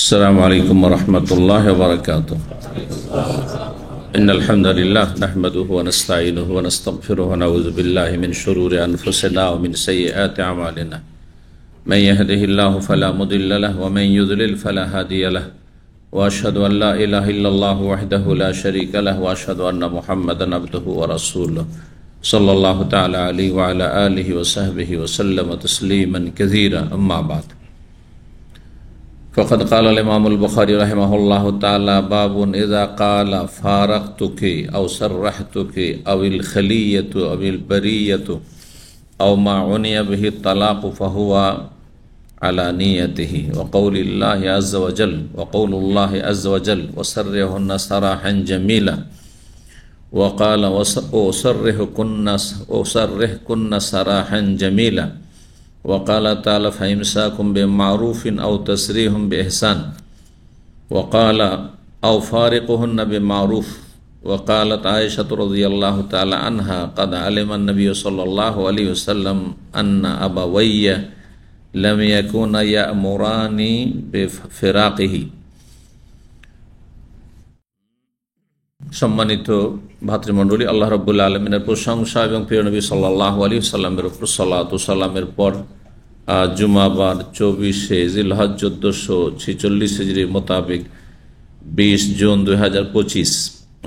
السلام عليكم ورحمة الله وبركاته. إن الحمد لله نحمده ونستعينه ونستغفره ونعوذ بالله من شرور أنفسنا ومن سيئات أعمالنا. من يهده الله فلا مضل له ومن يضلل فلا هادي له. وأشهد أن لا إله إلا الله وحده لا شريك له وأشهد أن محمدا عبده ورسوله صلى الله تعالى عليه وعلى آله وصحبه وسلم تسليما كثيرا. أما بعد، فقد قال الإمام البخاري رحمه الله تعالى: باب إذا قال فارقتك أو سرحتك أو الخلية أو البرية أو ما عني به الطلاق فهو على نيته. وقول الله عز وجل وسرهن سراحا جميلا. وقال وسرهكن سراحا جميلا. وقال تعالى: فإمساكم بمعروف أو تسريح بإحسان. وقال: أو فارقهن بمعروف. وقالت عائشة رضي الله تعالى عنها: قد علم النبي صلى الله عليه وسلم أن أبوي لم يكونا يأمراني بفراقه. সম্মানিত ভাতৃমণ্ডলী, আল্লাহ রাব্বুল আলামিনের প্রশংসা এবং প্রিয় নবী সাল্লাল্লাহু আলাইহি ওয়াসাল্লামের উপর সালাত ও সালামের পর জুমাবার 24শে জিলহজ 1446 হিজরি মোতাবেক 20 জুন 2025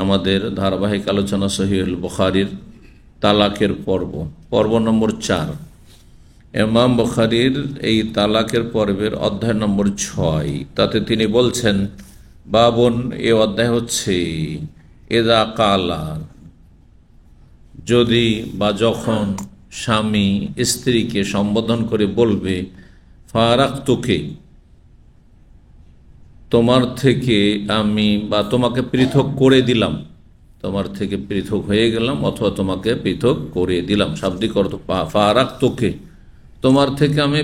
আমাদের ধারাবাহিক আলোচনা সহিহুল বুখারীর তালাকের পর্ব নম্বর 4। ইমাম বুখারীর এই তালাকের পর্বের অধ্যায় নম্বর 6। তাতে তিনি বলছেন, বাবুন, এ অধ্যায় হচ্ছে এদা কালা, যদি বা যখন স্বামী স্ত্রীকে সম্বোধন করে বলবে, ফারাকতুকে, তোমার থেকে আমি বা তোমাকে পৃথক করে দিলাম, তোমার থেকে পৃথক হয়ে গেলাম অথবা তোমাকে পৃথক করে দিলাম। শাব্দিক অর্থ ফারাকতুকে, তোমার থেকে আমি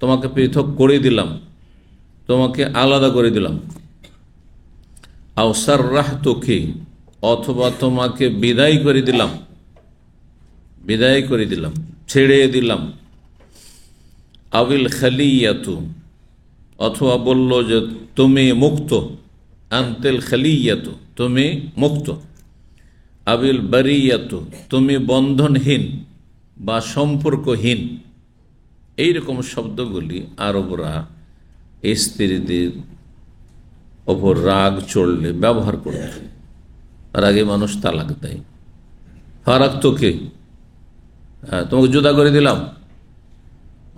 তোমাকে পৃথক করে দিলাম, তোমাকে আলাদা করে দিলাম। আও সাররাহতুকি, অথবা তোমাকে বিদায় করে দিলাম, ছেড়ে দিলাম। আবিল খালিয়াতু, অথবা বলল যে তুমি মুক্ত। আনতেল খালিয়াতু, তুমি মুক্ত। আবিল বারিয়াতু, তুমি বন্ধনহীন বা সম্পর্কহীন। এইরকম শব্দগুলি আরবরা স্ত্রীদের ওপর রাগ চড়লে ব্যবহার করত। তার আগে মানুষ তালাক দেয়। ফারাকতুকে, তোমাকে জুদা করে দিলাম,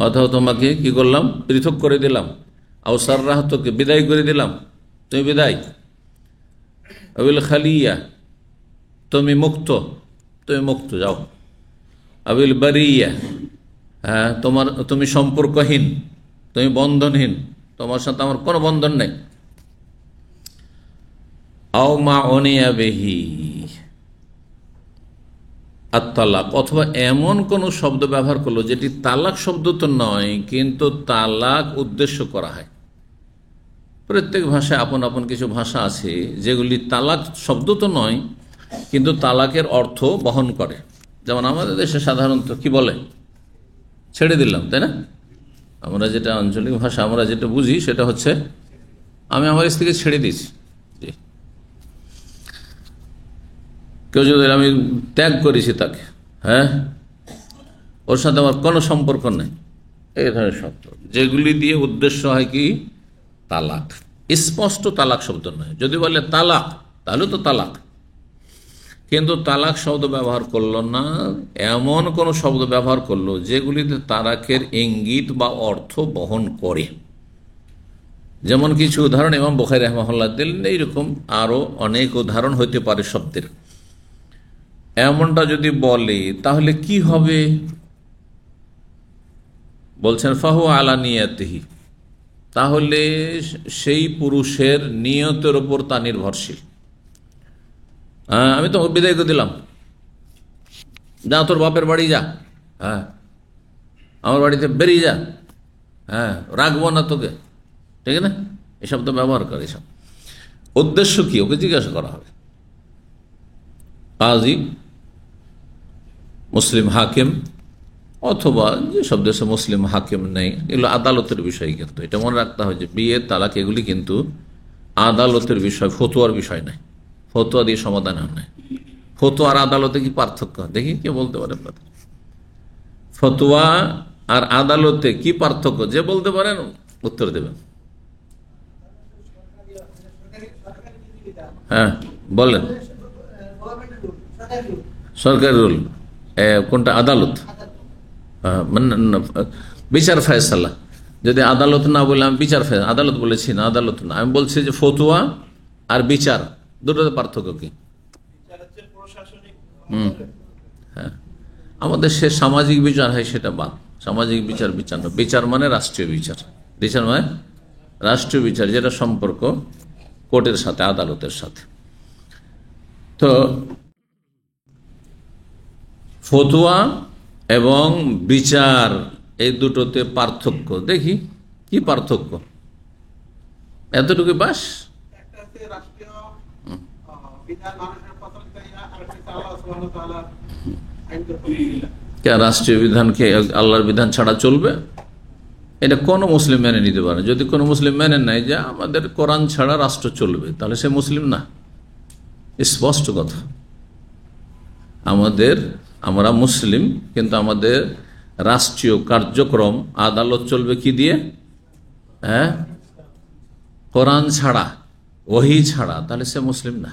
অথবা তোমাকে কি করলাম, পৃথক করে দিলাম। আও সাররাহতুকে, বিদায় করে দিলাম, তুমি বিদায়। আবিল খালিয়া, তুমি মুক্ত, যাও। আবিল বারিয়া, তুমি সম্পর্কহীন, তুমি বন্ধনহীন, তোমার সাথে আমার কোনো বন্ধন নেই। আও মা অনিয়া বেহি আত-তালাক, অথবা এমন কোন শব্দ ব্যবহার করলো যেটি তালাক শব্দ তো নয়, কিন্তু তালাক উদ্দেশ্য করা হয়। প্রত্যেক ভাষায় আপন আপন কিছু ভাষা আছে যেগুলি তালাক শব্দ তো নয়, কিন্তু তালাকের অর্থ বহন করে। যেমন আমাদের দেশে সাধারণত কি বলে, ছেড়ে দিলাম, তাই না? আমরা যেটা আঞ্চলিক ভাষা আমরা যেটা বুঝি সেটা হচ্ছে, আমি আমার স্ত্রীকে ছেড়ে দিয়েছি। কেউ যদি আমি ত্যাগ করেছি তাকে, ওর সাথে আমার কোনো সম্পর্ক নেই, এই ধরনের শব্দ যেগুলি দিয়ে উদ্দেশ্য হয় কি তালাক। স্পষ্ট তালাক শব্দ নয়। যদি বলে তালাক, তাহলে তো তালাক, কিন্তু তালাক শব্দ ব্যবহার করলো না, এমন কোন শব্দ ব্যবহার করলো যেগুলিতে তালাকের ইঙ্গিত বা অর্থ বহন করে। যেমন কিছু উদাহরণ ইমাম বুখারী রাহিমাহুল্লাহ দিলেন, এইরকম আরো অনেক উদাহরণ হইতে পারে শব্দের। এমনটা যদি বলে তাহলে কি হবে? বলছেন ফাহু আলা নিয়াতিহি, তাহলে সেই পুরুষের নিয়তের উপর তা নির্ভরশীল। আমি তো বিদায় করে দিলাম, যা তোর বাপের বাড়ি যা, আমার বাড়িতে বেরিয়ে যা, রাখবো না তোকে, ঠিক না? এসব তো ব্যবহার করে। এসব উদ্দেশ্য কি, ওকে জিজ্ঞাসা করা হবে। কাজী মুসলিম হাকিম অথবা যেসব দেশে মুসলিম হাকিম নেই, এগুলো আদালতের বিষয়। কিন্তু এটা মনে রাখতে হয় যে বিয়ে তালাক এগুলি কিন্তু আদালতের বিষয়, ফতোয়ার বিষয় নয়। ফতোয়া দিয়ে সমাধান হয় না। ফতোয়া আর আদালতে কি পার্থক্য দেখি কে বলতে পারে? ফতোয়া আর আদালতে কি পার্থক্য? যে বলতে পারেন উত্তর দেবেন। হ্যাঁ বলেন। সরকারি রুল কোনটা? আদালত। বিচার ফয়সালা। যদি আদালত না বলে আমি বিচার ফয়সালা, আদালত বলেছি না, আদালত না, আমি বলছি যে ফতুয়া আর বিচার দুটোতে পার্থক্য কি? হ্যাঁ, আমাদের সে সামাজিক বিচার হয় সেটা বাদ। সামাজিক বিচার বিচার না, বিচার মানে রাষ্ট্রীয় বিচার। বিচার মানে রাষ্ট্রীয় বিচার, যেটা সম্পর্ক কোর্টের সাথে, আদালতের সাথে। তো ফতোয়া এবং বিচার এই দুটোতে পার্থক্য দেখি কি পার্থক্য? এতটুকু বাস। রাষ্ট্রীয় বিধানকে আল্লাহর বিধান ছাড়া চলবে? এটা কোনো মুসলিম মেনে নিতে পারে। যদি কোনো মুসলিম মেনে নেয় যে আমাদের কোরআন ছাড়া রাষ্ট্র চলবে, তাহলে সে মুসলিম না। স্পষ্ট কথা। আমরা মুসলিম, কিন্তু আমাদের রাষ্ট্রীয় কার্যক্রম আদালত চলবে কি দিয়ে? হ্যাঁ, কোরআন ছাড়া, ওহী ছাড়া। তাহলে সে মুসলিম না,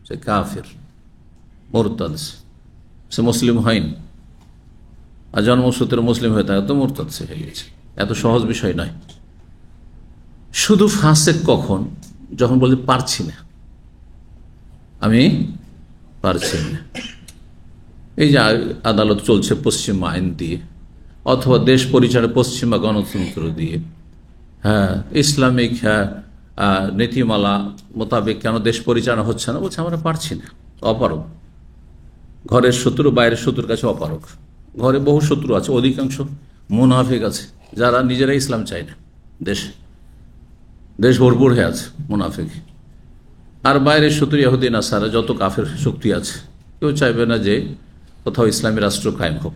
সে কাফির, মুরতাদ। সে মুসলিম হয়নি। আর জন্মসূত্রে মুসলিম হয়ে থাকে তো মুরতাদ সে হয়ে গেছে। এত সহজ বিষয় নয়। শুধু ফাসেক কখন? যখন বলতে পারছি না, আমি পারছি না। এই যে আদালত চলছে পশ্চিমা আইন দিয়ে, অথবা দেশ পরিচালনা পশ্চিমা গণতন্ত্র দিয়ে, হ্যাঁ ইসলামিক নীতিমালা মোতাবেক কেন দেশ পরিচালনা হচ্ছে না? বলছে আমরা পারছি না, অপারগ। ঘরের শত্রু বাইরের শত্রুর কাছে অপারগ। ঘরে বহু শত্রু আছে, অধিকাংশ মুনাফিক আছে, যারা নিজেরা ইসলাম চায় না। দেশ ভরপুর হয়ে আছে মুনাফিক। আর বাইরের শত্রু ইহুদি নাসারা, যত কাফের শক্তি আছে, কেউ চাইবে না যে কোথাও ইসলামী রাষ্ট্র কায়েম হোক।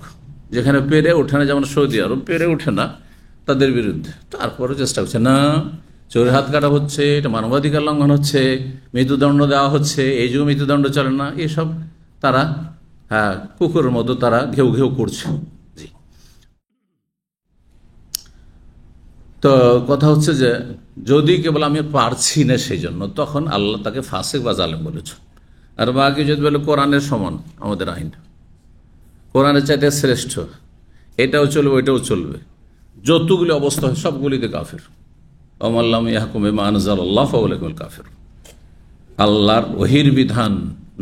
যেখানে পেরে ওঠে না, যেমন সৌদি আরব পেরে ওঠে না তাদের বিরুদ্ধে, তারপরে চেষ্টা করছে না, চোরের হাত কাটা হচ্ছে, এটা মানবাধিকার লঙ্ঘন হচ্ছে, মৃত্যুদণ্ড দেওয়া হচ্ছে, এই যুগে মৃত্যুদণ্ড চলে না, এসব তারা কুকুরের মতো তারা ঘেউ ঘেউ করছে। তো কথা হচ্ছে যে যদি কেবল আমি পারছি না সেই জন্য, তখন আল্লাহ তাকে ফাসিক বা জালেম বলেছ। আর বাকি যদি বলে কোরআনের সমান আমাদের আইন, কোরআনের চাইতে শ্রেষ্ঠ, এটাও চলবে ওইটাও চলবে, যতগুলি অবস্থা হয় সবগুলিতে কাফের। ওমাল্লাম ইয়াহকুমে মা আনজালাল্লাহ ফাউলাইকুল কাফির। আল্লাহর ওহীর বিধান,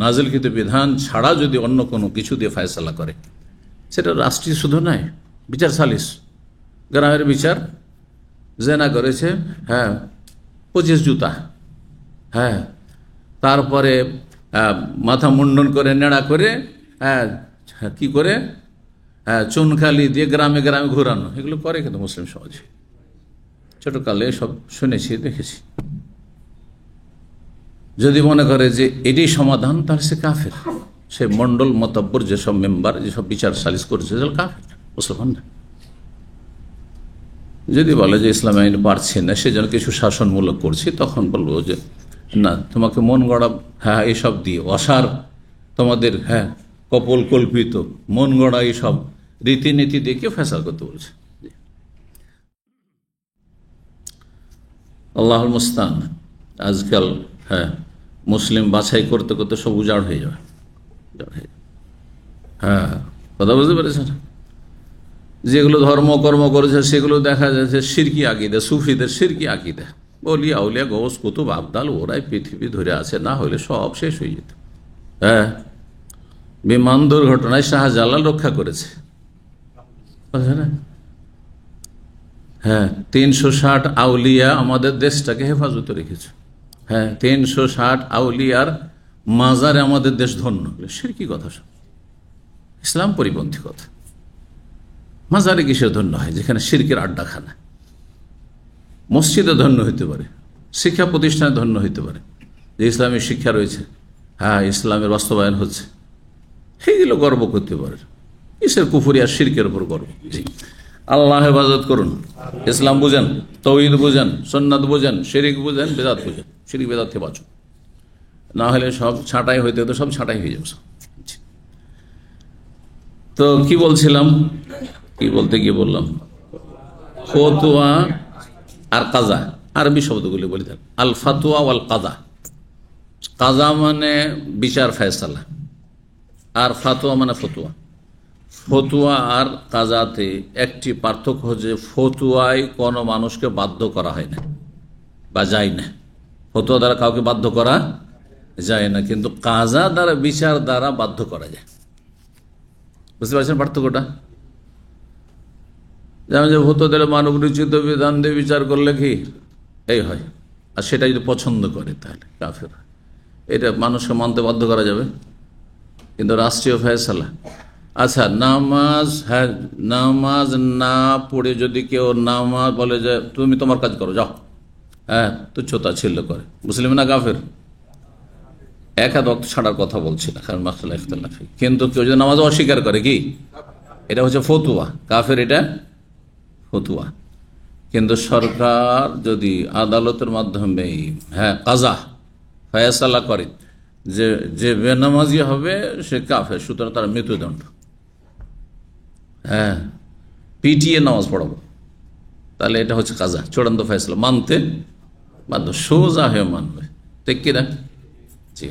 নাজিলকৃত বিধান ছাড়া যদি অন্য কোনো কিছু দিয়ে ফয়সালা করে, সেটা রাষ্ট্রীয় শুধু নয়, বিচার সালিস, গ্রামের বিচার, জেনা করেছে, 25 জুতা, তারপরে মাথা মুন্ডন করে, নেড়া করে, কি করে, চুনখালি দিয়ে গ্রামে গ্রামে ঘুরানো, এগুলো করে কিন্তু মুসলিম সমাজে। ছোটকালে সব শুনেছি, দেখেছি। যদি মনে করে যে এটাই সমাধান, তাহলে সে কাফের। সে মন্ডল মতব্বর যেসব মেম্বার, যেসব বিচার সালিস করেছে, কাফের, মুসলমান না। যদি বলে যে ইসলাম আইন পারছি না, সেজন্য কিছু শাসনমূলক করছি, তখন বলবো যে না, তোমাকে মন গড়া এইসব দিয়ে, অসার তোমাদের কপল কল্পিত মন গড়া এইসব রীতিনীতি দিয়ে কে ফেসাল করতে বলছে? আল্লাহুল মুস্তান। আজকাল মুসলিম বাছাই করতে করতে সব উজাড় হয়ে যাবে। কথা বুঝতে পেরেছেন? যেগুলো ধর্মকর্ম করেছে সেগুলো দেখা যাচ্ছে শিরকি আকিদা, সুফিদের শিরকি আকিদা। বলিয়া উলিয়া গৌস কুতুব আবদাল ওরাই পৃথিবী ধরে আছে, না হলে সব শেষ হয়ে যেত। বিমান দুর্ঘটনায় শাহজালাল রক্ষা করেছে, 360 আউলিয়া আমাদের দেশটাকে হেফাজতে রেখেছে। 360 আউলিয়ার মাজারে আমাদের দেশ ধন্য। শিরকি কথা, সব ইসলাম পরিপন্থী কথা। মাজারে কিসে ধন্য হয়, যেখানে শিরকের আড্ডাখানা? মসজিদে ধন্য হইতে পারে, শিক্ষা প্রতিষ্ঠানে ধন্য হইতে পারে, যে ইসলামের শিক্ষা রয়েছে, ইসলামের বাস্তবায়ন হচ্ছে, সেগুলো গর্ব করতে পারে। কিসের কুফরি আর শিরকের উপর করবো? জি, আল্লাহ হেফাজত করুন। ইসলাম বুঝেন, তৌহিদ বুঝেন, সুন্নাত বুঝেন, শিরিক বুঝেন, বেদাত বুঝেন। শিরিক বেদাত থেকে বাঁচুন, না হলে সব ছাঁটাই হইতে হতো, সব ছাঁটাই হয়ে যাবে। তো কি বলছিলাম, কি বলতে গিয়ে বললাম, ফতুয়া আর কাজা, আরবি শব্দগুলি বলি দেন। আল ফাতুয়া ওয়াল কাজা। কাজা মানে বিচার ফয়সালা, আর ফাতুয়া মানে ফতুয়া। ফতুয়া আর কাজাতে একটি পার্থক্য হচ্ছে, ফতুয়ায় কোনো মানুষকে বাধ্য করা হয় না বা যায় না। ফতুয়া দ্বারা কাউকে বাধ্য করা যায় না, কিন্তু কাজা দ্বারা, বিচার দ্বারা বাধ্য করা যায়। বুঝতে পারছেন পার্থক্যটা? যেমন যে ফতুয়া দিলে মানব রচিত বিধান দিয়ে বিচার করলে কি এই হয়, আর সেটা যদি পছন্দ করে তাহলে কাফের। এটা মানুষকে মানতে বাধ্য করা যাবে, কিন্তু রাষ্ট্রীয় ফয়সালা। আচ্ছা, নামাজ, হ্যাঁ, নামাজ না পড়ে যদি কেউ নামাজ বলে যে তুমি তোমার কাজ করো, যাও, হ্যাঁ, তুচ্ছতা ছিল করে, মুসলিম না কাফের? এক হাত ওয়াক্ত ছাড়ার কথা বলছি না, কারণ মাসলা ইখতিলাফি। কিন্তু কেউ যদি নামাজ অস্বীকার করে, কি এটা হচ্ছে ফতুয়া, কাফের, এটা ফতুয়া। কিন্তু সরকার যদি আদালতের মাধ্যমে, হ্যাঁ, কাজা ফয়সালা করে যে যে বেনামাজি হবে সে কাফের, সুতরাং তার মৃত্যুদণ্ড, হ্যাঁ, পিটিয়ে নামাজ পড়াবো, তাহলে এটা হচ্ছে কাজা, চূড়ান্ত ফয়সালা, মানতে বাধ্য, সোজা হয়ে মানবে, ঠিক কিনা? জি।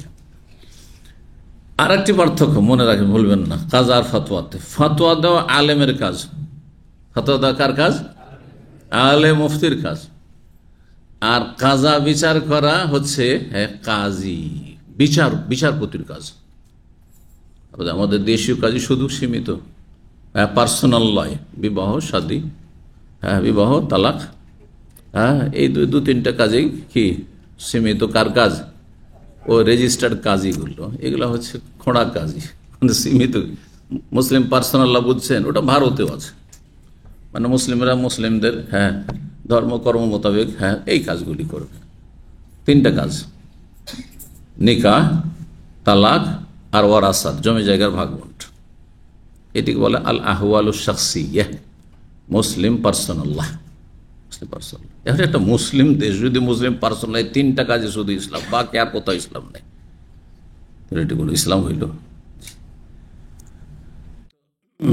আর একটি পার্থক্য মনে রাখেন, ভুলবেন না, কাজা আর ফতোয়াতে। ফতোয়া দেওয়া আলেমের কাজ, ফতোয়া দেওয়া কার কাজ? আলেম মুফতির কাজ। আর কাজা বিচার করা হচ্ছে কাজী, বিচারপতির কাজ। আমাদের দেশীয় কাজই শুধু সীমিত, পার্সোনাল লয়, বিবাহ শাদী, হ্যাঁ, বিবাহ তালাক, হ্যাঁ, এই দু তিনটা কাজেই কি সীমিত। কার কাজ? ও রেজিস্টার্ড কাজীগুলো, এগুলো হচ্ছে খোঁড়া কাজী, সীমিত। মুসলিম পার্সোনাল ল বুঝছেন, ওটা ভারতেও আছে, মানে মুসলিমরা মুসলিমদের, হ্যাঁ, ধর্মকর্ম মোতাবেক, হ্যাঁ, এই কাজগুলি করবে। তিনটা কাজ, নিকাহ, তালাক আর ওয়ারাসাত, জমি জায়গার ভাগবন্ট। এটিকে বলে আল আহওয়ালু শাখসিয়্যাহ, মুসলিম পার্সোনাল্লাহ। মুসলিম পার্সোনাল, এখন একটা মুসলিম দেশ যদি মুসলিম পার্সোনাল, তিনটা কাজে শুধু ইসলাম, বাকি আর কোথাও ইসলাম নেই, এটি কোনো ইসলাম হইল?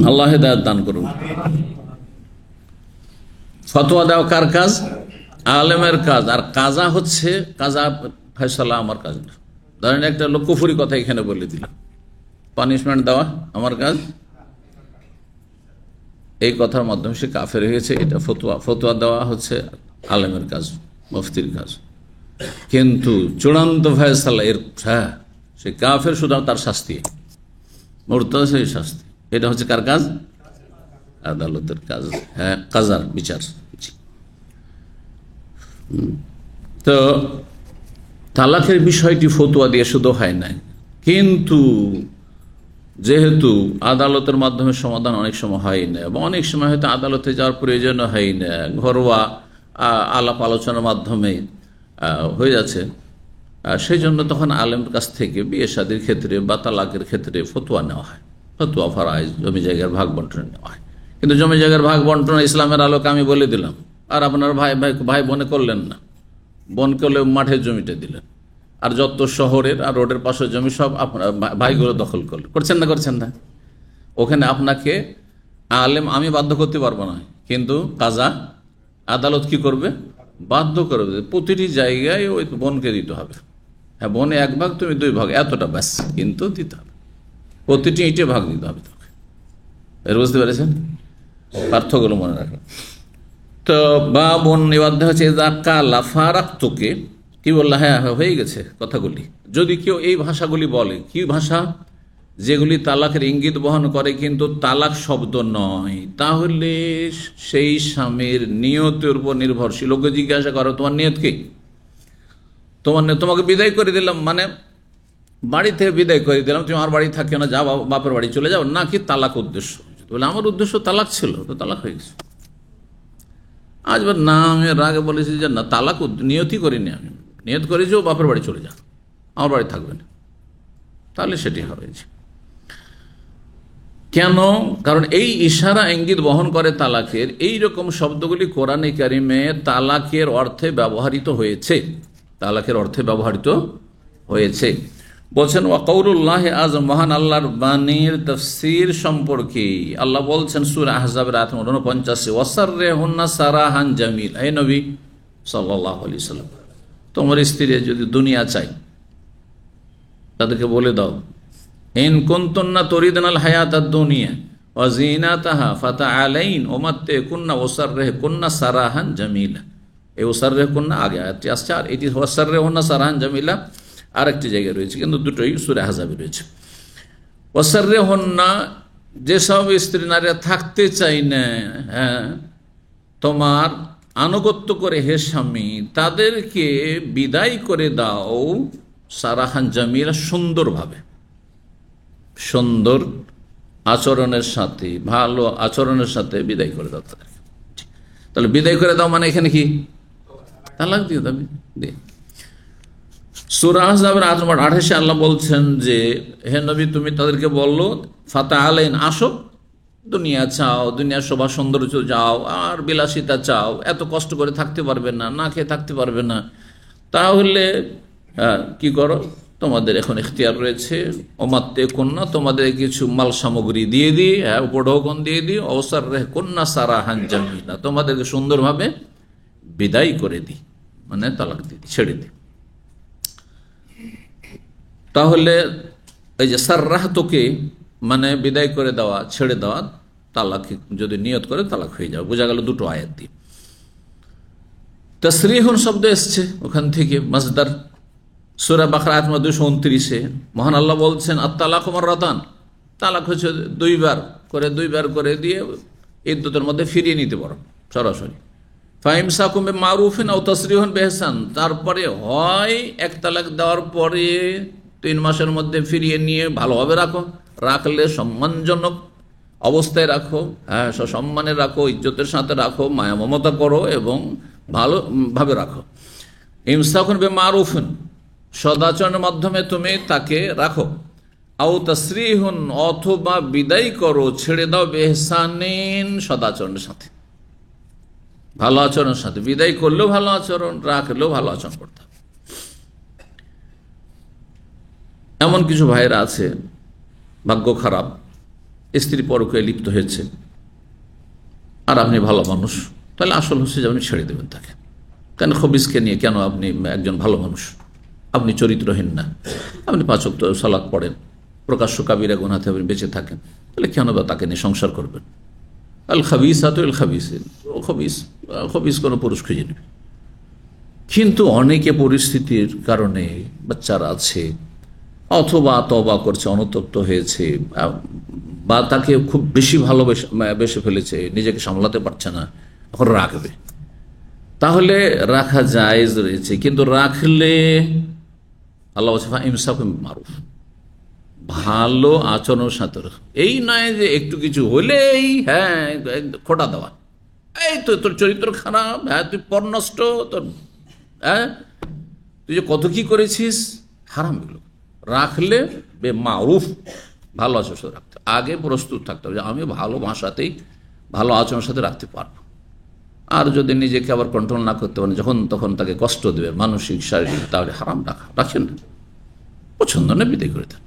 আল্লাহ হেদায়েত দান করুন। ফতোয়া দেওয়া কার কাজ? আলেমের কাজ। আর কাজা হচ্ছে, কাজা ফয়সালা আমার কাজ না। ধরেন একটা লোক কুফরি কথা এখানে বলে দিল, পানিশমেন্ট দেওয়া আমার কাজ, এই কথার মাধ্যমে সে কাফের হয়েছে, এটা ফতোয়া। ফতোয়া দেওয়া হচ্ছে আলেমের কাজ, মুফতির কাজ। কিন্তু চূড়ান্ত ফয়সালা এর, হ্যাঁ, সে কাফের, সুতরাং তার শাস্তি, মুরতাদ, সেই শাস্তি। এটা হচ্ছে কার কাজ? আদালতের কাজ, হ্যাঁ, কাজার বিচার। তো তালাকের বিষয়টি ফতুয়া দিয়ে শুধু হয় না, কিন্তু যেহেতু আদালতের মাধ্যমে সমাধান অনেক সময় হয় না, এবং অনেক সময় হয়তো আদালতে যাওয়ার প্রয়োজন হয় না, ঘরোয়া আলাপ আলোচনার মাধ্যমে হয়ে যাচ্ছে, সেই জন্য তখন আলেমের কাছ থেকে বিয়ে শাদীর ক্ষেত্রে বা তালাকের ক্ষেত্রে ফতুয়া নেওয়া হয়, ফতুয়া ফরাইজ, জমি জায়গার ভাগ বন্টন নেওয়া হয়। কিন্তু জমি জায়গার ভাগ বন্টন ইসলামের আলোকে আমি বলে দিলাম, আর আপনার ভাই বনে করলেন না, বন করলে মাঠের জমিটা দিলেন, আর যত শহরের আর রোডের পাশের জমি সব আপনার ভাইগুলো দখল করছেন না। ওখানে আপনাকে আলেম আমি বাধ্য করতে পারবো না, কিন্তু কাজা আদালত কি করবে? বাধ্য করবে, প্রতিটি জায়গায় ওই বনকে দিতে হবে। হ্যাঁ, বনে 1 ভাগ, তুমি 2 ভাগ, এতটা ব্যাস, কিন্তু দিতে হবে, প্রতিটি ইটে ভাগ দিতে হবে। এর বুঝতে পেরেছেন পার্থক্যগুলো? মনে রাখবেন। তো বা বন নিবাদ্ধ হচ্ছে তোকে কি বললা? হ্যাঁ, হয়ে গেছে কথাগুলি। যদি কেউ এই ভাষাগুলি বলে, কি ভাষা? যেগুলি তালাকের ইঙ্গিত বহন করে কিন্তু তালাক শব্দ নয়, তাহলে সেই স্বামীর নিয়তের উপর নির্ভরশীল। লোকে জিজ্ঞাসা করো তোমার নিয়ত কি? তোমাকে বিদায় করে দিলাম, মানে বাড়ি থেকে বিদায় করে দিলাম, তুমি আমার বাড়ি থাকিও না, যাও বাপের বাড়ি চলে যাও, নাকি তালাক উদ্দেশ্য? বলে আমার উদ্দেশ্য তালাক ছিল, তো তালাক হয়ে গেছে। আজ না, আমি রাগে বলেছি যে না, তালাক নিয়তই করিনি, আমি নিয়ত করেছি ও বাপের বাড়ি চলে যাও, আমার বাড়ি থাকবে না, তাহলে সেটি হয়েছে। কেন? কারণ এই ইশারা ইঙ্গিত বহন করে তালাকের, এই রকম শব্দগুলি কোরআনে কারিমে তালাকের অর্থে ব্যবহৃত হয়েছে, তালাকের অর্থে ব্যবহৃত হয়েছে। বলছেন ওয়াকাউলুল্লাহ আজ, মহান আল্লাহর বাণীর তাফসীর সম্পর্কে আল্লাহ বলছেন সূরা আহজাবের আয়াত 49, ওয়াসাররিহুন্না সারাহান জামিল। হে নবী সাল্লাল্লাহু আলাইহি সাল্লাম, তোমার স্ত্রী যদি দুনিয়া চাই তাদেরকে বলে দাও, ইন কুনতুন্না তুরিদনাল হায়াতাদ দুনিয়া ওয়া যিনাতাহা ফাতাআলাইন উমাত্তিকুন্না ওয়াসাররিহুন্না সারাহান জামিলা। এই ওয়াসাররিহুন্না আগে আয়াতটি আসছে, আর এটি ওয়াসাররিহুন্না সারাহান জামিলা আরেকটি জায়গায় রয়েছে, কিন্তু দুটোই সূরা আহজাবে রয়েছে। ওয়াসাররিহুন্না, যেসব স্ত্রী নারীরা থাকতে চাই না, হ্যাঁ, তোমার আনুগত্য করে হে স্বামী, তাদেরকে বিদায় করে দাও সারাহান জামিলা, সুন্দরভাবে, সুন্দর আচরণের সাথে, ভালো আচরণের সাথে বিদায় করে দাও তাদেরকে। তাহলে বিদায় করে দাও মানে এখানে কি? তালাক দিয়ে দাও। সূরা আহজাবের আয়াত নম্বর 28 আল্লাহ বলছেন যে হে নবী, তুমি তাদেরকে বললো ফাতাআলাইন, আসো, দুনিয়া চাও, দুনিয়ার শোভা সৌন্দর্য চাও, আর বিলাসিতা চাও, এত কষ্ট করে থাকতে পারবে না, না খেয়ে থাকতে পারবে না, তাহলে কি করো, তোমাদের এখন ইখতিয়ার রয়েছে, ওমাত্তে কন্যা, তোমাদের কিছু মাল সামগ্রী দিয়ে দিই, হ্যাঁ, উপঢৌকন দিয়ে দিই, অবসর রেহ কন্যা সারাহান জামিলা, তোমাদেরকে সুন্দরভাবে বিদায় করে দিই, মানে তালাক দিয়ে দিই, ছেড়ে দিই। তাহলে এই যে সাররাহ তোকে মানে বিদায় করে দেওয়া, ছেড়ে দেওয়া, তালাক যদি নিয়ত করে তালাক হয়ে যাবে, বোঝা গেল দুটো আয়াত দিয়ে। তাসরিহুন শব্দ এসছে ওখান থেকে, মাসদার। সূরা বাকরা আয়াত 229 মহান আল্লাহ বলছেন আত-তালাকু মাররাতান, তালাক হচ্ছে দুইবার করে দিয়ে ইদ্দতের মধ্যে ফিরিয়ে নিতে পারো সরাসরি। ফাইমসাকুম বিমারুফিন আও তাসরিহুন বিইহসান, তারপরে হয় এক তালাক দেওয়ার পরে 3 মাসের মধ্যে ফিরিয়ে নিয়ে ভালোভাবে রাখো, রাখলে সম্মানজনক অবস্থায় রাখো, হ্যাঁ, সসম্মানে রাখো, ইজ্জতের সাথে রাখো, মায়া মমতা করো এবং ভালোভাবে রাখো। ইমসাকুন বিমারুফিন, সদাচরণের মাধ্যমে তুমি তাকে রাখো, আও তাসরিহুন, অথবা বিদায় করো, ছেড়ে দাও, বিইহসানিন, সদাচরণের সাথে, ভালো আচরণের সাথে। বিদায় করলেও ভালো আচরণ, রাখলেও ভালো আচরণ করতে হবে। এমন কিছু ভাইয়েরা আছে ভাগ্য খারাপ, স্ত্রী পরকে লিপ্ত হয়েছে, আর আপনি ভালো মানুষ, তাহলে আসল হচ্ছে যে আপনি ছেড়ে দেবেন তাকে। কেন খবিসকে নিয়ে, কেন আপনি একজন ভালো মানুষ, আপনি চরিত্রহীন না, আপনি 5 ওয়াক্ত সালাত পড়েন, প্রকাশ্য কাবিরা গুনাহ থেকে আপনি বেঁচে থাকেন, তাহলে কেন বা তাকে নিয়ে সংসার করবেন? আল খাবিসাতু লিল খাবিসিন, খবিস কোনো পুরুষ খুঁজে নেবে। কিন্তু অনেকে পরিস্থিতির কারণে, বাচ্চারা আছে, অথবা তওবা করছে, অনুতপ্ত হয়েছে, বা তাকে খুব বেশি ভালোবেসে ফেলেছে, নিজেকে সামলাতে পারছে না, এখন রাখবে, তাহলে রাখা জায়েজ রয়েছে। কিন্তু রাখলে আল্লাহ ইমসাকুম বিমারুফ, ভালো আচরণের সাথে, এই নয় যে একটু কিছু হলেই হ্যাঁ খোটা দেওয়া, এই তো তোর চরিত্র খারাপ, হ্যাঁ তুই পরনষ্ট, তোর হ্যাঁ তুই যে কত কি করেছিস, হারাম। এগুলো রাখলে বেমারুফ, ভালো আচরণের সাথে রাখতে আগে প্রস্তুত থাকতে হবে যে আমি ভালো ভাষাতেই ভালো আচরণের সাথে রাখতে পারবো। আর যদি নিজেকে আবার কন্ট্রোল না করতে পারেন, যখন তখন তাকে কষ্ট দেবে মানসিক শারীরিক, তাহলে হারাম রাখেন না, পছন্দ না বিদায় করে দেন।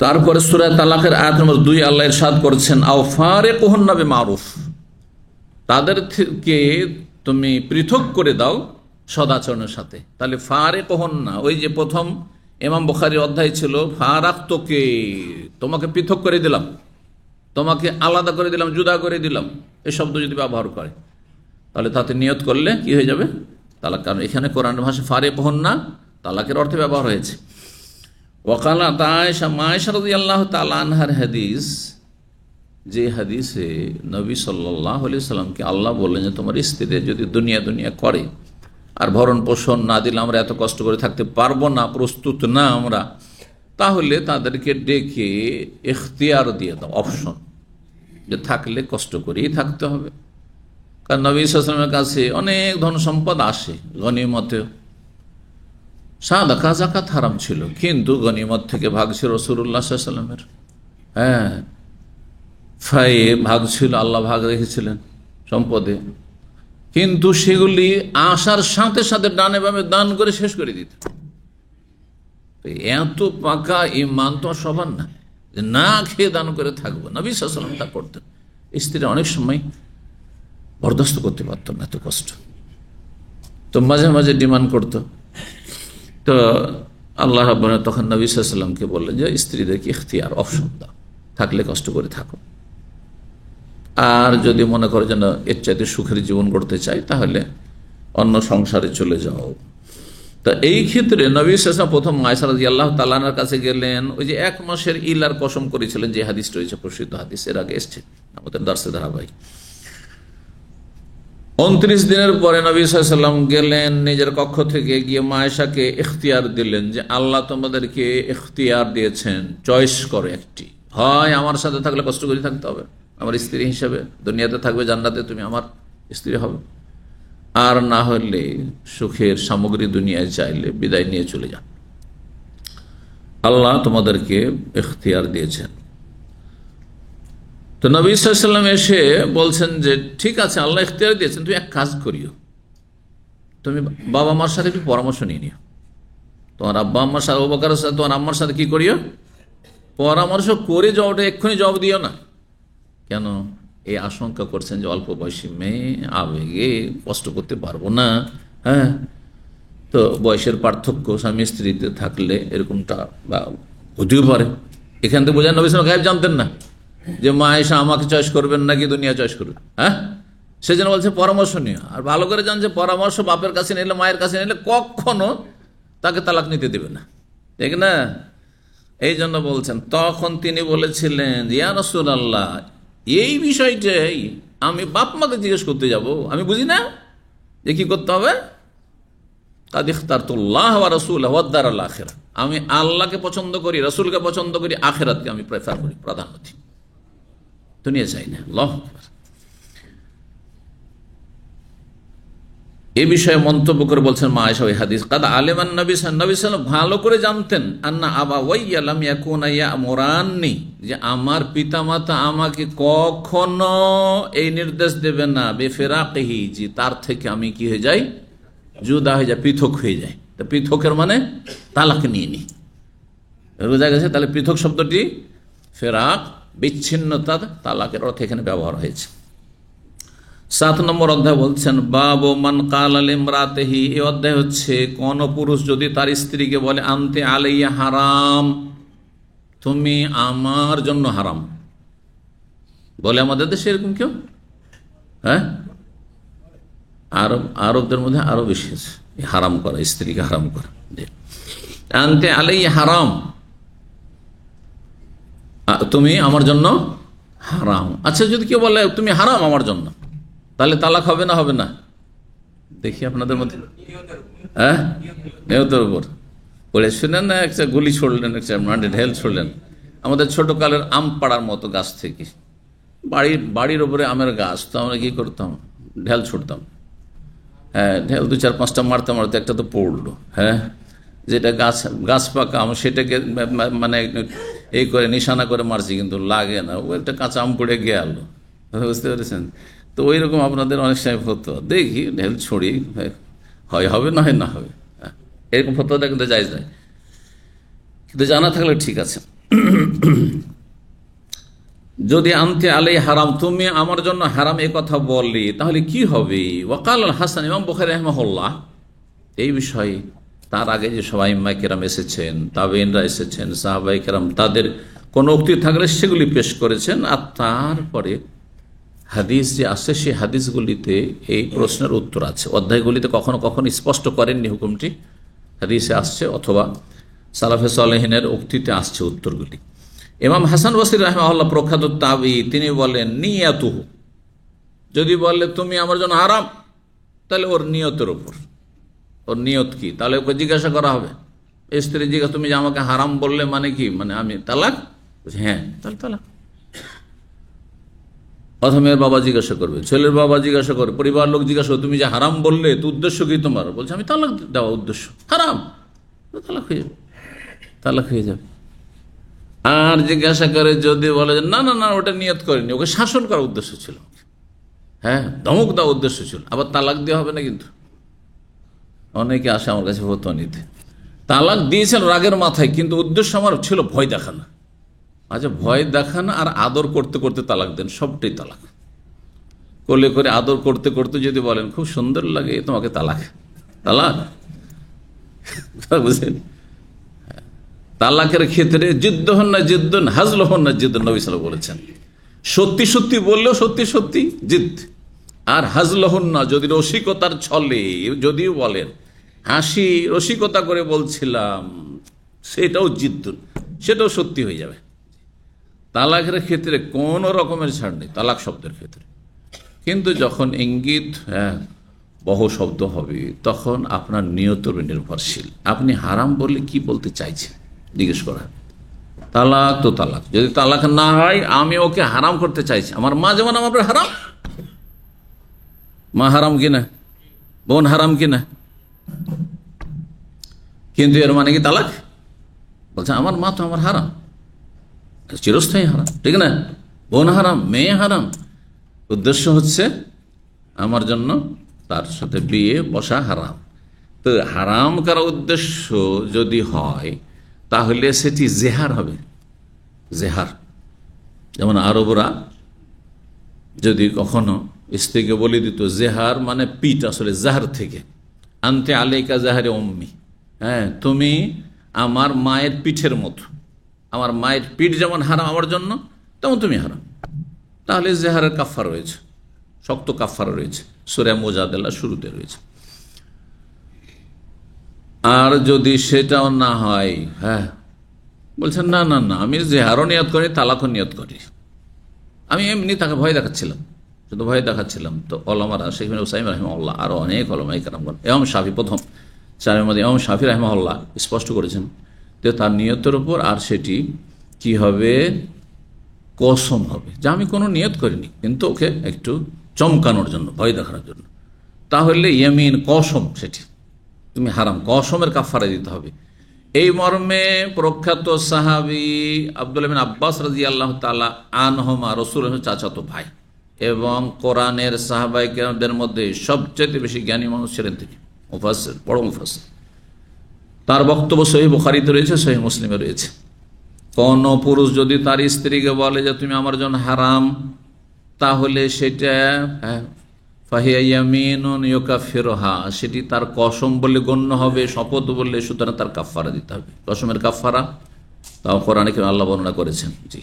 তারপরে সূরা তালাকের আয়াত নম্বর 2 আল্লাহ ইরশাদ করছেন আও ফারিকুহুন্না বিমারুফ, তাদেরকে তুমি পৃথক করে দাও সদাচরণের সাথে। তাহলে ফারিকুহুন্না, ওই যে প্রথম ইমাম বুখারীর অধ্যায় ছিল ফারাকতুকে, তোমাকে পৃথক করে দিলাম, তোমাকে আলাদা করে দিলাম, জুদা করে দিলাম, এই শব্দ যদি ব্যবহার করে তাহলে তাতে নিয়ত করলে কি হয়ে যাবে? তালাক। কারণ এখানে কোরআনের ভাষায় ফারিকুহুন্না তালাকের অর্থে ব্যবহার হয়েছে। ওয়াকালা আয়েশা, আয়েশা রাদিয়াল্লাহু তাআলা আনহার হাদিস, যে হাদিসে নবী সাল্লাল্লাহু আলাইহি সাল্লামকে আল্লাহ বললেন যে তোমার স্ত্রী যদি দুনিয়া করে আর ভরণ পোষণ না দিলে আমরা এত কষ্ট করে থাকতে পারবো না, প্রস্তুত না আমরা, তাহলে তাদেরকে ডেকে ইখতিয়ার দিয়ে দাও, অপশন, যে থাকলে কষ্ট করেই থাকতে হবে। কারণ নবী সাল্লাল্লাহু আলাইহি ওয়াসাল্লামের কাছে অনেক ধন সম্পদ আসে, গনিমতে সাদাকা যাকাত হারাম ছিল, কিন্তু গনিমত থেকে ভাগ ছিল রাসূলুল্লাহ সাল্লাল্লাহু আলাইহি ওয়াসাল্লামের। হ্যাঁ, ফায়ে ভাগ ছিল, আল্লাহ ভাগ রেখেছিলেন সম্পদে, কিন্তু সেগুলি আসার সাথে সাথে ডানে বামে দান করে শেষ করে দিত। এত পাকা ঈমান তো সবার না যে না খেয়ে দান করে থাকবো। নবী সাল্লাল্লাহু আলাইহি ওয়াসাল্লাম তা করতেন। স্ত্রীরা অনেক সময় বরদাস্ত করতে পারত না এত কষ্ট, তো মাঝে মাঝে ডিমান্ড করতো। তো আল্লাহ রাব্বুল তখন নবী সাল্লাল্লাহু আলাইহি ওয়াসাল্লামকে বললেন যে স্ত্রীদেরকে ইখতিয়ার, অপশন দাও, থাকলে কষ্ট করে থাকো, আর যদি মনে করো যেন এর চাইতে সুখের জীবন গড়তে চাই তাহলে অন্য সংসারে চলে যাও। তা এই ক্ষেত্রে নবী সাল্লাল্লাহু আলাইহি ওয়াসাল্লাম প্রথম আয়েশা রাদিয়াল্লাহু তাআলা আনহার কাছে গেলেন। ওই যে 1 মাসের ইলার কসম করেছিলেন, যে হাদিস রয়েছে, প্রসিদ্ধ হাদিস, এর আগে এসছে আমাদের দার্সে ধারাবাহিক। 29 দিনের পরে নবী সাল্লাল্লাহু আলাইহি ওয়াসাল্লাম গেলেন নিজের কক্ষ থেকে, গিয়ে মা আয়েশাকে ইখতিয়ার দিলেন যে আল্লাহ তোমাদেরকে ইখতিয়ার দিয়েছেন, চয়েস করো একটি, হয় আমার সাথে থাকলে কষ্ট করে থাকতে হবে, আমার স্ত্রী হিসেবে দুনিয়াতে থাকবে, জান্নাতে তুমি আমার স্ত্রী হবে, আর না হলে সুখের সামগ্রী দুনিয়ায় চাইলে বিদায় নিয়ে চলে যান। আল্লাহ তোমাদেরকে ইখতিয়ার দিয়েছেন। তো নবী সাল্লাল্লাহু আলাইহি ওয়াসাল্লাম এসে বলছেন যে ঠিক আছে, আল্লাহ ইখতিয়ার দিয়েছেন, তুমি এক কাজ করিও, তুমি বাবা মার সাথে একটু পরামর্শ নিয়ে নিও, তোমার আব্বা আম্মার সাথে, আবু বকরের সাথে, তোমার আম্মার সাথে কি করিও, পরামর্শ করে জবাবটা এক্ষুনি জবাব দিও না। কেন? এই আশঙ্কা করছেন যে অল্প বয়সী মেয়ে, আবেগে কষ্ট করতে পারবো না। হ্যাঁ, তো বয়সের পার্থক্য স্বামী স্ত্রীতে থাকলে এরকমটা হতেও পারে। এখান থেকে বোঝান নবী সাল্লাল্লাহু আলাইহি ওয়াসাল্লাম গায়েব জানতেন না যে মা আয়েশা আমাকে চয়েস করবেন নাকি দুনিয়া চয়েস করবেন। হ্যাঁ, সেজন্য বলছে পরামর্শ নিও। আর ভালো করে জান যে পরামর্শ বাপের কাছে নিলে, মায়ের কাছে নিলে কখনো তাকে তালাক নিতে দেবে না, ঠিক না? এই জন্য বলছেন, তখন তিনি বলেছিলেন ইয়া রাসূলুল্লাহ, এই বিষয়টাই আমি বাপ মাকে জিজ্ঞেস করতে যাব, আমি বুঝি না যে কি করতে হবে। কাদ ইখতারতুল্লাহ ওয়া রাসূলাহু ওয়াদ দারাল আখিরাহ, আমি আল্লাহকে পছন্দ করি, রাসূলকে পছন্দ করি, আখিরাতকে আমি প্রেফার করি, প্রাধান্য দিই, দুনিয়া চাই না। আল্লাহু আকবার। এই বিষয়ে মন্তব্য করে বলছেন মা আয়েশা ওই হাদিস, কাদ আলিমান নবী সাল্লাল্লাহু আলাইহি ওয়াসাল্লাম ভালো করে জানতেন, আন্না আবাওয়াইয়া লাম ইয়াকুনা ইয়ামুরাননি, যে আমার পিতামাতা আমাকে কখনো এই নির্দেশ দেবেন না, বেফিরাকিহি, যে তার থেকে আমি কি হয়ে যাই, জুদা হয়ে যায়, পৃথক হয়ে যায়। তো পৃথকের মানে তালাক নিয়ে নি, বোঝা গেছে? তাহলে পৃথক শব্দটি ফেরাক, বিচ্ছিন্নতা, তালাকের অর্থে এখানে ব্যবহার হয়েছে। 7 নম্বর অধ্যায় বলছেন বাবু মান কাল ইমরাতিহি, এই অধ্যায় হচ্ছে কোন পুরুষ যদি তার স্ত্রীকে বলে আনতে আলাইয়া হারাম, তুমি আমার জন্য হারাম, বলে আমাদের দেশে এরকম কেউ? হ্যাঁ, আরবদের মধ্যে আরো বেশি আছে হারাম করা, স্ত্রীকে হারাম করা। আনতে আলাইয়া হারাম, তুমি আমার জন্য হারাম। আচ্ছা, যদি কেউ বলে তুমি হারাম আমার জন্য, তাহলে তালাক হবে না হবে না? দেখি আপনাদের মধ্যে, হ্যাঁ, নিয়তের উপর বলে শুনেন না, একটা গুলি ছড়লেন, একটা ঢেল ছড়লেন আমাদের ছোট কালের আম পাড়ার মতো গাছ থেকে, বাড়ির উপরে আমের গাছ, তো আমরা কি করতাম, ঢেল ছুটতাম। হ্যাঁ, ঢেল 2-4-5টা মারতে মারতে একটা তো পড়লো। হ্যাঁ, যেটা গাছ পাকা আম, সেটাকে মানে এই করে নিশানা করে মারছি, কিন্তু লাগে না, ও একটা কাঁচা আম পড়ে গেল, বুঝতে পেরেছেন? তো ওই রকম আপনাদের অনেক সময় হতো, দেখি ঢেল ছড়ি, হয় হবে না হয় না হবে, এরকম ফতোয়াটা কিন্তু জায়েজ নয়, কিন্তু জানা থাকলে ঠিক আছে। যদি আনতে আলাই হারাম, তুমি আমার জন্য হারাম, এই কথা বললি, তাহলে কি হবে? ওয়াকাল আল হাসান, ইমাম বুখারী রাহিমাহুল্লাহ এই বিষয়ে, তার আগে যে সবাই ইমাম কেরাম এসেছেন, তাবেঈনরা এসেছেন, সাহাবায়ে কেরাম, তাদের কোন উক্তি থাকলে সেগুলি পেশ করেছেন, আর তারপরে হাদিস যে আসছে সেই হাদিসগুলিতে এই প্রশ্নের উত্তর আছে। অধ্যায়গুলিতে কখনো কখনো স্পষ্ট করেননি হুকুমটি, হাদিসে আসছে অথবা সালাফে সালেহিনের উক্তিতে আসছে উত্তরগুলি। ইমাম হাসান বসরি রাহিমাহুল্লাহ প্রখ্যাত তাবী, তিনি বলেন নিয়াতুহু, যদি বলে তুমি আমার জন্য হারাম, তাহলে ওর নিয়তের উপর, ওর নিয়ত কি, তাহলে ওকে জিজ্ঞাসা করা হবে। স্ত্রী জিজ্ঞাসা, তুমি যে আমাকে হারাম বললে মানে কি, মানে আমি তালাক? হ্যাঁ, তাহলে তালাক। অথবা মেয়ের বাবা জিজ্ঞাসা করবে, ছেলের বাবা জিজ্ঞাসা করবে, পরিবার লোক জিজ্ঞাসা করবে, তুমি যে হারাম বললে তো উদ্দেশ্য কি তোমার? বলছে আমি তালাক দেওয়া উদ্দেশ্য, হারাম। তালাক হয়ে যাবে, তালাক হয়ে যাবে। আর জিজ্ঞাসা করে যদি বলে যে না না না ওটা নিয়ত করেনি, ওকে শাসন করার উদ্দেশ্য ছিল, হ্যাঁ ধমক দেওয়ার উদ্দেশ্য ছিল, আবার তালাক দেওয়া হবে না। কিন্তু অনেকে আসে আমার কাছে ফতোয়া নিতে, তালাক দিয়েছেন রাগের মাথায়, কিন্তু উদ্দেশ্য আমার ছিল ভয় দেখানো। আচ্ছা, ভয় দেখানো আর আদর করতে করতে তালাক দেন, সবটাই তালাক। কোলে করে আদর করতে করতে যদি বলেন খুব সুন্দর লাগে, তোমাকে তালাক, তালাক। বুঝলেন, তালাকের ক্ষেত্রে জিদ্দ হন না জিদ্দন, হাজল হন না জিদ্দন, নবী সাল্লাল্লাহু আলাইহি ওয়াসাল্লাম বলেছেন। সত্যি সত্যি বললেও সত্যি সত্যি জিদ, আর হাজল হন না, যদি রসিকতার ছলে যদিও বলেন হাসি রসিকতা করে বলছিলাম, সেটাও জিদ্দুন, সেটাও সত্যি হয়ে যাবে। তালাকের ক্ষেত্রে কোন রকমের ছাড় নেই তালাক শব্দের ক্ষেত্রে। কিন্তু যখন ইঙ্গিত বহু শব্দ হবে, তখন আপনার নিয়তের নির্ভরশীল। আপনি হারাম বললে কি বলতে চাইছেন জিজ্ঞেস করা। তালাক তো তালাক, যদি তালাক না হয় আমি ওকে হারাম করতে চাইছি, আমার মা যেমন আমার হারাম, মা হারাম কিনা, বোন হারাম কিনা, কিন্তু এর মানে কি তালাক? বলছে আমার মা তো আমার হারাম, চিরস্থায়ী হারাম, ঠিক না? বোন হারাম, মেয়ে হারাম, উদ্দেশ্য হচ্ছে আমার জন্য তার সাথে বিয়ে বসা হারাম। তো হারাম করার উদ্দেশ্য যদি হয় তাহলে সেটি জেহার হবে, জেহার। যেমন আরবরা যদি কখনো স্ত্রীকে বলে দিত, জেহার মানে পিঠ, আসলে জাহার থেকে, আনতে আলাইকা জাহারে অম্মি, হ্যাঁ তুমি আমার মায়ের পিঠের মতো, আমার মায়ের পিঠ যেমন হারাম আমার জন্য, তেমন তুমি হারাম। তাহলে জেহারের কাফারা রয়েছে, শক্ত কাফারা রয়েছে, সূরা মুজাদালা শুরুতে রয়েছে। আর যদি সেটাও না হয়, হ্যাঁ বলছেন না না না আমি জেহারও নিয়ত করি, তালাকও নিয়ত করি, আমি এমনি তাকে ভয় দেখাচ্ছিলাম, শুধু ভয় দেখাচ্ছিলাম। তো ওলামারা শেখ হুসাইন রাহিমাহুল্লাহ, আরো অনেক ওলামায়ে কেরামগণ, ইমাম শাফি প্রথম চারের মধ্যে ইমাম শাফি রাহিমাহুল্লাহ স্পষ্ট করেছেন যে তার নিয়তের উপর, আর সেটি কি হবে, কসম হবে, যে আমি কোনো নিয়ত করিনি, কিন্তু ওকে একটু চমকানোর জন্য, ভয় দেখানোর জন্য, তাহলে ইয়ামিন কসম, সেটি তুমি হারাম, কসমের কাফারা দিতে হবে। এই মর্মে প্রখ্যাত সাহাবী আব্দুল্লাহ বিন আব্বাস রাদিয়াল্লাহু তাআলা আনহুমা, রাসূলের চাচাতো ভাই এবং কোরআনের সাহাবায়ে কেরামদের মধ্যে সবচেয়ে বেশি জ্ঞানী মানুষ ছিলেন তিনি, মুফাসসির, বড় মুফাসসির। তার বক্তব্য সহিহ বুখারীতে রয়েছে, সহিহ মুসলিমে রয়েছে। কোন পুরুষ যদি তার স্ত্রীকে বলে যে তুমি আমার জন্য হারাম, তাহলে সেটা ফাহিয়া ইয়ামিনুন ইউকাফিরুহা, সেটি তার কসম বলে গণ্য হবে, শপথ বললে, সুতরাং তার কাফারা দিতে হবে। কসমের কাফারা তাও কোরআনে আল্লাহ বর্ণনা করেছেন, জি,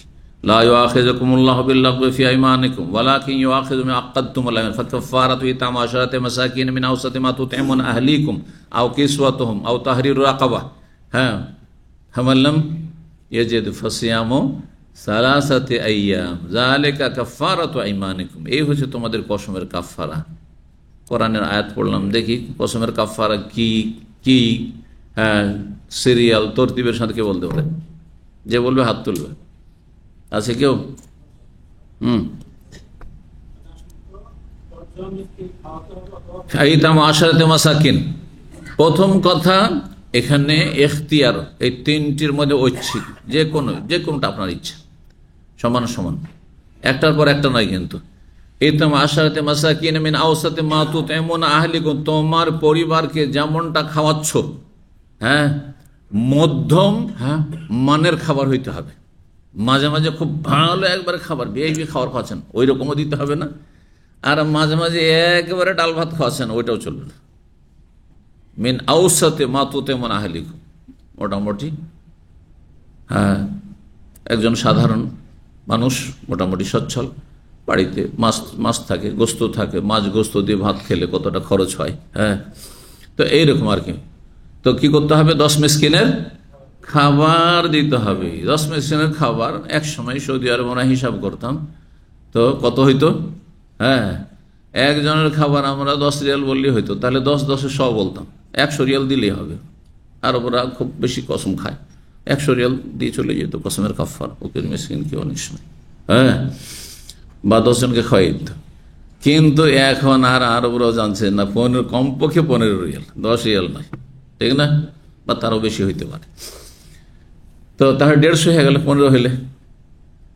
লা ইউআখিযুকুমুল্লাহু বিল্লাগwi ফি আইমানিকুম ওয়ালাকিন ইউআখিযুকুম বিমা আক্কাদতুমুল আইমান ফাকাফারাতু ইতআমু আশরাতি মাসাকিন মিন আওসাতি মা তুতঈমুনা আহলিকুম আও কিসওয়াতুহুম আও তাহরিরু রাকাবা, হ্যাঁ ফামাল্লাম ইয়াজিদ ফাসিয়ামু সালাসাতি আইয়াম যালিকা কাফারাতু আইমানিকুম, এই হচ্ছে তোমাদের কসমের কাফারা। কোরআনের আয়াত পড়লাম, দেখি কসমের কাফারা কি কি, হ্যাঁ সিরিয়াল তরতিবের সাথে কে বলতে পারে? যে বলবে হাত তুলবে, আছে কেউ? প্রথম কথা, এখানে এখতিয়ার, এই তিনটির মধ্যে ঐচ্ছিক, যে কোনোটা আপনার ইচ্ছা, সমান সমান, একটার পর একটা নয়। কিন্তু ইতাম আশারাতে মাসাকিন মিন আওসাতি মা তুতঈমুনা আহলিকুম, তোমার পরিবারকে যেমনটা খাওয়াচ্ছ, হ্যাঁ মধ্যম, হ্যাঁ মানের খাবার হইতে হবে। মাঝে মাঝে খুব ভালো একবারে খাবার, বিয়ে খাবার খাওয়াচ্ছেন, ওই রকমও দিতে হবে না। আর মাঝে মাঝে একেবারে ডাল ভাত খাওয়াচ্ছেন, ওইটাও চলবে না। মিন আওসাতে মা তুতঈমুনা আহলিকুম, মোটামুটি, হ্যাঁ একজন সাধারণ মানুষ, মোটামুটি সচ্ছল, বাড়িতে মাছ থাকে, গোস্ত থাকে, মাছ গোস্ত দিয়ে ভাত খেলে কতটা খরচ হয়, হ্যাঁ তো এইরকম আর কি। তো কি করতে হবে, 10 মিসকিনের খাবার দিতে হবে। 10 মিসকিনের খাবার এক সময় সৌদি আরব হিসাব করতাম, তো কত হইতো, হ্যাঁ একজনের খাবার আমরা 10 রিয়াল বললেই হইতো, তাহলে 10 100 বলতাম, 100 রিয়াল দিলেই হবে। আর ওরা খুব বেশি কসম খায়, 100 রিয়াল দিয়ে চলে যেত কসমের কাফার, ওকে মিসকিনকে অনেক সময়, হ্যাঁ বা 10 জনকে খাওয়াই দিত। কিন্তু এখন আর আরবরাও জানছে না, কমপক্ষে 15 রিয়াল, 10 রিয়াল নয়, ঠিক না, বা তারও বেশি হইতে পারে। তো তাহলে 150 হয়ে গেল, 15 হইলে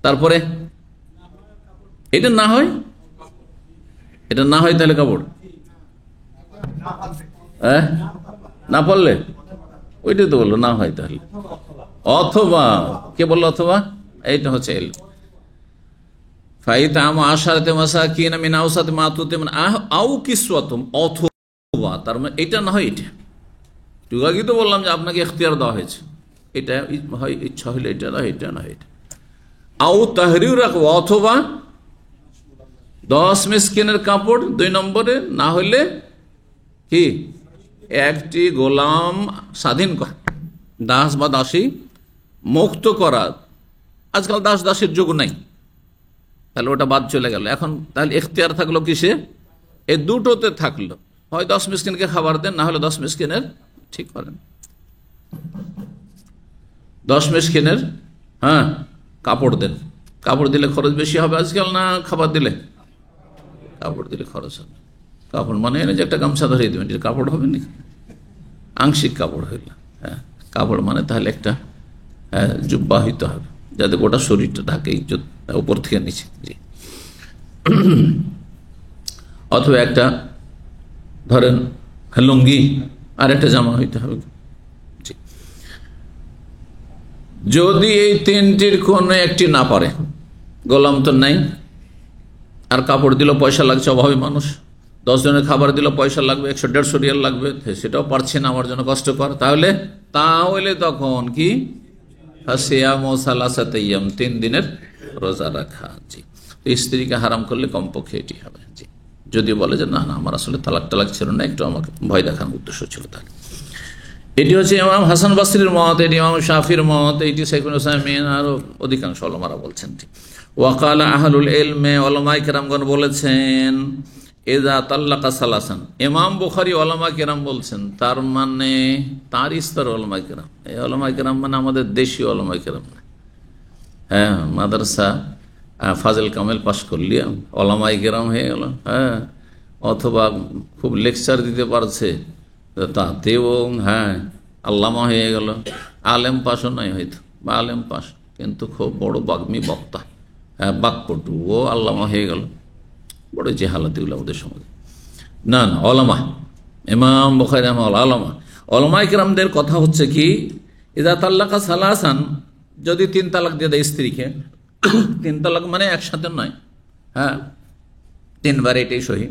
তারপরে এটা না হয়, এটা না হয় তাহলে কাপড় না পড়লে, ওইটাই তো বললো না হয় তাহলে, অথবা কে বললো অথবা, এইটা হচ্ছে অথবা, তার মানে এটা না হয় এটা, একটু আগে তো বললাম যে আপনাকে এখতিয়ার দেওয়া হয়েছে, এটা হয় ইচ্ছা হইলে এটা না, এটা না এটা। আউ তাহরির রাখবো, অথবা 10 মিসকিনের কাপড় 2 নম্বরে, না হইলে কি একটি গোলাম স্বাধীন করা, দাস বা দাসী মুক্ত করা। আজকাল দাস দাসীর যুগ নাই, তাহলে ওটা বাদ চলে গেল। এখন তাহলে এখতিয়ার থাকলো কিসে, এই দুটোতে থাকলো, হয় 10 মিসকিনকে খাবার দেন, না হলে 10 মিসকিনের ঠিক করেন, 10 মিসকিনের কাপড় দেন। কাপড় দিলে খরচ বেশি হবে আজকাল, না খাবার দিলে? কাপড় দিলে খরচ হবে। কাপড় মানে যে একটা গামছা ধরিয়ে দেবেন, যে কাপড় হবে না, আংশিক কাপড় হইল। কাপড় মানে তাহলে একটা জুব্বা হইতে হবে, যাতে গোটা শরীরটা ঢাকে উপর থেকে নিচে। অথবা একটা ধরেন লুঙ্গি আর একটা জামা হইতে হবে। যদি এই 3টির কোন একটি না পারে, গোলাম তো নাই, আর কাপড় দিল পয়সা লাগছে, অভাবী মানুষ, 10 জনের খাবার দিল পয়সা লাগবে, 100-150 রিয়াল লাগবে, সেটাও পারছে না, আমার জন্য কষ্টকর, তাহলে তখন কি 3 দিনের রোজা রাখা। জি, স্ত্রীকে হারাম করলে কমপক্ষে এটি হবে। জি, যদি বলে যে না না আমার আসলে তালাক ছিল না, একটু আমাকে ভয় দেখানোর উদ্দেশ্য ছিল, তাহলে এটি হচ্ছে ইমাম হাসান বাসরির মত, এটি ইমাম শাফির মত, এটি শাইখুল উসাইমিন আর অধিকাংশ উলামারা বলছেন। ওয়াকালা আহলুল ইলমে, উলামায়ে কেরামগণ বলেছেন, ইযা তাল্লাকা সালাসান। ইমাম বুখারী উলামায়ে কেরাম বলছেন, তার মানে তার স্তর উলামায়ে কেরাম, এই উলামায়ে কেরাম মানে আমাদের দেশীয় উলামায়ে কেরাম না, মাদ্রাসা ফাজিল কামেল পাশ করলি উলামায়ে কেরাম হয়ে গেল, অথবা খুব লেকচার দিতে পারছে তাতেও আল্লামা হয়ে গেল, আলেম পাশও নাই হয়তো, বা আলেম পাশ কিন্তু খুব বড় বাগ্মী বক্তা, বাকপটু, ও আল্লামা হয়ে গেল, বড় জেহালাতি গুলো ওদের সমাজে। না না, ওলামা, ইমাম বুখারী আলামা, উলামায়ে কেরামদের কথা হচ্ছে কি, ইযা তাল্লাকা সালাসান, যদি 3 তালাক দিয়ে দেয় স্ত্রীকে, 3 তালাক মানে একসাথে নয়, 3 বার, এটাই সহি।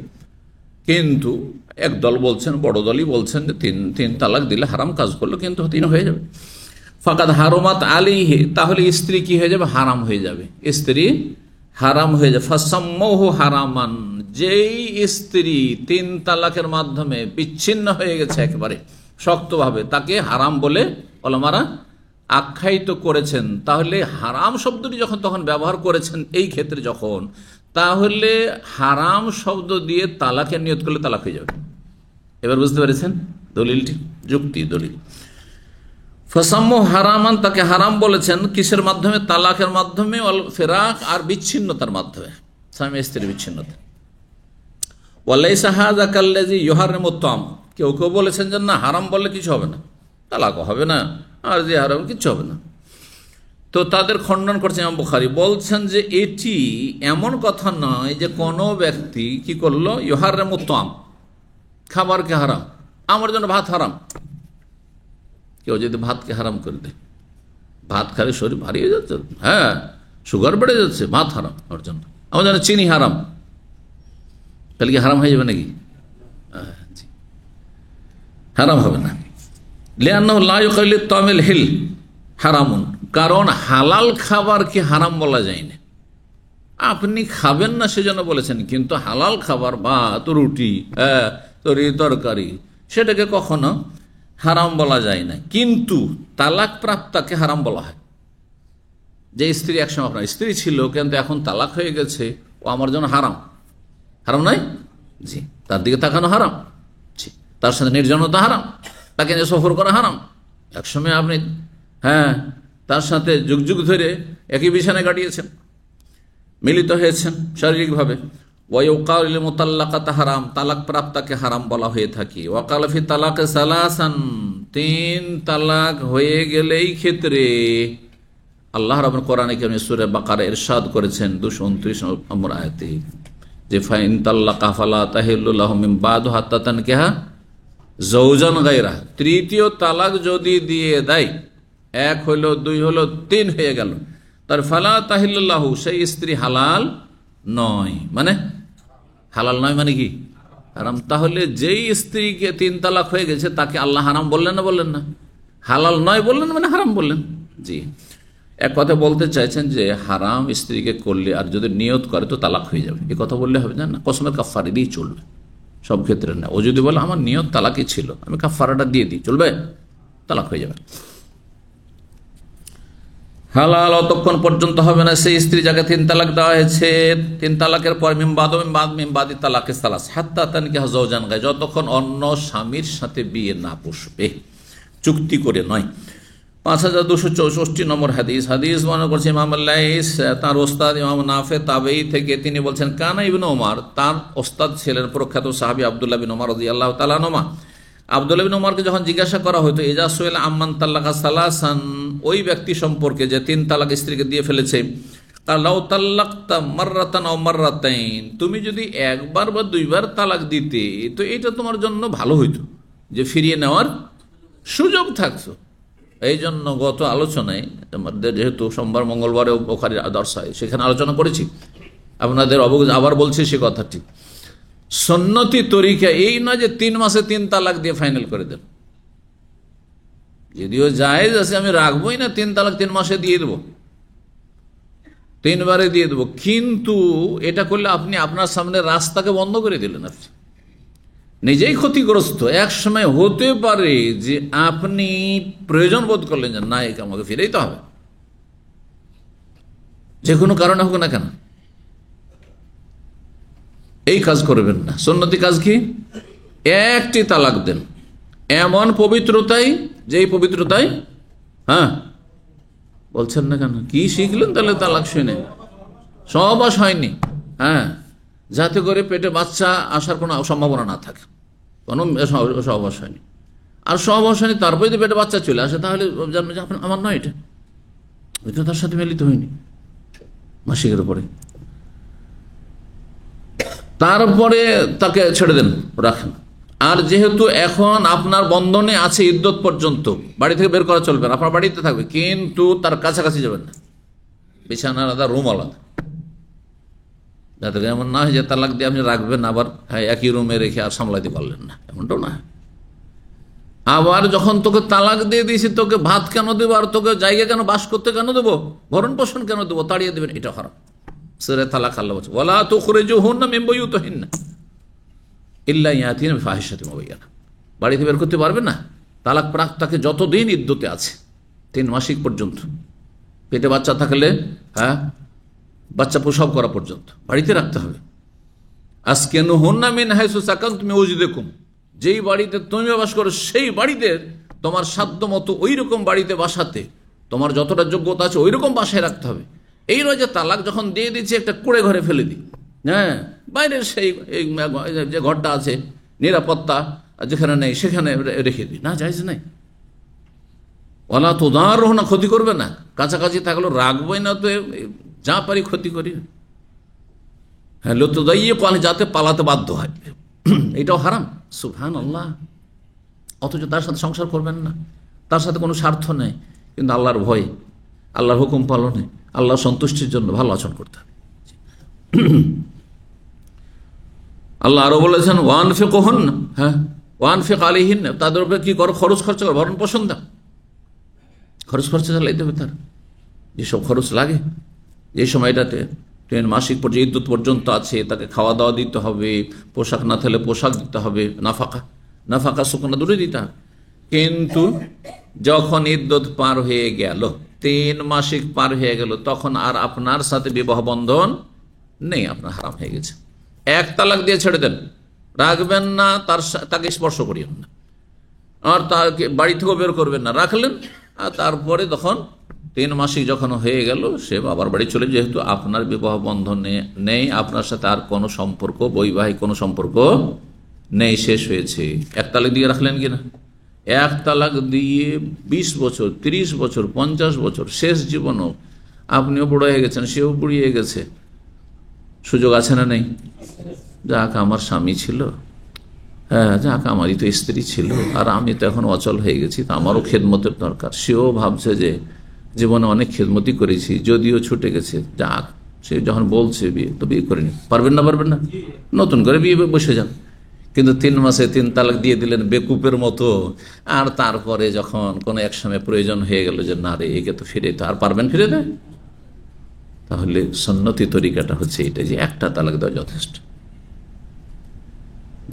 কিন্তু একদল বলছেন, বড় দলই বলছেন যে 3 তালাক দিলে হারাম কাজ করলো, কিন্তু 3 হয়ে যাবে। ফাকাদ হারমাত আলাইহি, তাহলে স্ত্রী কি হয়ে যাবে, হারাম হয়ে যাবে, স্ত্রী হারাম হয়ে যাবে। ফাসাম্মাহু হারামান, যেই স্ত্রী 3 তালাকের মাধ্যমে বিচ্ছিন্ন হয়ে গেছে একেবারে শক্তভাবে, তাকে হারাম বলে উলামারা আখ্যায়িত করেছেন। তাহলে হারাম শব্দটি যখন তখন ব্যবহার করেছেন এই ক্ষেত্রে, যখন তাহলে হারাম শব্দ দিয়ে তালাকের নিয়ত করলে তালাক হয়ে যাবে। এবার বুঝতে পেরেছেন দলিলটি, যুক্তি দলিল। ফাসাম্মু হারামান, তাকে হারাম বলেছেন কিসের মাধ্যমে, তালাকের মাধ্যমে, ফেরাক আর বিচ্ছিন্নতার মাধ্যমে, স্বামী স্ত্রীর বিচ্ছিন্নতা। ওয়ালাইসা হাযা কাল্লাযী ইউহাররিমু আত-তা'আম, কেউ কেউ বলেছেন যে না, হারাম বললে কিছু হবে না, তালাকও হবে না, আর যে হারাম কিছু হবে না। তো তাদের খণ্ডন করছেন ইমাম বুখারী, বলছেন যে এটি এমন কথা নয় যে কোনো ব্যক্তি কি করলো, ইউহাররিমু আত-তা'আম, খাবারকে হারাম, আমার জন্য ভাত হারাম। কেউ যদি ভাতকে হারাম করে দেয়, ভাত খালে শরীর ভারী হয়ে যাচ্ছে, সুগার বেড়ে যাচ্ছে, ভাত হারাম ওর জন্য, আমার জন্য চিনি হারাম, তাহলে কি হারাম হয়ে যাবে নাকি? হারাম হবে না। লিআন্নাহু লা ইউকাল্লিু তামিল হিল হারামুন, কারণ হালাল খাবারকে হারাম বলা যায় না। আপনি খাবেন না সেজন্য বলেছেন, কিন্তু হালাল খাবার, ভাত, রুটি, তরকারি, সেটাকে কখনো হারাম বলা যায় না। কিন্তু তালাক প্রাপ্তাকে হারাম বলা হয়। যে স্ত্রী একসময় আপনার স্ত্রী ছিল, কিন্তু এখন তালাক হয়ে গেছে, ও আমার জন্য হারাম, হারাম নয়? জি, তার দিকে তাকানো হারাম, জি, তার সাথে নির্জনতা হারাম, তাকে নিয়ে সফর করা হারাম। একসময় আপনি তার সাথে যুগ যুগ ধরে একই বিছানায় কাটিয়েছেন, মিলিত হয়েছেন শারীরিকভাবে। ওয়ায়ুকাল লিল মুতাল্লাকাত হারাম, তালাক প্রাপ্তাকে হারাম বলা হয়ে থাকে। ওয়াকাল ফি তালাকে সালাসান, তিন তালাক হয়ে গেলেই ক্ষেত্রে আল্লাহ রাব্বুল কোরআনে কারীমে সূরা বাকারা ইরশাদ করেছেন 229 নম্বর আয়াতে যে ফাইন তাল্লাকা ফালা তাহিল্লু লাহু মিন বাদু হাত্তা তানকিহা যাওজান গায়রা। তৃতীয় তালাক যদি দিয়ে দেয়, এক হইল, দুই হলো, তিন হয়ে গেল, তার ফালা তাহিল্লু লাহু, সেই স্ত্রী হালাল নয়। মানে হালাল নয় মানে কি? হারাম। তাহলে যেই স্ত্রীকে তিন তালাক হয়ে গেছে তাকে আল্লাহ হারাম বললেন না? বললেন না। হালাল নয় বললেন মানে হারাম বললেন। জি, এক কথা বলতে চাইছেন যে হারাম স্ত্রীকে করলে আর যদি নিয়ত করে তো তালাক হয়ে যাবে, এ কথা বললে হবে না। কসমের কাফারা দিয়েই চলবে সব ক্ষেত্রে না। ও যদি বলে আমার নিয়ত তালাকই ছিল, আমি কাফারাটা দিয়ে দিই, চলবে? তালাক হয়ে যাবে। হালাল অতক্ষণ পর্যন্ত হবে না সেই স্ত্রী যাকে তিন তালাক দেওয়া হয়েছে, তিন তালাকের পর মিমবাদি তালাকে সালাস হাত্তা তানকিহা যাওজান গায়রা, যতক্ষণ অন্য স্বামীর সাথে বিয়ে না বসবে, চুক্তি করে নয়। 5264 নম্বর হাদিস বর্ণনা করছে ইমাম লাইস তার ওস্তাদ ইমাম নাফে তাবেঈ থেকে, তিনি বলছেন কানা ইবনে ওমর, তার ওস্তাদ ছিলেন প্রখ্যাত সাহাবী আব্দুল্লাহ বিন ওমর রাদিয়াল্লাহু তাআলা আনহুমা। আব্দুল্লাহ বিন ওমরকে যখন জিজ্ঞাসা করা হতো ইজা সুইলা আম্মান তাল্লাকা সালাসান, ওই ব্যক্তি সম্পর্কে যে তিন তালাক স্ত্রীকে দিয়ে ফেলেছে, লাউ তাল্লাকতা মাররাতান আও মাররাতাইন, তুমি যদি একবার বা দুইবার তালাক দিতে তো এটা তোমার জন্য ভালো হইতো, যে ফিরিয়ে নেওয়ার সুযোগ থাকতো। এই জন্য গত আলোচনায় আমাদের, যেহেতু সোমবার মঙ্গলবারে বুখারীর দর্শ হয়, সেখানে আলোচনা করেছি, আপনাদের আবার বলছি সে কথাটি। সুন্নতি তরিকা এই নয় যে 3 মাসে 3 তালাক দিয়ে ফাইনাল করে দেন। যদিও জায়েজ আছে, আমি রাখবোই না, 3 তালাক 3 মাসে দিয়ে দেবো, 3 বারে দিয়ে দেবো, কিন্তু এটা করলে আপনি আপনার সামনে রাস্তাকে বন্ধ করে দিলেন, আপনি নিজেই ক্ষতিগ্রস্ত। এক সময় হতে পারে যে আপনি প্রয়োজন বোধ করলেন যে না, একে আমাকে ফিরেই তো হবে, যে কোনো কারণে হোক না কেন। এই কাজ করবেন না। সুন্নতি কাজ কি? একটি তালাক দেন, এমন পবিত্রতাই, যেই পবিত্রতাই, হ্যাঁ বলছেন না কেন, কি শিখলেন তাহলে তালাক শুনে? সহবাস হয়নি, হ্যাঁ, যাতে করে পেটে বাচ্চা আসার কোনো সম্ভাবনা না থাকে, কোনো সহবাস হয়নি। আর সহবাস হয়নি, তারপরে যদি পেটে বাচ্চা চলে আসে, তাহলে জানবেন যে আমার নয়, এটা ওই তো তার সাথে মিলিত হয়নি মাসিকের উপরে। তারপরে তাকে ছেড়ে দেন, রাখেন। আর যেহেতু এখন আপনার বন্ধনে আছে ইদ্যত পর্যন্ত, বাড়ি থেকে বের করা চলবে না, আপনার বাড়িতে থাকবে, কিন্তু তার কাছাকাছি যাবেন না, বিছানা আলাদা, রুম আলাদা, যাতে এমন না হয় যে তালাক দিয়ে আপনি রাখবেন, আবার হ্যাঁ একই রুমে রেখে আর সামলাইতে পারলেন না, এমনটাও না। আবার যখন তোকে তালাক দিয়ে দিয়েছি, তোকে ভাত কেন দেবো, আর তোকে জায়গা কেন, বাস করতে কেন দেবো, ভরণ পোষণ কেন দেবো, তাড়িয়ে দেবেন, এটা হারাম। সূরা তালাক আল্লাহ বলছে ওয়ালা তুখরিজুহুন্না মিন বুয়ুতিহিন্না ইল্লা ইয়াতিনা বিফাহিশাতিন মুবায়্যানা, বাড়িতে বের করতে পারবে না। তালাক প্রাপ্তাকে যতদিন ইদ্যতে আছে, 3 মাসিক পর্যন্ত, পেটে বাচ্চা থাকলে, হ্যাঁ, বাচ্চা প্রসব করা পর্যন্ত বাড়িতে রাখতে হবে। আসকিনুহুন্না মিন হাইসু সাকানতুম মিন ওয়াজদিকুম, যেই বাড়িতে তুমি বাস করো সেই বাড়িতে তোমার সাধ্য মতো ওই রকম বাড়িতে বাসাতে, তোমার যতটা যোগ্যতা আছে ওই রকম বাসায় রাখতে হবে। এই নয় যে তালাক যখন দিয়ে দিচ্ছি একটা কুড়ে ঘরে ফেলে দিই, হ্যাঁ, বাইরের সেই যে ঘরটা আছে নিরাপত্তা যেখানে নেই সেখানে রেখে দিই, না, জায়েজ নাই। ওয়ালা তুদারুহুন্না, ক্ষতি করবে না, কাছাকাছি থাকলেও রাখবোই না, তো যা পারি ক্ষতি করি, হ্যাঁ, লতুদাইয়িকু আনহা, যাতে পালাতে বাধ্য হয়, এটাও হারাম। সুবহানাল্লাহ। অথচ তার সাথে সংসার করবেন না, তার সাথে কোনো স্বার্থ নেই, কিন্তু আল্লাহর ভয়, আল্লাহর হুকুম পালনে, আল্লাহর সন্তুষ্টির জন্য ভালো আচরণ করতে হবে। আল্লাহ আরো বলেছেন ওয়ানফিকুহুন্না, হ্যাঁ, ওয়ানফিক আলাইহিন্না, তাদের উপরে কি করো, খরচ খরচা করো, ভরণ পোষণ দাও, খরচ খরচা চালাইতে হবে, তার যেসব খরচ লাগে, যে সময়টাতে 3 মাসিক পর্যন্ত ইদ্যত পর্যন্ত আছে, তাকে খাওয়া দাওয়া দিতে হবে, পোশাক না থাকলে পোশাক দিতে হবে, নাফাকা সুকনা দূরে দিতে হবে। কিন্তু যখন ইদ্যত পার হয়ে গেল, 3 মাসিক পার হয়ে গেল, তখন আর আপনার সাথে বিবাহ বন্ধন নেই, আপনার হারাম হয়ে গেছে। এক তালাক দিয়ে ছেড়ে দেন, রাখবেন না, তাকে স্পর্শ করিয়েন না, আর তাকে বাড়ি থেকেও বের করবেন না, রাখলেন। আর তারপরে তখন 3 মাসিক যখন হয়ে গেল, সে বাবার বাড়ি চলে, যেহেতু আপনার বিবাহ বন্ধন নেই, আপনার সাথে আর কোনো সম্পর্ক, বৈবাহিক কোনো সম্পর্ক নেই, শেষ হয়েছে। এক তালাক দিয়ে রাখলেন কিনা, এক তালাক দিয়ে 20 বছর, 30 বছর, 50 বছর, শেষ জীবনও আপনিও বুড়ো হয়ে গেছেন, সেও বুড়িয়ে গেছে, সুযোগ আছে না নেই? যাক আমার স্বামী ছিল, হ্যাঁ যাক আমারই তো স্ত্রী ছিল, আর আমি তো এখন অচল হয়ে গেছি, তো আমারও খেদমতের দরকার। সেও ভাবছে যে জীবনে অনেক খেদমতি করেছি, যদিও ছুটে গেছে, যাক সে যখন বলছে বিয়ে, তো বিয়ে করে নি। পারবেন না? পারবেন না? নতুন করে বিয়ে বসে যান। কিন্তু 3 মাসে 3 তালাক দিয়ে দিলেন বেকুপের মতো, আর তারপরে যখন কোনো এক সময় প্রয়োজন হয়ে গেল যে না রে একে তো ফিরে, তো আর পারবেন ফিরে দেয়? তাহলে সুন্নতি তরিকাটা হচ্ছে এটা, যে একটা তালাক দেওয়া যথেষ্ট।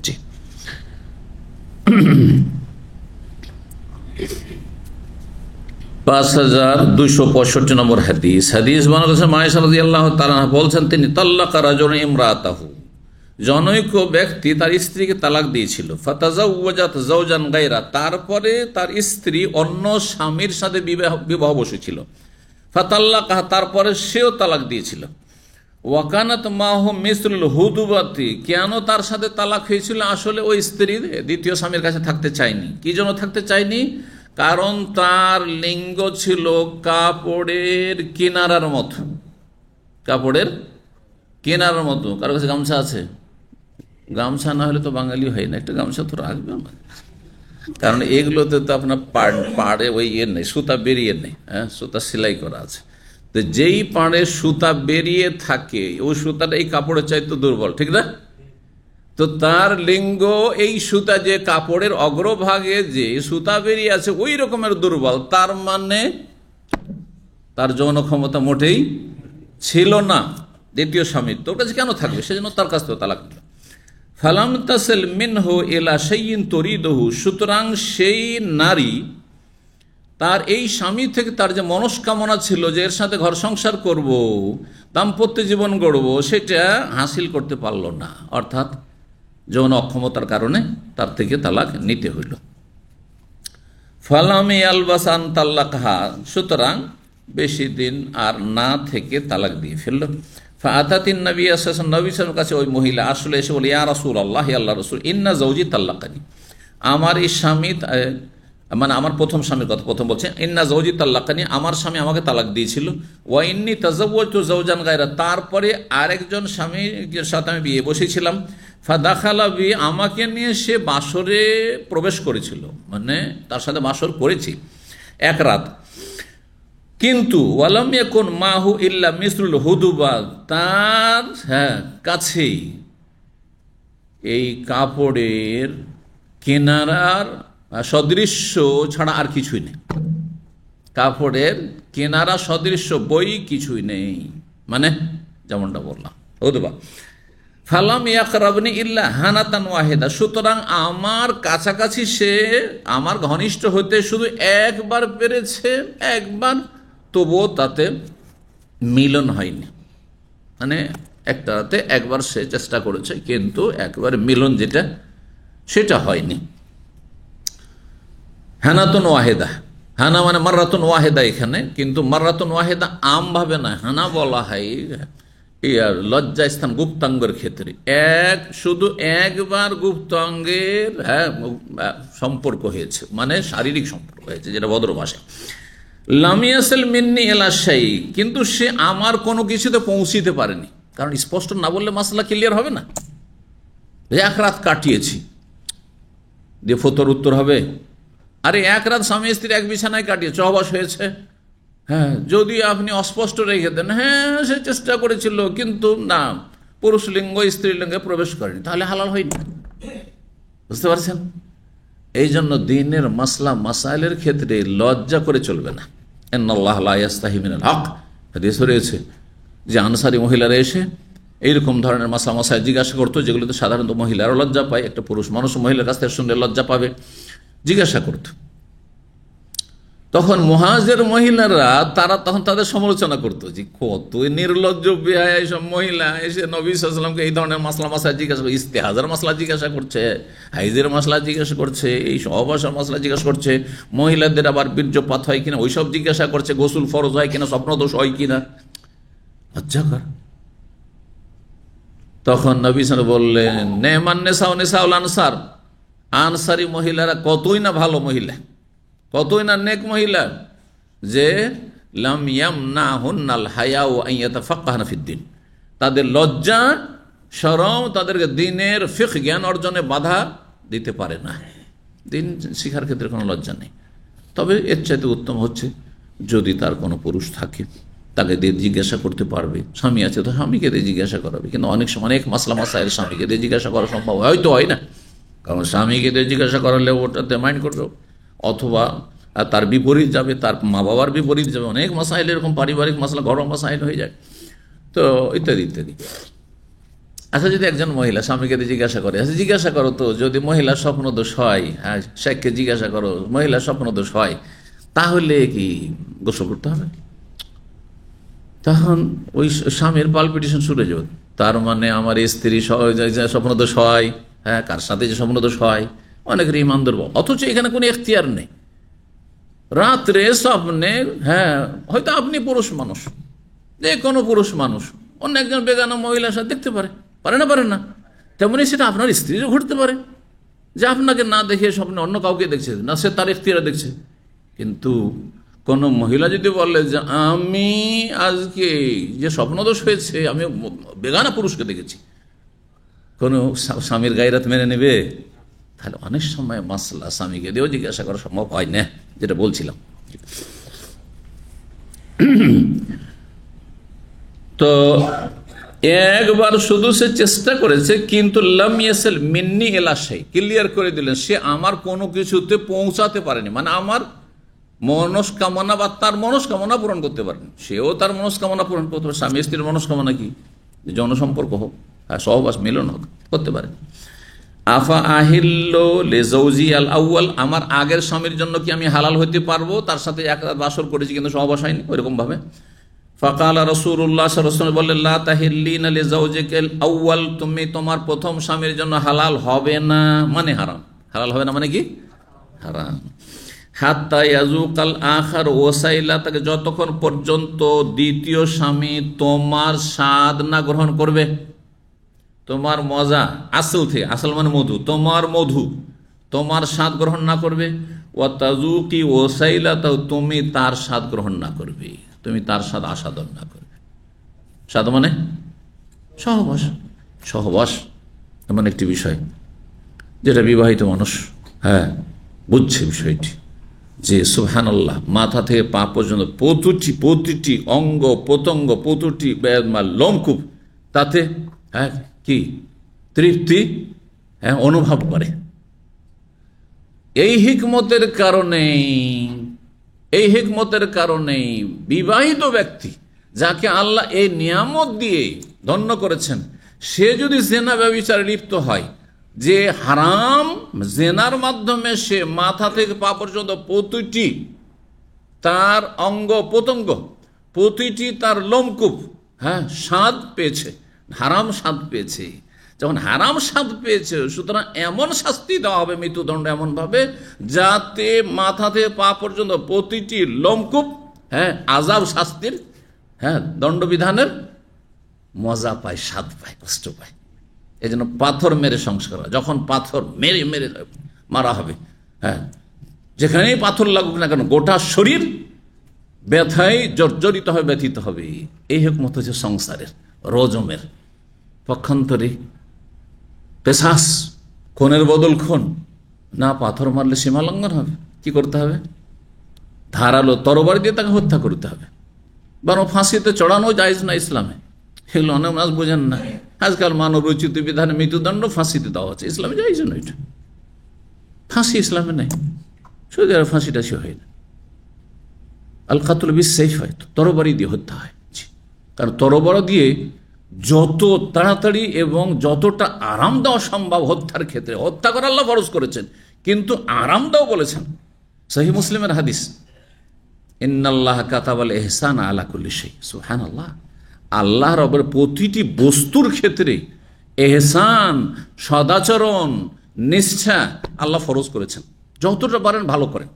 জি। 5265 নম্বর হাদিস। হাদিস বর্ণনা করেছেন মায়েশা রাদিয়াল্লাহু তাআলা বলছেন, তিনি তাল্লাকা রাজুলুন ইমরাতাহু, জনৈক ব্যক্তি তার স্ত্রীকে তালাক দিয়েছিল। ফাতাজাওয়াজাত যাওজান গায়রা, তারপরে তার স্ত্রী অন্য স্বামীর সাথে বিবাহ বসেছিল। ফাতাল্লাকাহা, তারপরে সেও তালাক দিয়েছিল। ওয়াকানাত মাহু মিসলুল হুদুবাতি, কেন তার সাথে তালাক হয়েছিল? আসলে ওই স্ত্রী দ্বিতীয় স্বামীর কাছে থাকতে চায়নি। কি জন্য থাকতে চায়নি? কারণ তার লিঙ্গ ছিল কাপড়ের কিনারার মতো। কাপড়ের কিনারার মতো। কারো কাছে গামছা আছে? গামছা না হলে তো বাঙালি হয় না, একটা গামছা তো রাখবে না, কারণ এগুলোতে তো আপনার পাড়ে ওই নেই, সুতা বেরিয়ে নেই, হ্যাঁ সুতা সেলাই করা আছে। তো যেই পাড়ে সুতা বেরিয়ে থাকে ওই সুতাটা এই কাপড়ের চাইতে দুর্বল, ঠিক না? তো তার লিঙ্গ এই সুতা, যে কাপড়ের অগ্রভাগে যে সুতা বেরিয়ে আছে ওই রকমের দুর্বল, তার মানে তার যৌন ক্ষমতা মোটেই ছিল না। দ্বিতীয় স্বামী তোর কাছে কেন থাকবে? সেজন্য তার কাছ থেকে তালাক দিল। ফালাম তাসিল মিনহু ইলা শাইইন তুরিদহু, সুতরাং সেই নারী তার এই স্বামী থেকে তার যে মনস্কামনা ছিল যে এর সাথে ঘর সংসার করব, দাম্পত্য জীবন গড়ব, সেটা হাসিল করতে পারল না। অর্থাৎ যৌন অক্ষমতার কারণে তার থেকে তালাক নিতে হইল। ফালাম ইয়ালবাসান তাল্লাকহা, সুতরাং বেশি দিন আর না থেকে তালাক দিয়ে ফেলল। ফাআতাতিন নবী সাল্লাল্লাহু আলাইহি ওয়াসাল্লাম, নবী সাল্লাল্লাহু আলাইহি ওয়াসাল্লামের কাছে ওই মহিলা আসলে এসে বলে, ইয়া রাসূলুল্লাহ, হে আল্লাহর রাসূল, ইন্না যাওজি তাল্লাকানি, আমার এই স্বামী, মানে আমার প্রথম স্বামীর কথা প্রথম বলছেন, ইন্না যাওজি তাল্লাকানি, আমার স্বামী আমাকে তালাক দিয়েছিল। ওয়া ইন্নী তাযাওয়াজতু যাওজান গায়রা, তারপরে আরেকজন স্বামীর সাথে আমি বিয়ে বসেছিলাম। ফাদাখালা বি, আমাকে নিয়ে সে বাসরে প্রবেশ করেছিল, মানে তার সাথে বাসর করেছি এক রাত। কিন্তু ওয়ালাম ইয়াকুন মাহু ইল্লা মিসলুল হুদুবা, তার কাছেই এই কাপড়ের কিনারার সদৃশ্য ছাড়া আর কিছুই নেই। কাপড়ের কিনারা সদৃশ্য বই কিছুই নেই, মানে যেমনটা বললাম হুদুবা। ফালাম ইয়াকরাবনি ইল্লা হানাতান ওয়াহিদা, সুতরাং আমার কাছাকাছি সে আমার ঘনিষ্ঠ হতে শুধু একবার পেরেছে, একবার, তবুও তাতে মিলন হয়নি। মানে একটাতে একবার সে চেষ্টা করেছে, কিন্তু একবার মিলন যেটা সেটা হয়নি। হানাতুন ওয়াহেদা, হানা মানে মাররাতুন ওয়াহেদা এখানে, কিন্তু মাররাতুন ওয়াহেদা আমভাবে না, হানা বলা হয় লজ্জা স্থান গুপ্তাঙ্গের ক্ষেত্রে। শুধু একবার গুপ্তাঙ্গের সম্পর্ক হয়েছে, মানে শারীরিক সম্পর্ক হয়েছে, যেটা ভদ্র ভাষায়। লামিয়াসেল মিন্নি এলাশাই, কিন্তু সে আমার কোনো কিছুতে পৌঁছিতে পারেনি। কারণ স্পষ্ট না বললে মাসলা ক্লিয়ার হবে না। এক রাত কাটিয়েছি দিয়ে ফতোর উত্তর হবে, আরে এক রাত স্বামী স্ত্রী এক বিছানায় কাটিয়ে সহবাস হয়েছে, হ্যাঁ যদি আপনি অস্পষ্ট রেখে দেন, হ্যাঁ সে চেষ্টা করেছিল কিন্তু না, পুরুষ লিঙ্গ স্ত্রী লিঙ্গে প্রবেশ করেনি, তাহলে হালাল হয়নি। বুঝতে পারছেন? এই জন্য দ্বীনের মাসলা মাসাইলের ক্ষেত্রে লজ্জা করে চলবে না। ইন্নাল্লাহ লা ইয়াস্তাহি মিনাল হক, হাদিসে রয়েছে যে আনসারী মহিলারা এসে এইরকম ধরনের মাসলা মাসাইল জিজ্ঞাসা করতো, যেগুলোতে সাধারণত মহিলারা লজ্জা পায়, একটা পুরুষ মানুষ মহিলার কাছ থেকে শুনলে লজ্জা পাবে, জিজ্ঞাসা করত। তখন মুহাজির মহিলারা তারা তখন তাদের সমালোচনা করতো যে কত নির্লজ্জ বেহায়া এইসব মহিলা এসে নবী সাল্লাল্লাহু আলাইহি ওয়াসাল্লামকে এই ধরনের মাসলা মাসাইল জিজ্ঞাসা করছে, ইস্তেহাজার মাসলা জিজ্ঞাসা করছে, হাইজের মাসলা জিজ্ঞাসা করছে, এই সহবাসের মাসলা জিজ্ঞাসা করছে, মহিলাদের আবার বীর্যপাত হয় কিনা ওইসব জিজ্ঞাসা করছে, গোসল ফরজ হয় কিনা, স্বপ্নদোষ হয় কিনা, লজ্জাকর। তখন নবী সাল্লাল্লাহু আলাইহি ওয়াসাল্লাম বললেন, নেমান নেসাউ নেসাউল আনসার, আনসারি মহিলারা কতই না ভালো মহিলা, কতই না নেক মহিলা, যে লাম ইয়ামনাহুন্নাল হায়াউ আন ইয়াতাফাক্কাহনা ফিদ্দিন, তাদের লজ্জা শরম তাদেরকে দিনের ফিকহ জ্ঞান অর্জনে বাধা দিতে পারে না। দিন শিখার ক্ষেত্রে কোনো লজ্জা নেই। তবে এর চাইতে উত্তম হচ্ছে যদি তার কোনো পুরুষ থাকে তাকে দিয়ে জিজ্ঞাসা করতে পারবে, স্বামী আছে তো স্বামীকে দিয়ে জিজ্ঞাসা করাবে। কিন্তু অনেক সময় অনেক মাসলা মাসাইল স্বামীকে দিয়ে জিজ্ঞাসা করা সম্ভব হয়তো হয় না, কারণ স্বামীকে দিয়ে জিজ্ঞাসা করালে ওটাতে মাইন্ড করবে, অথবা তার বিপরীত যাবে, তার মা বাবার বিপরীত যাবে। অনেক মাসাইল এরকম পারিবারিক মাসলা ঘরোয়া মাসাইল হয়ে যায়, তো ইত্যাদি ইত্যাদি। আচ্ছা, যদি একজন মহিলা স্বামীকে দিয়ে জিজ্ঞাসা করে, আচ্ছা জিজ্ঞাসা করো তো, যদি মহিলা স্বপ্নদোষ হয়, হ্যাঁ শেখকে জিজ্ঞাসা করো মহিলা স্বপ্নদোষ হয়, তাহলে কি গোসল করতে হবে? তখন ওই স্বামীর পালপিটেশন শুরু হয়ে যাবে। তার মানে আমার স্ত্রী স্বপ্নদোষ হয়, হ্যাঁ কার সাথে যে স্বপ্নদোষ হয়, অনেকের ইমান দুর্বল। অথচ এখানে কোনো এখতিয়ার নেই। রাত্রে স্বপ্নে, হ্যাঁ হয়তো আপনি পুরুষ মানুষ, যে কোনো পুরুষ মানুষ অন্য একজন বেগানা মহিলার সাথে দেখতে পারে, পারে না? তেমনি সেটা আপনার স্ত্রীরও ঘটতে পারে, যে আপনাকে না দেখে স্বপ্নে অন্য কাউকে দেখছে, না সে তার এখতিয়ারে দেখছে। কিন্তু কোন মহিলা যদি বলে যে আমি আজকে যে স্বপ্নদোষ হয়েছে আমি বেগানা পুরুষকে দেখেছি, কোন স্বামীর গায়রাত মেনে নেবে? তাহলে অনেক সময় মাসলা স্বামীকে দিয়েও জিজ্ঞাসা করা সম্ভব হয় না, যেটা বলছিলাম। তো একবার শুধু সে চেষ্টা করেছে, কিন্তু লাম ইয়াসিল মিন্নি ইলা শাই, ক্লিয়ার করে দিলেন সে আমার কোনো কিছুতে পৌঁছাতে পারেনি, মানে আমার মনস্কামনা বা তার মনস্কামনা পূরণ করতে পারেনি। সেও তার মনস্কামনা পূরণ করতে পারে। স্বামী স্ত্রীর মনস্কামনা কি? জনসম্পর্ক হোক, সহবাস মিলন হোক, করতে পারে। আফা আহিল্লো লেজৌজি আল আউয়াল, আমার আগের স্বামীর জন্য কি আমি হালাল হইতে পারবো? তার সাথে এক রাত বাসর করেছি কিন্তু সহবাস হয়নি, ওইরকম ভাবে। ফাকালা রাসূলুল্লাহ সাল্লাল্লাহু আলাইহি ওয়াসাল্লাম বললেন, লা তাহিল্লিনা লিজাওজিকাল আউয়াল, তুমি তোমার প্রথম স্বামীর জন্য হালাল হবে না, মানে হারাম। হালাল হবে না মানে কি? হারাম। হাত্তা ইয়াজুকাল আখার ওয়াসাইলা, তাকে যতক্ষণ পর্যন্ত দ্বিতীয় স্বামী তোমার স্বাদ না গ্রহণ করবে, তোমার মজা আসল থেকে, আসল মানে মধু, তোমার মধু তোমার স্বাদ গ্রহণ না করবে, ওয়া তাজুকি ওয়াসাইলা, তাও তুমি তার স্বাদ গ্রহণ না করবে, তুমি তার স্বাদ আস্বাদন না করবে। স্বাদ মানে সহবাস। সহবাস এমন একটি বিষয় যেটা বিবাহিত মানুষ, হ্যাঁ বুঝছে বিষয়টি, যে সুবহানাল্লাহ, মাথা থেকে পা পর্যন্ত প্রতিটি অঙ্গ প্রত্যঙ্গ, প্রতিটি লোমকূপ, তাতে হ্যাঁ কি তৃপ্তি অনুভব করে। এই হিকমতের কারণেই বিবাহিত ব্যক্তি যাকে আল্লাহ এই নিয়ামত দিয়ে ধন্য করেছেন, সে যদি জেনা ব্যভিচারে লিপ্ত হয়, যে হারাম জেনার মাধ্যমে সে মাথা থেকে পা পর্যন্ত প্রতিটি তার অঙ্গ প্রত্যঙ্গ, প্রতিটি তার লোমকূপ হ্যাঁ স্বাদ পেয়েছে, হারাম স্বাদ পেয়েছে। যখন হারাম স্বাদ পেয়েছে, সুতরাং এমন শাস্তি দেওয়া হবে, মৃত্যুদণ্ড এমন ভাবে, যাতে মাথা থেকে পা পর্যন্ত প্রতিটি লোমকূপ হ্যাঁ আযাব শাস্তির, হ্যাঁ দণ্ডবিধানের মজা পায়, স্বাদ পায়, কষ্ট পায়। এই জন্য পাথর মেরে সংস্কার হয়। যখন পাথর মেরে মেরে মারা হবে, হ্যাঁ যেখানেই পাথর লাগুক না কেন, গোটা শরীর ব্যথায় জর্জরিত হবে, ব্যথিত হবে। এই হিকমত হচ্ছে সংসারের, রজমের। পক্ষান্তরে পেশাস, খুনের বদল খুন, না পাথর মারলে সীমা লঙ্ঘন হবে। কি করতে হবে? ধারালো তরবারি দিয়ে তাকে হত্যা করতে হবে। বরং ফাঁসিতে চড়ানো জায়েজ না ইসলামে। এগুলো অনেক মাস বোঝেন না। আজকাল মানব রচিত বিধানে মৃত্যুদণ্ড ফাঁসিতে দেওয়া হচ্ছে, ইসলামে জায়েজ না। এটা ফাঁসি ইসলামে নেই। সৌদি আরব ফাঁসিটা সে হয় না। আল কাতল বিসসাইফ হয়, তরবারি দিয়ে হত্যা হয়। কারণ তরবারি দিয়ে যত তাড়াতাড়ি এবং যতটা আরাম দেওয়া সম্ভব হত্যার ক্ষেত্রে, হত্যা করা আল্লাহ ফরজ করেছেন, কিন্তু আরাম দাও বলেছেন। সহিহ মুসলিমের হাদিস, ইন্নাল্লাহ কাতাবাল ইহসান আলা কুল্লি শাই। সুবহানাল্লাহ, আল্লাহ রবের প্রতিটি বস্তুর ক্ষেত্রে এহসান, সদাচরণ, নিষ্ঠা আল্লাহ ফরজ করেছেন। যতটা পারেন ভালো করেন।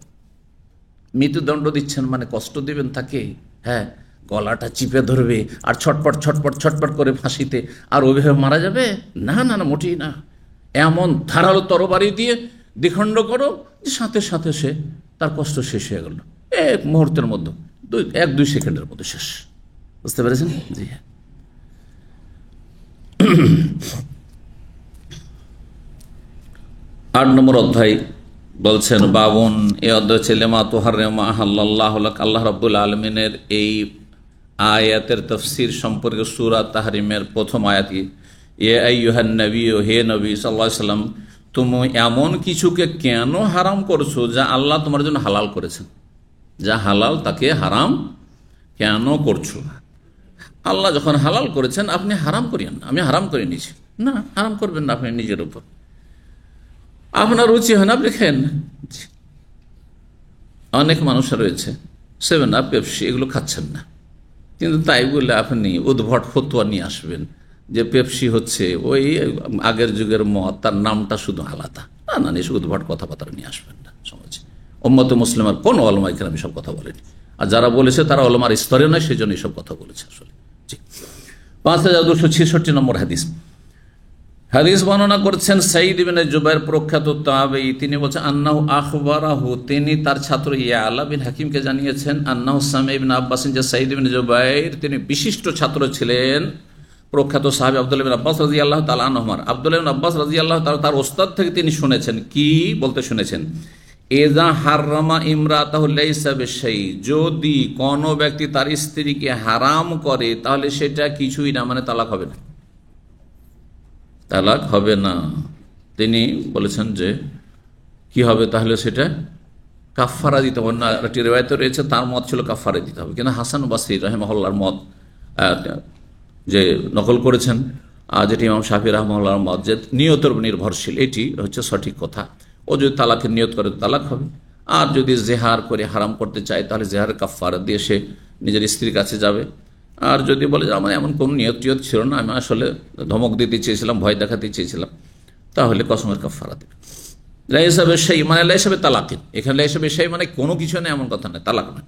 মৃত্যুদণ্ড দিচ্ছেন মানে কষ্ট দিবেন তাকে, হ্যাঁ গলাটা চিপে ধরবে আর ছটপট ছটপট ছটপট করে ফাঁসিতে আর ওইভাবে মারা যাবে? না না না, মোটেই না। এমন ধারালো তরবারি দিয়ে দ্বিখণ্ড করো, সাথে সাথে সে তার কষ্ট শেষ হয়ে গেল, এক মুহূর্তের মধ্যে, 1-2 সেকেন্ডের মধ্যে শেষ। বুঝতে পেরেছেন? জি হ্যাঁ। 8 নম্বর অধ্যায় বলছেন, বাবন, এ অধ্যায় ছেলে মা তোহারেমা আল্লাহ, আল্লাহ রাব্বুল আলমিনের এই আয়াতের তফসির সম্পর্কে সূরা তাহরিমের প্রথম আয়াতই, এ আইয়ুহান নবী, ও হে নবী সাল্লাল্লাহু আলাইহি ওয়াসাল্লাম, তুমি এমন কিছুকে কেন হারাম করছো যা আল্লাহ তোমার জন্য হালাল করেছেন? যা হালাল তাকে হারাম কেন করছো? আল্লাহ যখন হালাল করেছেন আপনি হারাম করিয়েন না। আমি হারাম করে নিয়েছি, না, হারাম করবেন না আপনি নিজের উপর। আপনার রুচি হয় না, আপনি খেয়েন না। অনেক মানুষ রয়েছে 7 আপ, পেপসি এগুলো খাচ্ছেন না, কিন্তু তাই বলে আপনি উদ্ভট ফতোয়া নিয়ে আসবেন যে পেপসি হচ্ছে ওই আগের যুগের মদ, তার নামটা শুধু আলাদা। না না, এসব উদ্ভট কথাবার্তা নিয়ে আসবেন না সমাজে। উম্মতে মুসলিমার কোন ওলামা ইকরাম এসব কথা বলেনি, আর যারা বলেছে তারা ওলামার স্তরে নয়, সেই জন্য এসব কথা বলেছে আসলে। 5266 নম্বর হাদিস। হাদিস বর্ণনা করছেন সাঈদ ইবনে জুবাইর, প্রখ্যাত তাবেঈ। তিনি বলছেন, আন্নাহু আখবারাহু, তিনি তার ছাত্র ইয়ালা বিন হাকিমকে জানিয়েছেন, আন্নাহু সামিআ ইবনে আব্বাস, যে সাঈদ ইবনে জুবাইর তিনি বিশিষ্ট ছাত্র ছিলেন প্রখ্যাত সাহাবী আব্দুল্লাহ ইবনে আব্বাস রাদিয়াল্লাহু তাআলা আনহুমার। আব্দুল্লাহ ইবনে আব্বাস রাদিয়াল্লাহু তাআলা তার ওস্তাদ থেকে তিনি শুনেছেন, কি বলতে শুনেছেন, এযা হাররামা ইমরাতাহু লাইসা বিশাই, যদি কোনো ব্যক্তি তার স্ত্রীকে হারাম করে তাহলে সেটা কিছুই না, মানে তালাক হবে না, তালাক হবে না। তিনি বলেছেন যে কি হবে তাহলে, সেটা কাফারা দিতে হবে না। একটি রিওয়ায়াতে রয়েছে তার মত ছিল কাফারা দিতে হবে, কিন্তু হাসান বাসরি রাহিমাহুল্লাহর মত যে নকল করেছেন, যেটি ইমাম শাফি রাহিমাহুল্লাহর মত, যে নিয়তের উপর নির্ভরশীল, এটি হচ্ছে সঠিক কথা। ও যদি তালাকের নিয়ত করে তালাক হবে, আর যদি জেহার করে হারাম করতে চায় তাহলে জেহারের কাফারা দিয়ে সে নিজের স্ত্রীর কাছে যাবে। আর যদি বলে যে আমার এমন কোনো নিয়ত টিয়ত ছিল না, আমি আসলে ধমক দিতে চেয়েছিলাম, ভয় দেখাতে চেয়েছিলাম, তাহলে কসমের কাফারা দেবে। লাইসা বিশাই মানে লাইসা বিতালাকিন, এখানে লাইসা বিশাই মানে কোনো কিছু নেই, এমন কথা নয়, তালাক নয়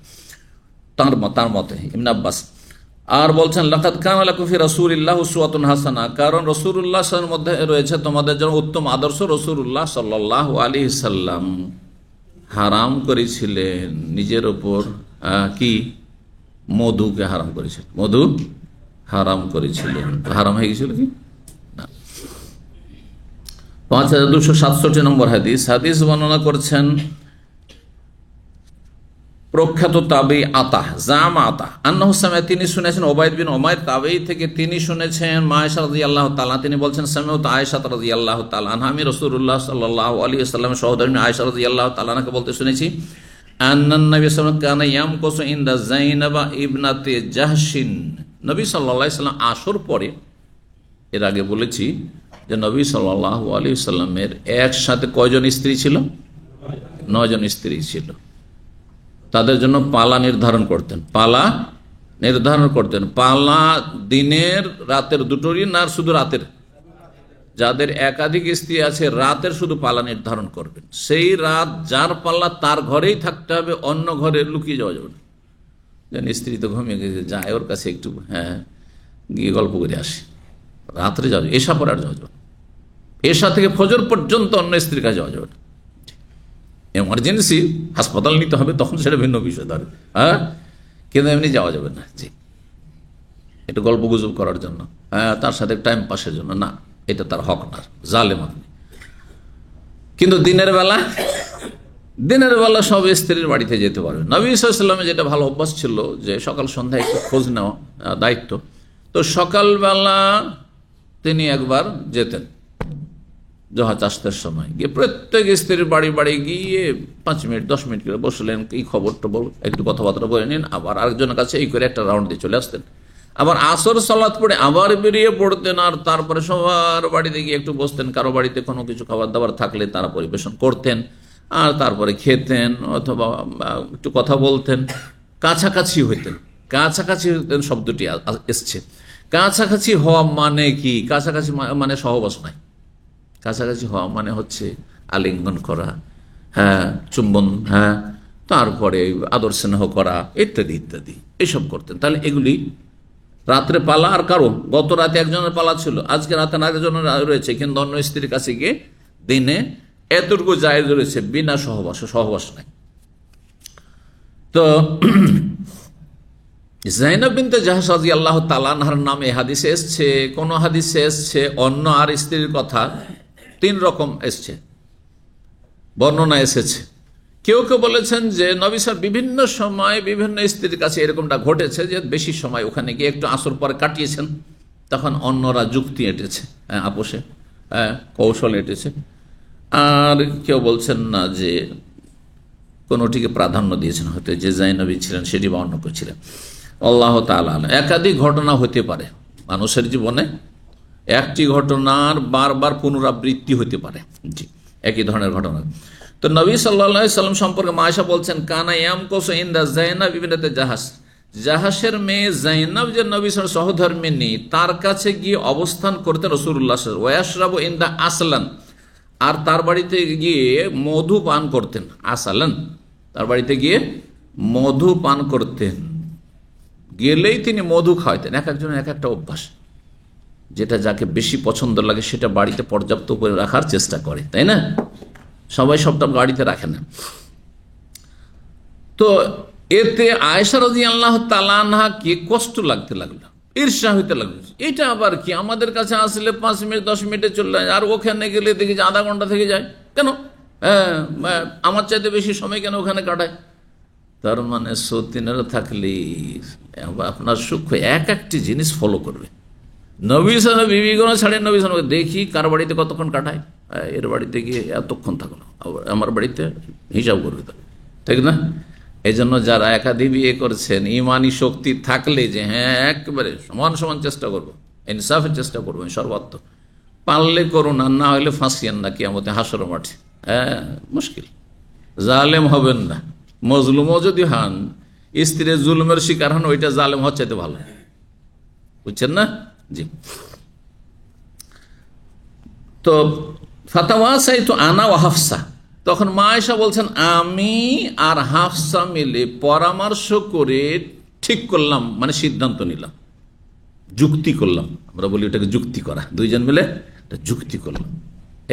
তার মতে ইবনে আব্বাস। আর বলছেন, লাকাদ কানা লাকুম ফি রাসূলিল্লাহি উসওয়াতুন হাসানা, কারণ রাসূলুল্লাহ সাল্লাল্লাহু আলাইহি ওয়াসাল্লামের মধ্যে রয়েছে তোমাদের জন্য উত্তম আদর্শ। রাসূলুল্লাহ সাল্লাল্লাহু আলাইহি সাল্লাম হারাম করেছিলেন নিজের উপর কি, মধুকে হারাম করেছিলেন, মধু হারাম করেছিলেন, হারাম হয়ে গেছিল কি না। 5267 নম্বর হাদিস। হাদিস বর্ণনা করছেন প্রখ্যাত তাবেঈ আতাহ, জামা আতাহ, আন্নাহু সামিআ, তিনি শুনেছেন উবাইদ বিন উমাইর তাবেঈ থেকে, তিনি শুনেছেন মা আয়েশা রাদিয়াল্লাহু তাআলা, তিনি বলছেন সামিআতু আয়েশা রাদিয়াল্লাহু তাআলা আনহা, আমি রাসূলুল্লাহ সাল্লাল্লাহু আলাইহি ওয়াসাল্লামের সহোদরী আয়েশা রাদিয়াল্লাহু তাআলা আনহাকে বলতে শুনেছি, আন্নান নবী সাল্লাল্লাহু আলাইহি ওয়াসাল্লাম কানা ইয়ামকুসু ইনদা যায়নাবা ইবনাতি জাহশিন, নবী সাল্লাল্লাহু আলাইহি ওয়াসাল্লাম আসর পরে, এর আগে বলেছি যে নবী সাল্লাল্লাহু আলাইহি ওয়াসাল্লামের একসাথে কয়জন স্ত্রী ছিল? 9 জন স্ত্রী ছিল। তাদের জন্য পালা নির্ধারণ করতেন, পালা দিনের রাতের দুটোরই না, শুধু রাতের? যাদের একাধিক স্ত্রী আছে রাতের শুধু পালা নির্ধারণ করবেন, সেই রাত যার পাল্লা তার ঘরেই থাকতে হবে, অন্য ঘরে লুকিয়ে যাওয়া যাবে না। যেন স্ত্রী তো ঘুমিয়ে গেছে, যায় ওর কাছে একটু গিয়ে গল্প করে আসে, রাত্রে যাওয়া, এশা পরে আর যাওয়া যাবে, এশা থেকে ফজর পর্যন্ত অন্য স্ত্রীর কাছে যাওয়া যাবে না। এমার্জেন্সি হাসপাতাল নিতে হবে তখন সেটা ভিন্ন বিষয়, ধরে কিন্তু এমনি যাওয়া যাবে না। জি, একটু গল্প গুজব করার জন্য, তার সাথে টাইম পাসের জন্য না, এটা তার হক না, জালেম আপনি। কিন্তু দিনের বেলা সব স্ত্রীর বাড়িতে যেতে পারবে। নবী সাল্লাল্লাহু আলাইহি ওয়াসাল্লামের যেটা ভালো অভ্যাস ছিল যে সকাল সন্ধ্যায় একটু খোঁজ নেওয়া দায়িত্ব, তো সকালবেলা তিনি একবার যেতেন জোহর চাষতের সময়, গিয়ে প্রত্যেক স্ত্রীর বাড়ি গিয়ে 5 মিনিট 10 মিনিট করে বসলেন, এই খবরটা বল, একটু কথাবার্তা বলে নিন, আবার আরেকজনের কাছে এই করে একটা রাউন্ড দিয়ে চলে আসতেন, আবার আসর সালাত পড়ে আবার বেরিয়ে পড়তেন, আর তারপরে সবার বাড়িতে গিয়ে একটু বসতেন, কারো বাড়িতে কোনো কিছু খাবার দাবার থাকলে তারা পরিবেশন করতেন, আর তারপরে খেতেন অথবা একটু কথা বলতেন, কাছাকাছি হইতেন শব্দটি এসছে। কাছাকাছি হওয়া মানে কি? কাছাকাছি মানে সহবাস নয়, কাছাকাছি হওয়া মানে হচ্ছে আলিঙ্গন করা, চুম্বন, তারপরে আদর স্নেহ করা, ইত্যাদি ইত্যাদি, এইসব করতেন। তাহলে এগুলি রাত্রে পালা, আর কারো গত রাতে একজনের পালা ছিল, আজকে রাতে আরেকজনের রয়েছে, কিন্তু অন্য স্ত্রীর কাছে গিয়ে দিনে এতটুকু জায়েজ রয়েছে, বিনা সহবাস নাই। তো যায়েনব বিনতে জাহশ রাদিয়াল্লাহু তাআলা আনহার নামে হাদিসে এসছে, কোন হাদিসে এসছে অন্য আর স্ত্রীর কথা 3 রকম এসছে, বর্ণনা এসেছে। কেউ কেউ বলেছেন যে নবী সাল্লাল্লাহু বিভিন্ন সময় বিভিন্ন স্ত্রীর কাছে এরকমটা ঘটেছে যে বেশি সময় ওখানে গিয়ে একটু আসর পরে কাটিয়েছেন, তখন অন্যরা যুক্তি এঁটেছে, আপোষে কৌশল এঁটেছে। আর কেউ বলছেন না যে কোনোটিকে প্রাধান্য দিয়েছেন, হয়তো যে যায়েনবী ছিলেন সেটি বা অন্য কেউ ছিলেন, আল্লাহ তাআলা আলাম। একাধিক ঘটনা হতে পারে মানুষের জীবনে, একটি ঘটনার বারবার পুনরাবৃত্তি হতে পারে, জি, একই ধরনের ঘটনা। তো নবী সাল্লাল্লাহু আলাইহি সাল্লাম সম্পর্কে মা আয়েশা বলছেন, কানা ইয়ামকুসু ইনদা যায়েনব বিনতে জাহাশ, জাহাশের মেয়ে যায়েনব যে নবী সাল্লাল্লাহু আলাইহি সহধর্মিণী, তার কাছে গিয়ে অবস্থান করতেন রাসূলুল্লাহ সাল্লাল্লাহু আলাইহি ওয়াসাল্লাম, ওয়াশরাবু ইনদা আসলান, আর তার বাড়িতে গিয়ে মধু পান করতেন। আসালান, তার বাড়িতে গিয়ে মধু পান করতেন, গেলেই তিনি মধু খাওয়াতেন। এক একজনের এক একটা অভ্যাস, যেটা যাকে বেশি পছন্দ লাগে সেটা বাড়িতে পর্যাপ্ত করে রাখার চেষ্টা করে, তাই না? সবাই সবটা বাড়িতে রাখে না। তো এতে আয়েশা রাদিয়াল্লাহু তাআলা আনহাকে কষ্ট লাগতে লাগলো, ঈর্ষা হইতে লাগলো। এটা আবার কি, আমাদের কাছে আসলে 5 মিনিট 10 মিনিটে চলে যায়, আর ওখানে গেলে দেখি যে আধা ঘন্টা থেকে যায় কেন, আমার চাইতে বেশি সময় কেন ওখানে কাটায়। তার মানে সতীনেরা থাকলে আপনার সূক্ষ্ম এক একটি জিনিস ফলো করবে। নবী সাল্লাল্লাহু আলাইহি বিবিগুলো ছাড়েন, নবী সাল্লাল্লাহু আলাইহি দেখি কার বাড়িতে কতক্ষণ কাটায়, এর বাড়িতে গিয়ে এতক্ষণ থাকলো, আমার বাড়িতে হিসাব করবে, ঠিক না? এই জন্য যারা একাধিক বিয়ে করছেন, ইমানি শক্তি থাকলে যে হ্যাঁ একেবারে সমান সমান চেষ্টা করবো, ইনসাফের চেষ্টা করবেন সর্বাত্ম, পারলে করুন, আর না হলে ফাঁসিয়েন না কিয়ামতে হাসর মাঠে। মুশকিল, জালেম হবেন না। মজলুমও যদি হন, স্ত্রীর জুলুমের শিকার হন, ওইটা জালেম হচ্ছে তো ভালো, বুঝছেন না? জি। তো ফাতাওয়াসাইতু আনা ওয়া হাফসা, তখন মা আয়েশা বলছেন আমি আর হাফসা মিলে পরামর্শ করে ঠিক করলাম, মানে সিদ্ধান্ত নিলাম, যুক্তি করলাম, আমরা বলি ওটাকে যুক্তি করা, দুইজন মিলে যুক্তি করলাম,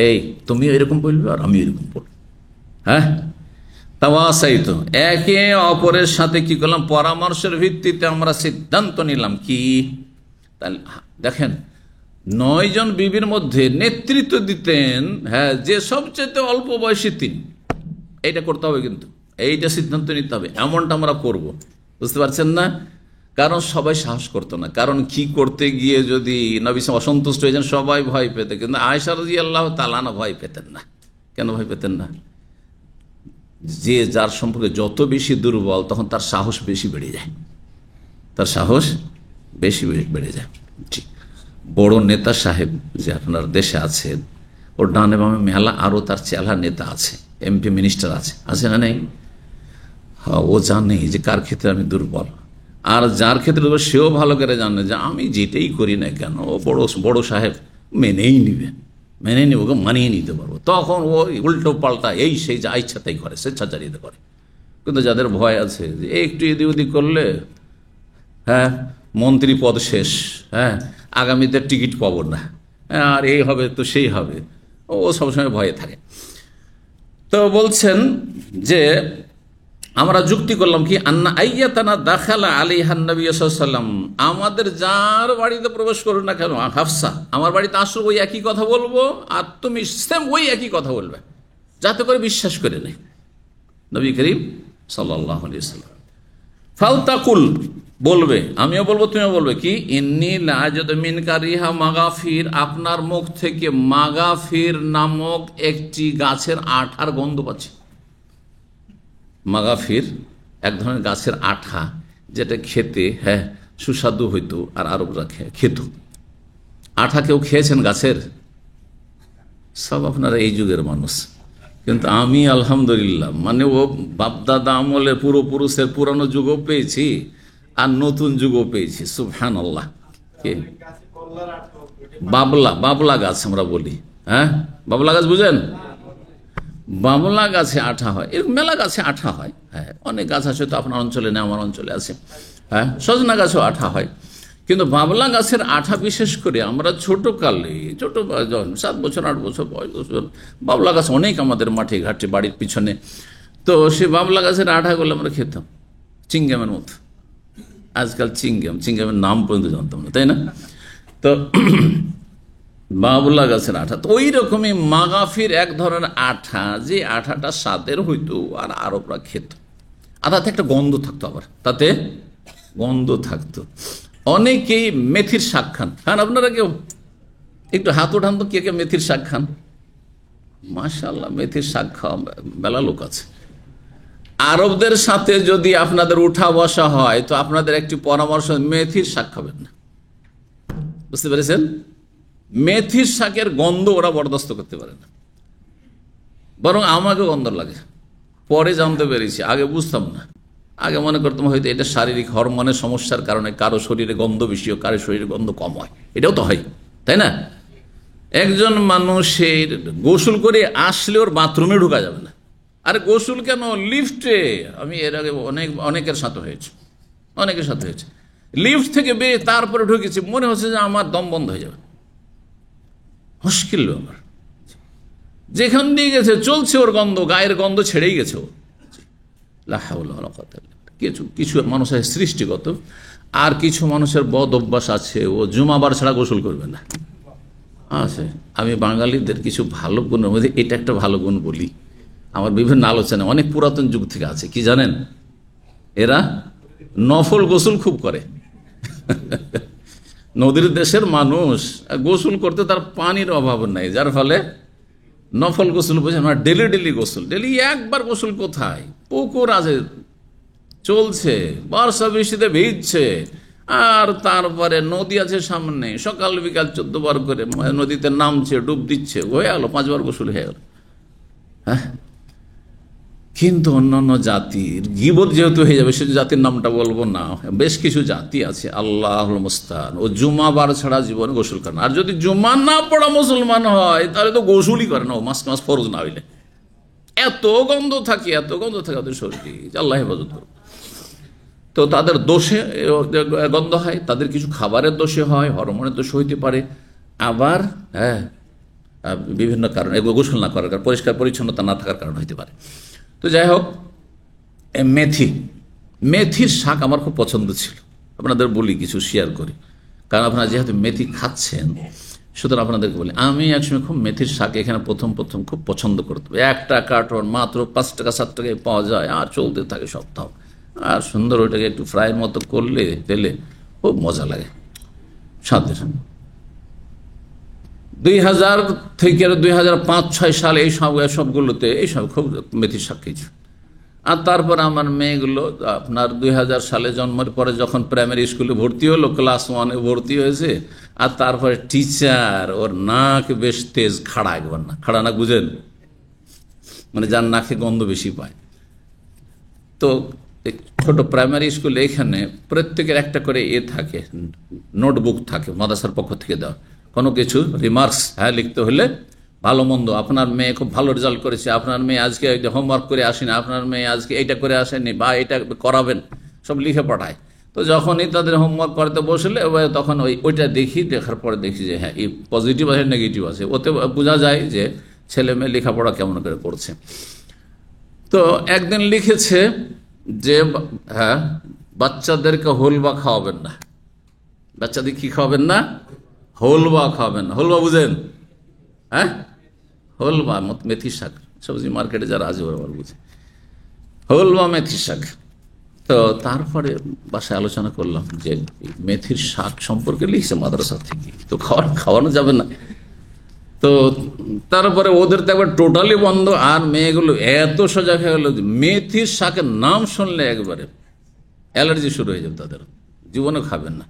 এই তুমি এরকম বলবে আর আমি এরকম বলবো। হ্যাঁ, তাওয়াসাইতু, একে অপরের সাথে কি করলাম, পরামর্শের ভিত্তিতে আমরা সিদ্ধান্ত নিলাম। কি তাহলে দেখেন, 9 জন বিবির মধ্যে নেতৃত্ব দিতেন যে সবচেয়ে অল্প বয়সী তিনি। এইটা করতে হবে, কিন্তু এইটা সিদ্ধান্ত নিতে হবে, এমনটা আমরা করব, বুঝতে পারছেন না? কারণ সবাই সাহস করতো না, কারণ কি করতে গিয়ে যদি নবী অসন্তুষ্ট হয়ে যান সবাই ভয় পেতে, কিন্তু আয়েশা রাদিয়াল্লাহু তাআলা ভয় পেতেন না। কেন ভয় পেতেন না? যে যার সম্পর্কে যত বেশি দুর্বল, তখন তার সাহস বেশি বেড়ে যায়, তার সাহস বেশি বেড়ে যায়। ঠিক, বড় নেতা সাহেব যে আপনার দেশে আছেন, ওর ডানে বামে মেলা আরও তার চেলা নেতা আছে, এমপি মিনিস্টার আছে না নেই? হ্যাঁ, ও জানে যে কার ক্ষেত্রে আমি দুর্বল, আর যার ক্ষেত্রে সেও ভালো করে জানে যে আমি যেটাই করি না কেন ও বড় সাহেব মেনেই নিবে, ওকে মানিয়ে নিতে পারবো। তখন ও উল্টো পাল্টা এই সেই যা ইচ্ছা তাই করে, স্বেচ্ছাচারিতা করে। কিন্তু যাদের ভয় আছে যে একটু এদিক ওদিক করলে মন্ত্রী পদ শেষ, আগামীতে টিকিট পাবো না, আর এই হবে তো সেই হবে, ও সবসময় ভয়ে থাকে। তো বলছেন যে আমরা যুক্তি করলাম কি, আন্না আইয়াতানা দাখালা আলাইহান নবী সাল্লাল্লাহু আলাইহি ওয়াসাল্লাম, আমাদের যার বাড়িতে প্রবেশ করুন না কেন, হাফসা আমার বাড়িতে আসো, ওই একই কথা বলবো, আর তুমি সেম ওই একই কথা বলবে, যাতে করে বিশ্বাস করে নেই নবী করিম সাল্লাল্লাহু আলাইহি ওয়াসাল্লাম। ফালতাকুল, বলবে, আমিও বলবো তুমিও বলবে কি, ইন্নী লা আজিদু মিনকা রিহা মাগাফির, আপনার মুখ থেকে মাগাফির নামক একটি গাছের আঠার গন্ধ পাচ্ছি। মাগাফির এক ধরনের গাছের আঠা, যেটা খেতে সুস্বাদু হইতো, আর আরবরা খেত। আঠা কেউ খেয়েছেন গাছের? সব আপনারা এই যুগের মানুষ, কিন্তু আমি আলহামদুলিল্লাহ মানে ও বাপদাদা আমলের পূর্বপুরুষের পুরানো যুগও পেয়েছি, আর নতুন যুগও পেয়েছি। সুবহানাল্লাহ। বাবলা গাছ আমরা বলি, বাবলা গাছ বুঝেন? বাবলা গাছে আঠা হয়, এরকম মেলা গাছে আঠা হয়। অনেক গাছ আছে তো আপনার অঞ্চলে নেই, আমার অঞ্চলে আছে। সজনা গাছেও আঠা হয়, কিন্তু বাবলা গাছের আঠা বিশেষ করে আমরা ছোটকালে, 7 বছর 8 বছর বয়স, বাবলা গাছ অনেক আমাদের মাঠে ঘাটে বাড়ির পিছনে। তো সে বাবলা গাছের আঠাগুলো আমরা খেতাম চিংগামের মতো। আজকাল চিংগামের নাম পর্যন্ত জানতাম না, তাই না? তো বাবলা গাছের আঠা তো ওই রকমই মাগাফির এক ধরনের আঠা, যে আঠাটা স্বাদের হইতো আর আরবরা খেত। আর তাতে একটা গন্ধ থাকতো, আবার তাতে গন্ধ থাকতো। অনেকেই মেথির শাক খান। খান আপনারা কেউ? একটু হাত ওঠান তো, কে কে মেথির শাক খান? মাশাআল্লাহ, মেথির শাক খাওয়া মেলা লোক আছে। আরবদের সাথে যদি আপনাদের উঠা বসা হয় তো আপনাদের একটি পরামর্শ, মেথির শাক খাবেন না। বুঝতে পেরেছেন? মেথির শাকের গন্ধ ওরা বরদাস্ত করতে পারে না, বরং আমাকে গন্ধ লাগে। পরে জানতে পেরেছি, আগে বুঝতাম না। আগে মনে করতাম হয়তো এটা শারীরিক হরমোনের সমস্যার কারণে কারো শরীরে গন্ধ বেশি হয়, কারো শরীরে গন্ধ কম হয়। এটাও তো হয়, তাই না? একজন মানুষের গোসল করে আসলে ওর বাথরুমে ঢোকা যাবে না। আরে গোসল কেন, লিফটে। আমি এর আগে অনেকের সাথে হয়েছে, লিফট থেকে বেয়ে তারপরে ঢুকেছি, মনে হচ্ছে যে আমার দম বন্ধ হয়ে যাবে, মুশকিল ব্যাপার। যেখান দিয়ে গেছে চলছে ওর গন্ধ, গায়ের গন্ধ ছেড়েই গেছে ও। কিছু মানুষের সৃষ্টিগত, আর কিছু মানুষের বদ অভ্যাস আছে, ও জুমাবার ছাড়া গোসল করবে না। আছে, আমি বাঙালিদের কিছু ভালো গুণের মধ্যে এটা একটা ভালো গুণ বলি। আমার বিভিন্ন আলোচনা অনেক পুরাতন যুগ থেকে আছে, কি জানেন? এরা নফল গোসল খুব করে। নদীর দেশের মানুষ গোসল করতে তার পানির অভাব নাই, যার ফলে নফল গোসল বোঝেন না, ডেলি গোসল। ডেলি একবার গোসল কোথায়? পুকুর আছে, চলছে, বর্ষা বৃষ্টিতে ভিজছে, আর তারপরে নদী আছে সামনে, সকাল বিকাল 14 বার করে নদীতে নামছে, ডুব দিচ্ছে, হয়ে গেল 5 বার গোসল হয়ে গেল। হ্যাঁ, কিন্তু অন্যান্য জাতির গীবত যেহেতু হয়ে যাবে, সে জাতির নামটা বলবো না, বেশ কিছু জাতি আছে আল্লাহুল মুস্তাআন, ও জুমাবার ছাড়া জীবনে গোসল করে না। আর যদি জুমা না পড়া মুসলমান হয় তাহলে তো গোসলই করে না, ও মাস ফরজ না হইলে। এত গন্ধ থাকে ওদের শরীরে, আল্লাহ হেফাজত করবে। তো তাদের দোষে গন্ধ হয়, তাদের কিছু খাবারের দোষে হয়, হরমোনের দোষে হইতে পারে, আবার বিভিন্ন কারণে গোসল না করার কারণে, পরিষ্কার পরিচ্ছন্নতা না থাকার কারণ হইতে পারে। তো যাই হোক, মেথির শাক আমার খুব পছন্দ ছিল। আপনাদের বলি, কিছু শেয়ার করি, কারণ আপনারা যেহেতু মেথি খাচ্ছেন, সুতরাং আপনাদেরকে বলি, আমি একসময় খুব মেথির শাক এখানে প্রথম খুব পছন্দ করতাম। একটা কার্টন মাত্র 5 টাকা 7 টাকায় পাওয়া যায়, আর চলতে থাকে সপ্তাহ। আর সুন্দর ওইটাকে একটু ফ্রাইয়ের মতো করলে তেলে খুব মজা লাগে, স্বাদের। 2000 থেকে 2005-6 সালে সবগুলোতে এইসব খুব মেথির শাক খেয়েছি। আর তারপর আমার মেয়েগুলো আপনার 2000 সালে জন্মের পরে যখন প্রাইমারি স্কুলে ভর্তি হলো, ক্লাস 1-এ ভর্তি হয়েছে, আর তারপরে টিচার, ওর নাক বেশ তেজ, একবার না খাড়া নাক, বুঝেন? মানে যার নাকে গন্ধ বেশি পায়। তো ছোট প্রাইমারি স্কুলে এখানে প্রত্যেকের একটা করে থাকে, নোটবুক থাকে, মাদ্রাসার পক্ষ থেকে দেওয়া। কোনো কিছু রিমার্কস লিখতে হলে, ভালো মন্দ, আপনার মেয়ে খুব ভালো রেজাল্ট করেছে, আপনার মেয়ে আজকে হোমওয়ার্ক করে আসেনি, আপনার মেয়ে আজকে এইটা করে আসেনি, বা এটা করাবেন, সব লিখে পাঠায়। তো যখনই তাদের হোমওয়ার্ক করতে বসলে তখন ওইটা দেখার পরে দেখি যে হ্যাঁ, এই পজিটিভ আছে নেগেটিভ আছে, ওতে বোঝা যায় যে ছেলে মেয়ে লেখাপড়া কেমন করে করছে। তো একদিন লিখেছে যে হ্যাঁ, বাচ্চাদেরকে হোলবা খাওয়াবেন না। বাচ্চাদের কি খাওয়াবেন না? হোলবা খাওয়াবেন না। হোলবা বুঝেন? হ্যাঁ, হোলবা মেথি শাক, সবজি মার্কেটে যারা আছে ওরা বুঝে, হোলবা মেথি শাক। তো তারপরে বাসায় আলোচনা করলাম যে মেথির শাক সম্পর্কে লিখছে মাদ্রাসা থেকে, তো খাওয়ানো যাবে না। তো তারপরে ওদের তো একবার টোটালি বন্ধ, আর মেয়েগুলো এত সজাগ হয়ে গেল, মেথির শাকের নাম শুনলে একবারে অ্যালার্জি শুরু হয়ে যাবে, তাদের জীবনে খাবেন না।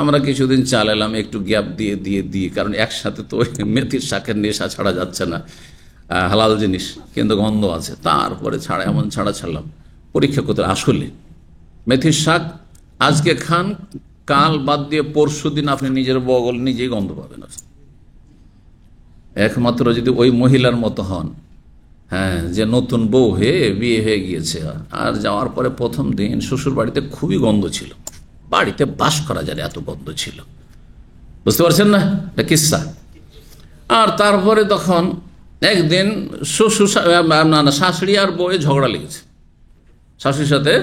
আমরা কিছুদিন চালালাম, একটু গ্যাপ দিয়ে, কারণ একসাথে তো মেথির শাকের নেশা ছাড়া যাচ্ছে না, হালাল জিনিস কিন্তু গন্ধ আছে। তারপরে এমন ছাড়লাম, পরীক্ষা করতে আসলে মেথির শাক আজকে খান, কাল বাদ দিয়ে পরশু দিন আপনি নিজের বগল নিজেই গন্ধ পাবেন। একমাত্র যদি ওই মহিলার মতো হন, হ্যাঁ, যে নতুন বউ হয়ে বিয়ে হয়ে গিয়েছে, আর যাওয়ার পরে প্রথম দিন শ্বশুর বাড়িতে খুবই গন্ধ ছিল, বাড়িতে বাস করা যায় না, এত গন্ধ ছিল। বুঝতে পারছেন না, এটা কিস্সা। আর তারপরে তখন একদিন শাশুড়ি আর বউয়ে ঝগড়া লেগেছে, শাশুড়ির সাথে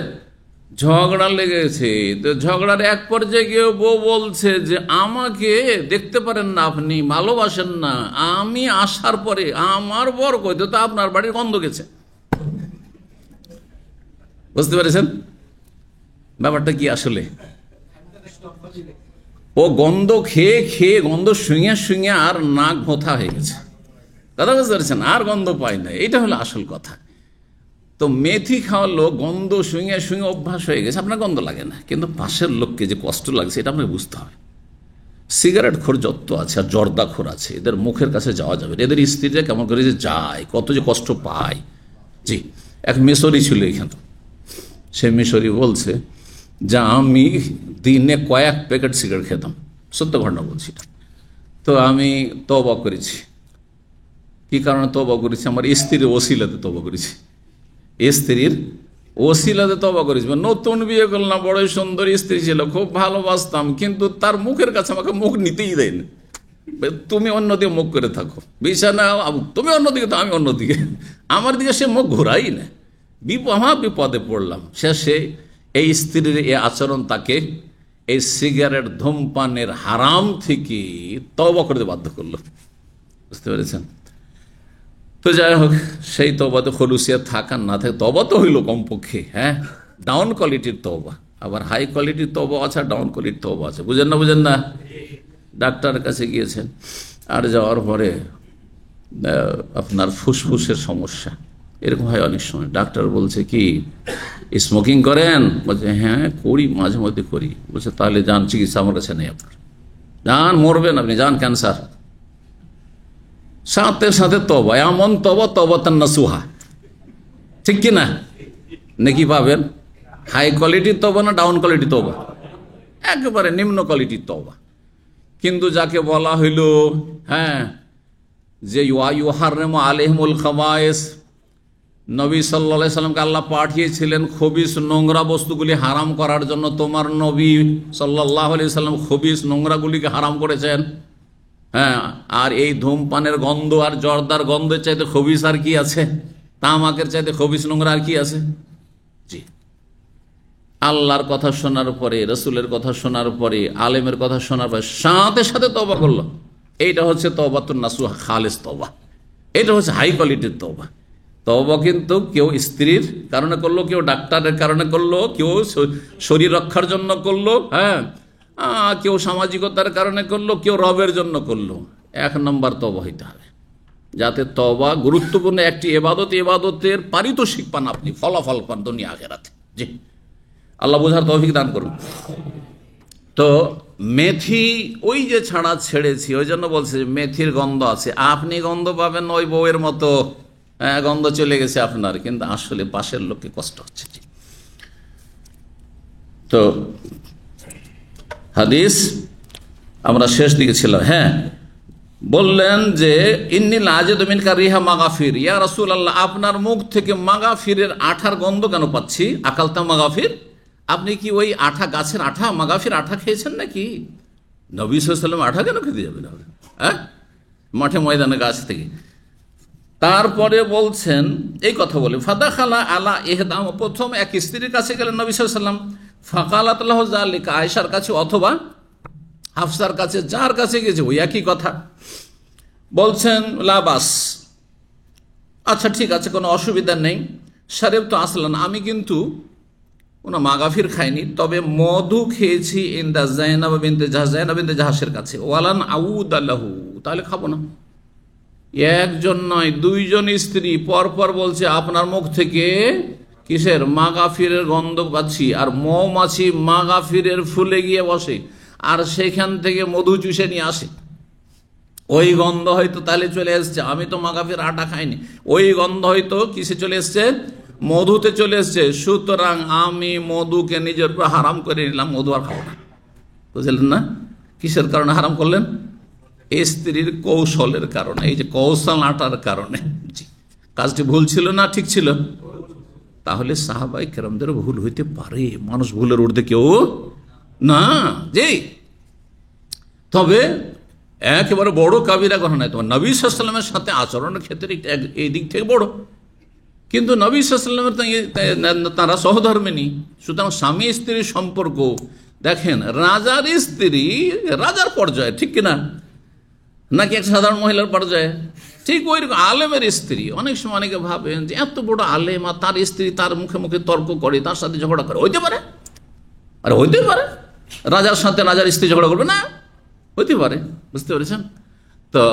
ঝগড়া লেগেছে। তো ঝগড়ার এক পর্যায়ে গিয়ে বউ বলছে যে আমাকে দেখতে পারেন না, আপনি ভালোবাসেন না, আমি আসার পরে আমার বর কইতো তো আপনার বাড়ির গন্ধ গেছে। বুঝতে পেরেছেন ব্যাপারটা কি? আসলে ও গন্ধ খেয়ে খেয়ে গন্ধ শুঙে শুঙে আর নাক ভোঁথা হয়ে গেছে, কথা বুঝতে পারছেন, আর গন্ধ পায় না। এইটা হলো আসল কথা। তো মেথি খাওয়ালো, গন্ধ শুঙে শুঙে অভ্যাস হয়ে গেছে, আপনার গন্ধ লাগে না, কিন্তু পাশের লোককে যে কষ্ট লাগছে এটা আপনাকে বুঝতে হবে। সিগারেট খোর যত আছে আর জর্দা খোর আছে, এদের মুখের কাছে যাওয়া যাবে, এদের স্ত্রীরা কেমন করে যে যায়, কত যে কষ্ট পায়। জি, এক মিশরি ছিল এখানে, সে মিশরি বলছে যে আমি দিনে কয়েক প্যাকেট সিগারেট খেতাম, সত্য ঘটনা বলছি। তো আমি তওবা করেছি। কি কারণে তওবা করেছি? আমার স্ত্রীর ওসিলাতে তওবা করেছি, স্ত্রীর ওসিলাতে তওবা করেছি। নতুন বিয়ে করলাম, বড় সুন্দর স্ত্রী ছিল, খুব ভালোবাসতাম, কিন্তু তার মুখের কাছে আমাকে মুখ নিতেই দেয় না। তুমি অন্যদিকে মুখ করে থাকো, বিছানা তুমি অন্যদিকে, তো আমি অন্যদিকে, আমার দিকে সে মুখ ঘোরাই না। বিপদে পড়লাম। শেষে এই স্ত্রীর এই আচরণ তাকে এই সিগারেট ধূমপানের হারাম থেকে তওবা করতে বাধ্য করলো। বুঝতে পেরেছেন? তো যাই হোক, সেই তওবাতে খলুসিয়া থাকার না থাকে, তওবা তো হইল কমপক্ষে, হ্যাঁ, ডাউন কোয়ালিটির তওবা। আবার হাই কোয়ালিটির তওবা আছে, ডাউন কোয়ালিটির তওবা আছে। বুঝেন না? বুঝেন না? ডাক্তারের কাছে গিয়েছেন, আর যাওয়ার পরে আপনার ফুসফুসের সমস্যা, এরকম হয় অনেক সময়। ডাক্তার বলছে কি স্মোকিং করেন? বলছে হ্যাঁ করি, মাঝে মধ্যে করি। বলছে তাহলে যান, চিকিৎসা আমার কাছে নেই, আপনার যান, মরবেন আপনি, যান, ক্যান্সার। সাথে সাথে তওবা, এমন তওবা, তওবাতান নাসুহা, ঠিক কি না? নাকি পাবেন হাই কোয়ালিটির তওবা না ডাউন কোয়ালিটির তওবা? একেবারে নিম্ন কোয়ালিটির তওবা। কিন্তু যাকে বলা হইল হ্যাঁ যে ইউহাররিমু আলাইহিমুল খাবায়েস, নবী সাল্লাল্লাহু আলাইহি সাল্লামকে আল্লাহ পাঠিয়েছিলেন খবিস নোংরা বস্তুগুলি হারাম করার জন্য। তোমার নবী সাল্লাল্লাহু আলাইহি সাল্লাম খবিস নোংরাগুলিকে হারাম করেছেন। হ্যাঁ, আর এই ধূমপানের গন্ধ আর জর্দার গন্ধের চাইতে খবিস আর কি আছে? তামাকের চাইতে খবিস নোংরা আর কি আছে? জি, আল্লাহর কথা শোনার পরে, রসুলের কথা শোনার পরে, আলেমের কথা শোনার পরে সাথে সাথে তওবা করলো। এইটা হচ্ছে তওবাতুন নাসুহা, খালেস তওবা। এটা হচ্ছে হাই কোয়ালিটির তওবা। তওবা কিন্তু কেউ স্ত্রীর কারণে করলো, কেউ ডাক্তারের কারণে করলো, কেউ শরীর রক্ষার জন্য করলো, হ্যাঁ, কেউ সামাজিকতার কারণে করলো, কেউ রবের জন্য করলো। এক নম্বর তওবা হইতে হবে, যাতে তওবা গুরুত্বপূর্ণ একটি ইবাদত, ইবাদতের পারিতোষিক পান, আপনি ফলাফল পান দুনিয়া আখিরাতে। জি, আল্লাহ বোঝার তৌফিক দান করুন। তো মেথি ওই যে ছাড়া ছেড়েছি, ওই জন্য বলছে মেথির গন্ধ আছে, আপনি গন্ধ পাবেন ওই বউয়ের মতো, হ্যাঁ, গন্ধ চলে গেছে আপনার, কিন্তু আসলে পাশের লোককে কষ্ট হচ্ছে। তো হাদিস আমরা শেষ দিকে ছিলাম। হ্যাঁ, বললেন যে ইন্নিল আজিদু মিনকা রিহা মাগাফির, ইয়া রাসূলুল্লাহ, আপনার মুখ থেকে মাগাফিরের আঠার গন্ধ কেন পাচ্ছি? আকালতা মাগাফির, আপনি কি ওই আঠা, গাছের আঠা, মাগাফির আঠা খেয়েছেন নাকি? নবী সাল্লাল্লাহু আলাইহি ওয়াসাল্লাম আঠা কেন খেতে যাবেন? হ্যাঁ, মাঠে ময়দানে গাছ থেকে। তারপরে বলছেন এই কথা বলে ফাদাখালা আলা ইহদাম, প্রথম এক স্ত্রীর কাছে গেলেন নবী সাল্লাল্লাহু আলাইহি ওয়াসাল্লাম, ফাকালাত লাহু যালিকা, আয়েশার কাছে অথবা হাফসার কাছে, যার কাছে গেছে ওই একই কথা বলছেন। লাবাস, আচ্ছা ঠিক আছে, কোনো অসুবিধা নেই। সারেব তো আসলাম, আমি কিন্তু কোনো মাগাফির খাইনি, তবে মধু খেয়েছি ইনদা যায়নাব বিনতে জাহাশ, যায়নাব বিনতে জাহাশের কাছে। ওয়ালান আউদ আল্লাহু, তাহলে খাবো না। একজন নয়, দুইজন স্ত্রী পরপর বলছে আপনার মুখ থেকে কিসের? মাগাফিরের গন্ধ পাচ্ছি। আর মৌমাছি মাগাফিরের ফুলে গিয়ে বসে আর সেখান থেকে মধু চুষে নিয়ে আসে, ওই গন্ধ হয়তো তাহলে চলে এসছে। আমি তো মাগাফির আটা খাইনি, ওই গন্ধ হয়তো কিসে চলে এসছে? মধুতে চলে এসছে। সুতরাং আমি মধুকে নিজের উপর হারাম করে নিলাম, মধু আর খাবো না। বুঝলেন না? কিসের কারণে হারাম করলেন? স্ত্রীর কৌশলের কারণে, এই যে কৌশল আটার কারণে। জি, কাজটি ভুল ছিল না ঠিক ছিল? তাহলে সাহাবায়ে কেরামদের ভুল হইতে পারে, মানুষ ভুলের ঊর্ধ্বে কেউ না, যে তবে একেবারে বড় কাবিরা কথা নয়। তোমার নবী সাল্লাল্লাহু আলাইহি ওয়াসাল্লামের সাথে আচরণের ক্ষেত্রে এই দিক থেকে বড়, কিন্তু নবী সাল্লাল্লাহু আলাইহি ওয়াসাল্লামের তারা সহধর্মিনী। সুতরাং স্বামী স্ত্রীর সম্পর্ক দেখেন, রাজার স্ত্রী রাজার পর্যায়ে, ঠিক কিনা, নাকি একটা সাধারণ মহিলার পর্যায়ে? ঠিক ওই আলেমের স্ত্রী। অনেক সময় অনেকে ভাবেন যে এত বড় আলেম আর তার স্ত্রী তার মুখে মুখে তর্ক করে, তার সাথে ঝগড়া করে। হইতে পারে, আরে হইতে পারে, রাজার সাথে রাজার স্ত্রী ঝগড়া করবে না, হইতে পারে। বুঝতে পেরেছেন তো?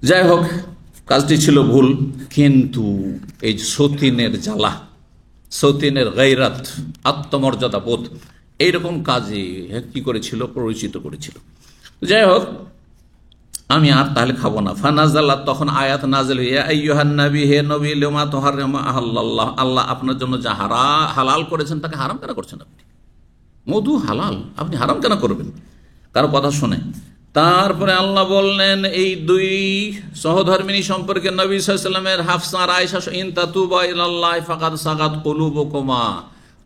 যাই হোক, কাজটি ছিল ভুল, কিন্তু এই সতীনের জ্বালা, সতীনের গায়রাত, আত্মমর্যাদা বোধ, এইরকম কাজে কি করেছিল, পরিচিত করেছিল। যাই হোক, আমি আর তাহলে খাবো না। ফানাজাল্লাহ, তখন আয়াত নাযিল হইয়া, আইয়ুহান নবী, হে নবী, লিমা তুহাররিমু আহাল্লাল্লাহ, আল্লাহ আপনার জন্য যা হালাল করেছেন তাকে হারাম কেন করছেন? আপনি মধু হালাল, আপনি হারাম কেন করবেন কারো কথা শুনে? তারপরে আল্লাহ বললেন এই দুই সহধর্মিনী সম্পর্কে, নবী সাল্লাল্লাহু আলাইহি ওয়াসাল্লামের হাফসা আর আয়েশা, ইন তাতুবা ইলাল্লাহি ফাকাদ সাগাত কুলুবুকুমা,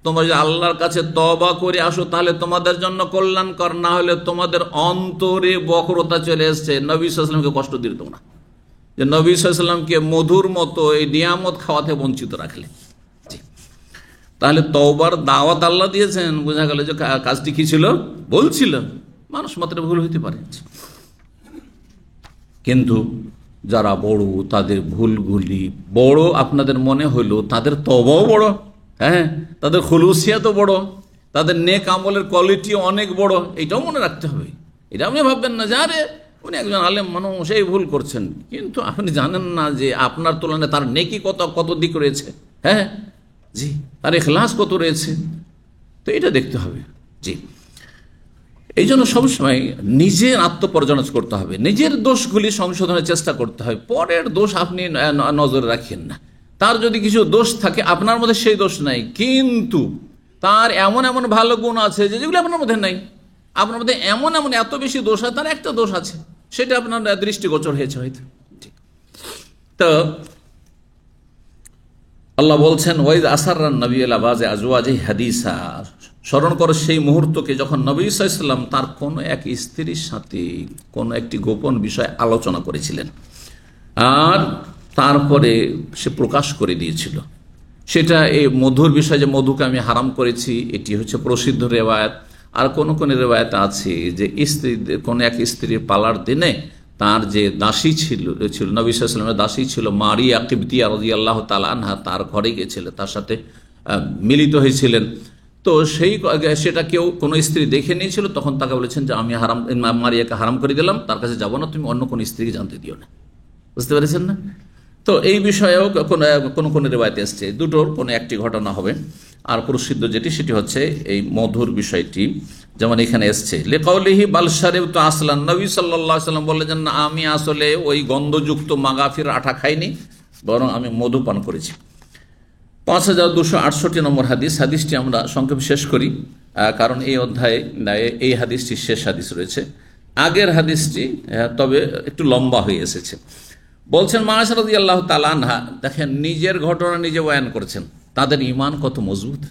তোমরা যদি আল্লাহর কাছে তওবা করে আসো তাহলে তোমাদের জন্য কল্যাণকর, না হলে তোমাদের অন্তরে বক্রতা চলে এসেছে। নবী সাল্লাল্লাহু আলাইহি ওয়াসাল্লামকে কষ্ট দিত না, যে নবী সাল্লাল্লাহু আলাইহি ওয়াসাল্লামকে মধুর মতো এই নিয়ামত খাওয়াতে বঞ্চিত রাখলে। তাহলে তওবার দাওয়াত আল্লাহ দিয়েছেন, বোঝা গেল যে কাজটি কি ছিল, বলছিল। মানুষ মাত্র ভুল হইতে পারে, কিন্তু যারা বড় তাদের ভুলগুলি বড় আপনাদের মনে হইল, তাদের তওবাও বড়, হ্যাঁ, তাদের খুলুসিয়াতও বড়, তাদের নেক আমলের কোয়ালিটি অনেক বড়। এটাও মনে রাখতে হবে। এটা আপনি ভাববেন না যে আরে উনি একজন আলেম মানুষ, এই ভুল করছেন, কিন্তু আপনি জানেন না যে আপনার তুলনায় তার নেকি কত দিক রয়েছে, হ্যাঁ জি, তার ইখলাস কত রয়েছে, তো এটা দেখতে হবে। জি, এই জন্য সবসময় নিজের আত্মপর্যালোচনা করতে হবে, নিজের দোষগুলি সংশোধনের চেষ্টা করতে হবে। পরের দোষ আপনি নজরে রাখেন না। তার যদি কিছু দোষ থাকে, আপনার মধ্যে সেই দোষ নাই, কিন্তু তার এমন এমন ভালো গুণ আছে যেগুলো আপনার মধ্যে নাই। আপনার মধ্যে এমন এমন এত বেশি দোষ আছে, তার একটা দোষ আছে, সেটা আপনার দৃষ্টিগোচর হয়েছে হয়তো। ঠিক তো আল্লাহ বলছেন, ওয়াইদ আসাররান নবী আলা বাযি আজওয়াজিহি হাদিসা, স্মরণ করো সেই মুহূর্তকে যখন নবী সাল্লাল্লাহু আলাইহি ওয়াসাল্লাম তার কোন এক স্ত্রীর সাথে কোন একটি গোপন বিষয় আলোচনা করেছিলেন, আর তারপরে সে প্রকাশ করে দিয়েছিল। সেটা এই মধুর বিষয়, যে মধুকে আমি হারাম করেছি, এটি হচ্ছে প্রসিদ্ধ রেওয়ায়াত। আর কোন রেওয়ায়াত আছে যে কোন এক স্ত্রীর পালার দিনে তার যে দাসী ছিল নবী সাল্লাল্লাহু আলাইহি ওয়াসাল্লামের দাসী ছিল মারিয়া কিবতিয়া রাদিয়াল্লাহু তাআলা আনহা, তার ঘরে গিয়েছিলেন, তার সাথে মিলিত হয়েছিলেন। তো সেটা কেউ কোনো স্ত্রী দেখে নিয়েছিল, তখন তাকে বলেছেন যে আমি মারিয়াকে হারাম করে দিলাম, তার কাছে যাবো না, তুমি অন্য কোনো স্ত্রীকে জানতে দিও না। বুঝতে পেরেছেন না? তো এই বিষয়েও কোন রেওয়ায়েতে এসছে, দুটোর কোনো একটি ঘটনা হবে। আর প্রসিদ্ধ যেটি, সেটি হচ্ছে এই মধুর বিষয়টি, যেমন এখানে এসছে লিকাউলিহি বাল শারিবতু আসলান, নবী সাল্লাল্লাহু আলাইহি ওয়াসাল্লাম বললেন না, আমি আসলে ওই গন্ধযুক্ত মাগাফির আঠা খাইনি, বরং আমি মধু পান করেছি। 5268 নম্বর হাদিস। হাদিসটি আমরা সংক্ষেপে শেষ করি, কারণ এই অধ্যায়ে এই হাদিসটি শেষ হাদিস রয়েছে। আগের হাদিসটি তবে একটু লম্বা হয়ে এসেছে। বলছেন মা আয়েশা রাদিয়াল্লাহু তাআলা আনহা, দেখেন নিজের ঘটনা নিজে বয়ান করেছেন, তাদের ঈমান কত মজবুত,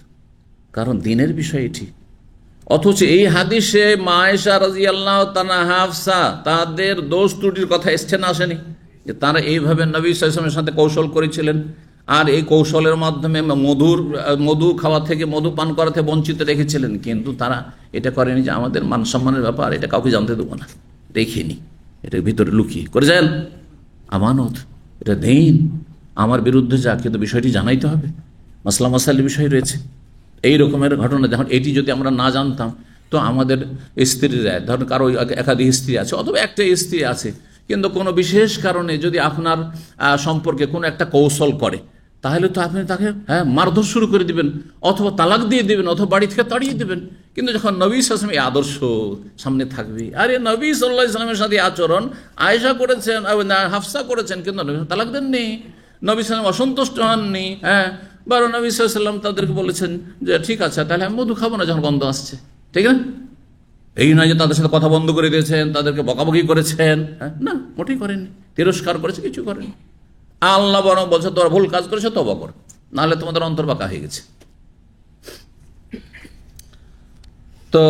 কারণ দিনের বিষয় এটি। অথচ এই হাদিসে মা আয়েশা রাদিয়াল্লাহু তাআলা, হাফসা, তাদের দোষ ত্রুটির কথা এসছে না, আসেনি? যে তারা এইভাবে নবী সাল্লাল্লাহু আলাইহি ওয়াসাল্লামের সাথে কৌশল করেছিলেন, আর এই কৌশলের মাধ্যমে মধু খাওয়া থেকে, মধু পান করা থেকে বঞ্চিত রেখেছিলেন, কিন্তু তারা এটা করেনি যে আমাদের মান সম্মানের ব্যাপার, এটা কাউকে জানতে দেবো না, রেখেনি, এটার ভিতরে লুকিয়ে করে যান আমানত, এটা দিন, আমার বিরুদ্ধে যা, কিন্তু বিষয়টি জানাইতে হবে, মাসলা মাসাইলের বিষয় রয়েছে। এই রকমের ঘটনা যখন এটি যদি আমরা না জানতাম, তো আমাদের স্ত্রীরা, ধরুন কারো একাধিক স্ত্রী আছে অথবা একটা স্ত্রী আছে, কিন্তু কোনো বিশেষ কারণে যদি আপনার সম্পর্কে কোনো একটা কৌশল করে, তাহলে তো আপনি তাকে মারধর শুরু করে দিবেন, অথবা তালাক দিয়ে দিবেন, অথবা বাড়ি থেকে তাড়িয়ে দেবেন। কিন্তু যখন নবী সাল্লাল্লাহু আলাইহি ওয়াসাল্লাম এই আদর্শ সামনে থাকবে, আরে নবী সাল্লাল্লাহু আলাইহি ওয়াসাল্লামের সাথে আচরণ আয়েশা করেছেন, হাফসা করেছেন, কিন্তু নবী তালাক দেননি, নবী সাল্লাল্লাহু আলাইহি ওয়াসাল্লাম অসন্তুষ্ট হননি, বরং নবী সাল্লাল্লাহু আলাইহি ওয়াসাল্লাম তাদেরকে বলেছেন যে ঠিক আছে, তাহলে আমি মধু খাবো না যখন গন্ধ আসছে, ঠিক না? এই নয় যে তাদের সাথে কথা বন্ধ করে দিয়েছেন, তাদেরকে বকাবকি করেছেন, না, মোটেই করেননি, তিরস্কার করেছে, কিছু করেনি। আল্লাহ বরং বলছে তোরা ভুল কাজ করেছো, তওবা কর, নাহলে তোমাদের অন্তর বাঁকা হয়ে গেছে। তো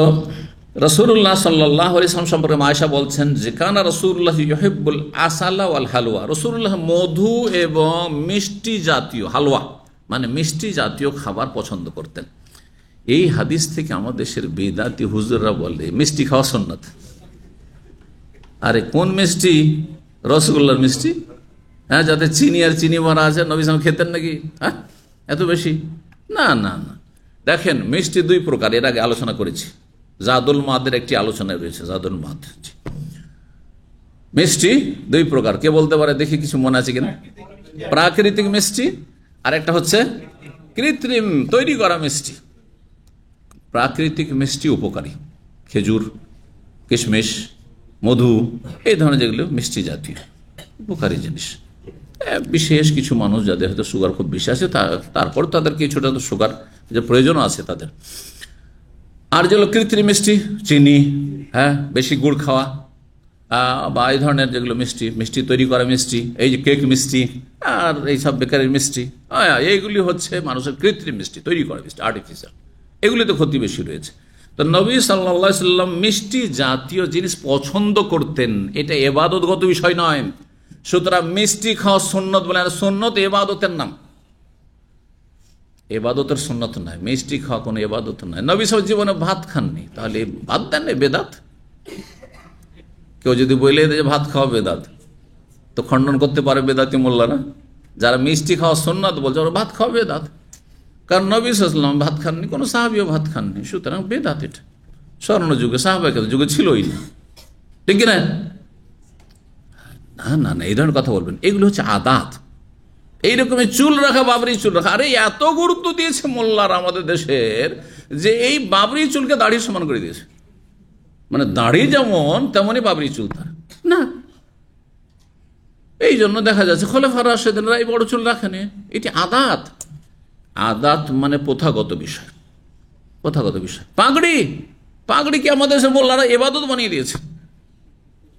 রাসূলুল্লাহ সাল্লাল্লাহু আলাইহি ওয়াসাল্লাম সম্পর্কে আয়েশা বলছেন যে কানা রাসূলুল্লাহ ইউহিব্বুল আসালা ওয়াল হালওয়া, রাসূলুল্লাহ মধু এবং মিষ্টি জাতীয় হালওয়া মানে মিষ্টি জাতীয় খাবার পছন্দ করতেন। এই হাদিস থেকে আমাদের দেশের বেদাতি হুজুররা বলে মিষ্টি খাওয়া সুন্নাত। আরে কোন মিষ্টি? রসগোল্লার মিষ্টি, হ্যাঁ, যাতে চিনি আর চিনি ভরা আছে। নবী সাল্লাল্লাহু আলাইহি ওয়াসাল্লাম খেতেন নাকি? হ্যাঁ, এত বেশি? না না না। দেখেন মিষ্টি দুই প্রকার, এর আগে আলোচনা করেছি। জাদুল মাদের একটি আলোচনায় রয়েছে, জাদুল মাদ। মিষ্টি দুই প্রকার, কে বলতে পারে দেখি, কিছু মনে আছে কিনা? প্রাকৃতিক মিষ্টি আর একটা হচ্ছে কৃত্রিম তৈরি করা মিষ্টি। প্রাকৃতিক মিষ্টি উপকারী, খেজুর, কিশমিশ, মধু, এই ধরনের যেগুলো মিষ্টি জাতীয় উপকারী জিনিস। বিশেষ কিছু মানুষ যাদের হয়তো সুগার খুব বেশি আছে, তারপর তাদের কিছুটা তো সুগার যে প্রয়োজনও আছে তাদের। আর যেগুলো কৃত্রিম মিষ্টি, চিনি, হ্যাঁ, বেশি গুড় খাওয়া বা এই ধরনের যেগুলো মিষ্টি, মিষ্টি তৈরি করা মিষ্টি, এই যে কেক মিষ্টি আর এইসব বেকারির মিষ্টি, এইগুলি হচ্ছে মানুষের কৃত্রিম মিষ্টি, তৈরি করা মিষ্টি, আর্টিফিশিয়াল। এগুলিতে ক্ষতি বেশি রয়েছে। তো নবী সাল্লাল্লাহু আলাইহি ওয়াসাল্লাম মিষ্টি জাতীয় জিনিস পছন্দ করতেন, এটা ইবাদতগত বিষয় নয়। সুতরাং মিষ্টি খাওয়া সুন্নত বলে, আর সুন্নত ইবাদতের নাম, এবাদতের সুন্নত নয়। মিষ্টি খাওয়া কোনো এবাদত নয়। নবী সাল্লাল্লাহু আলাইহি জীবনে ভাত খাননি, তাহলে ভাত দেন না বেদাত। কেউ যদি বলে যে ভাত খাওয়া বেদাত, তো খণ্ডন করতে পারে বেদাতি মোল্লারা। যারা মিষ্টি খাওয়া সুন্নাত বলছে ওরা ভাত খাওয়া বেদাত, কারণ নবী সাল্লাল্লাহু আলাইহি ওয়াসাল্লাম ভাত খাননি, কোনো সাহাবীও ভাত খাননি, সুতরাং বেদাত। এটা স্বর্ণ যুগে, সাহাবায়ে যুগে ছিলই না, ঠিক কিনা? না না না, এই ধরনের কথা বলবেন, এগুলো হচ্ছে আদাত। এইরকমই চুল রাখা, বাবরি চুল রাখা, আরে এত গুরুত্ব দিয়েছে মোল্লার আমাদের দেশের যে এই বাবরি চুলকে দাড়ির সমান করে দিয়েছে। মানে দাড়ি যেমন তেমনই বাবরি চুল তার না। এই জন্য দেখা যাচ্ছে খোলাফায়ে রাশেদিনরা এই বড় চুল রাখেনি। এটি আদাত। আদাত মানে প্রথাগত বিষয়, প্রথাগত বিষয়। পাগড়ি, পাগড়িকে আমাদের দেশের মোল্লারা ইবাদত বানিয়ে দিয়েছে।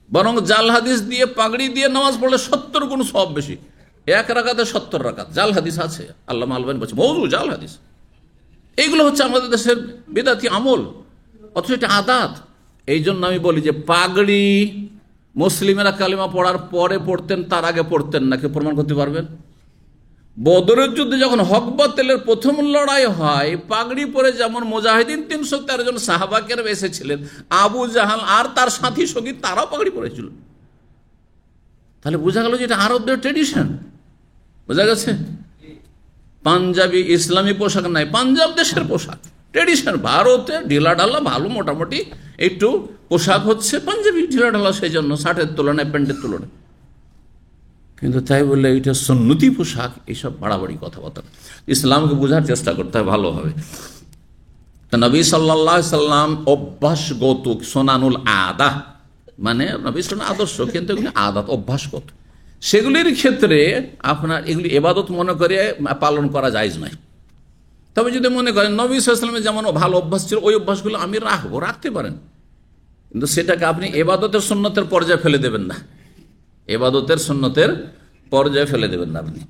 বরং জাল হাদিস দিয়ে পাগড়ি দিয়ে নামাজ পড়লে 70 গুণ সওয়াব বেশি। এক রাকাতে 70 রাকাত, জাল হাদিস আছে। আল্লামা আলবানী বলছে মওযু জাল হাদিস। এইগুলো হচ্ছে আমাদের দেশের বিদআতি আমল, অথচ এটা আদাত। এই জন্য আমি বলি যে পাগড়ি মুসলিমেরা কালিমা পড়ার পরে পড়তেন, তার আগে পড়তেন না। কেউ প্রমাণ করতে পারবেন? বদরের যুদ্ধে যখন হক বাতিলের প্রথম লড়াই হয়, পাগড়ি পরে যেমন মুজাহিদিন 313 জন সাহাবা কেরাম এসেছিলেন, আবু জাহাল আর তার সাথী সঙ্গী তারাও পাগড়ি পরেছিল। তাহলে বোঝা গেল যে এটা আরবদের ট্রেডিশন। বোঝা গেছে? পাঞ্জাবি ইসলামী পোশাক নাই, পাঞ্জাব দেশের পোশাক, ট্রেডিশন। ভারতে ঢিলা ঢালা ভালো, মোটামুটি একটু পোশাক হচ্ছে পাঞ্জাবি ঢিলা ঢালা, সেই জন্য শার্টের তুলনায়, প্যান্টের তুলনায়। কিন্তু তাই বললে এটা সুন্নতি পোশাক, এইসব বাড়াবাড়ি কথাবার্তা। ইসলামকে বোঝার চেষ্টা করতে হয় ভালোভাবে। নবী সাল্লাল্লাহু আলাইহি সাল্লাম অভ্যাসগত, সোনানুল আদা মানে নবী সাল্লাল্লাহু আদর্শ, কিন্তু এগুলি আদাত, অভ্যাসগত। সেগুলির ক্ষেত্রে আপনার এগুলি ইবাদত মনে করে পালন করা জায়েজ নয়। তবে যদি মনে করেন নবী সাল্লাল্লাহু আলাইহি ওয়াসাল্লামের যেমন ভালো অভ্যাস ছিল, ওই অভ্যাসগুলো আমি রাখবো, রাখতে পারেন, কিন্তু সেটাকে আপনি ইবাদতের সুন্নতের পর্যায়ে ফেলে দেবেন না। ইবাদতের সুন্নতের পর্যায়ে ফেলে দেবেন না আপনি।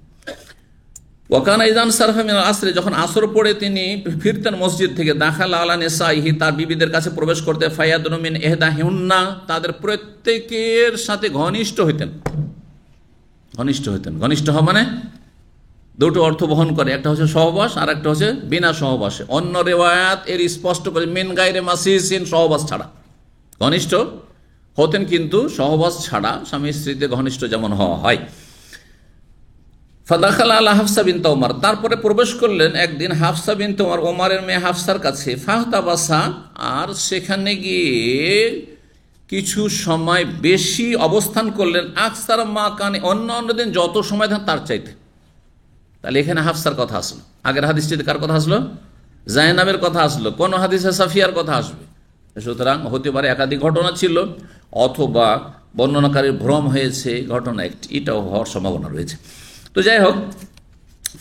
ওয়াকানা ইযান সারফা মিনাল আসরি, যখন আসর পড়ে তিনি ফিরতেন মসজিদ থেকে, দাখালা আলা নিসাইহি, তার বিবিদের কাছে প্রবেশ করতে, ফায়াদুনু মিন ইহদাহিন্না, তাদের প্রত্যেকের সাথে ঘনিষ্ঠ হইতেন। ঘনিষ্ঠ হইতেন, ঘনিষ্ঠ হওয়া মানে দুটো অর্থ বহন করে, একটা হচ্ছে সহবাস আর একটা হচ্ছে বিনা সহবাসে। অন্য রিওয়ায়াত এর স্পষ্ট করে মিন গায়রে মাসিসিন, সহবাস ছাড়া ঘনিষ্ঠ হতেন, কিন্তু সহবাস ছাড়া স্বামী স্ত্রীতে ঘনিষ্ঠ যেমন হওয়া হয়। ফাদাখালা আলা হাফসা বিনত ওমর, তারপরে প্রবেশ করলেন একদিন হাফসা বিনত ওমর, ওমরের মেয়ে হাফসার কাছে। ফাহতাবাসা, আর সেখানে গিয়ে কিছু সময় বেশি অবস্থান করলেন। আকসার মা কানে, অন্য দিন যত সময় থাকেন তার চাইতে। তাহলে এখানে হাফসার কথা আসলো, আগের হাদিসটিতে কার কথা আসলো? জায়নাবের কথা আসলো, কোন হাদিসে সাফিয়ার কথা আসবে। সুতরাং হতে পারে একাধিক ঘটনা ছিল, অথবা বর্ণনাকারীর ভ্রম হয়েছে, ঘটনা একটি, এটাও হওয়ার সম্ভাবনা রয়েছে। তো যাই হোক,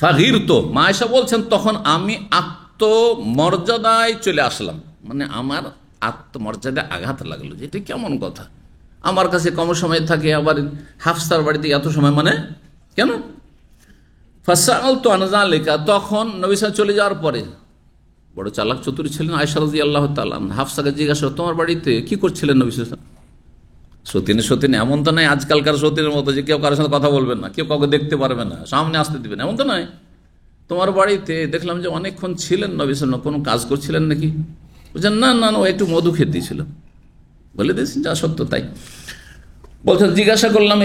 ফাগির তো মা আয়েশা বলছেন, তখন আমি আত্মমর্যাদায় চলে আসলাম, মানে আমার আত্মমর্যাদায় আঘাত লাগলো, যে এটা কেমন কথা, আমার কাছে কম সময় থাকে, আবার হাফসার বাড়িতে এত সময়, মানে কেন? ফাসাআলতু আন যালিকা, তখন নবী সাল্লাল্লাহু আলাইহি ওয়াসাল্লাম চলে যাওয়ার পরে বড় চালাক চতুর ছিলেন আয়েশা রাদিয়াল্লাহু তাআলা। হাফসাকে জিজ্ঞাসা, তোমার বাড়িতে কি করছিলেন নবী সাল্লাল্লাহু আলাইহি ওয়াসাল্লাম? সতীন এমন তো নয় আজকালকার সতীনের মতো যে কেউ কারোর সাথে কথা বলবেন না, কেউ কাউকে দেখতে পারবে না, সামনে আসতে দিবেন, এমন তো নয়। তোমার বাড়িতে দেখলাম যে অনেকক্ষণ ছিলেন নবী সাল্লাল্লাহু আলাইহি ওয়াসাল্লাম, কোনো কাজ করছিলেন নাকি? বলছেন না না, ও একটু মধু খেতে দিয়েছিল। বলে দিয়েছেন যা সত্য তাই। বলছেন জিজ্ঞাসা করলাম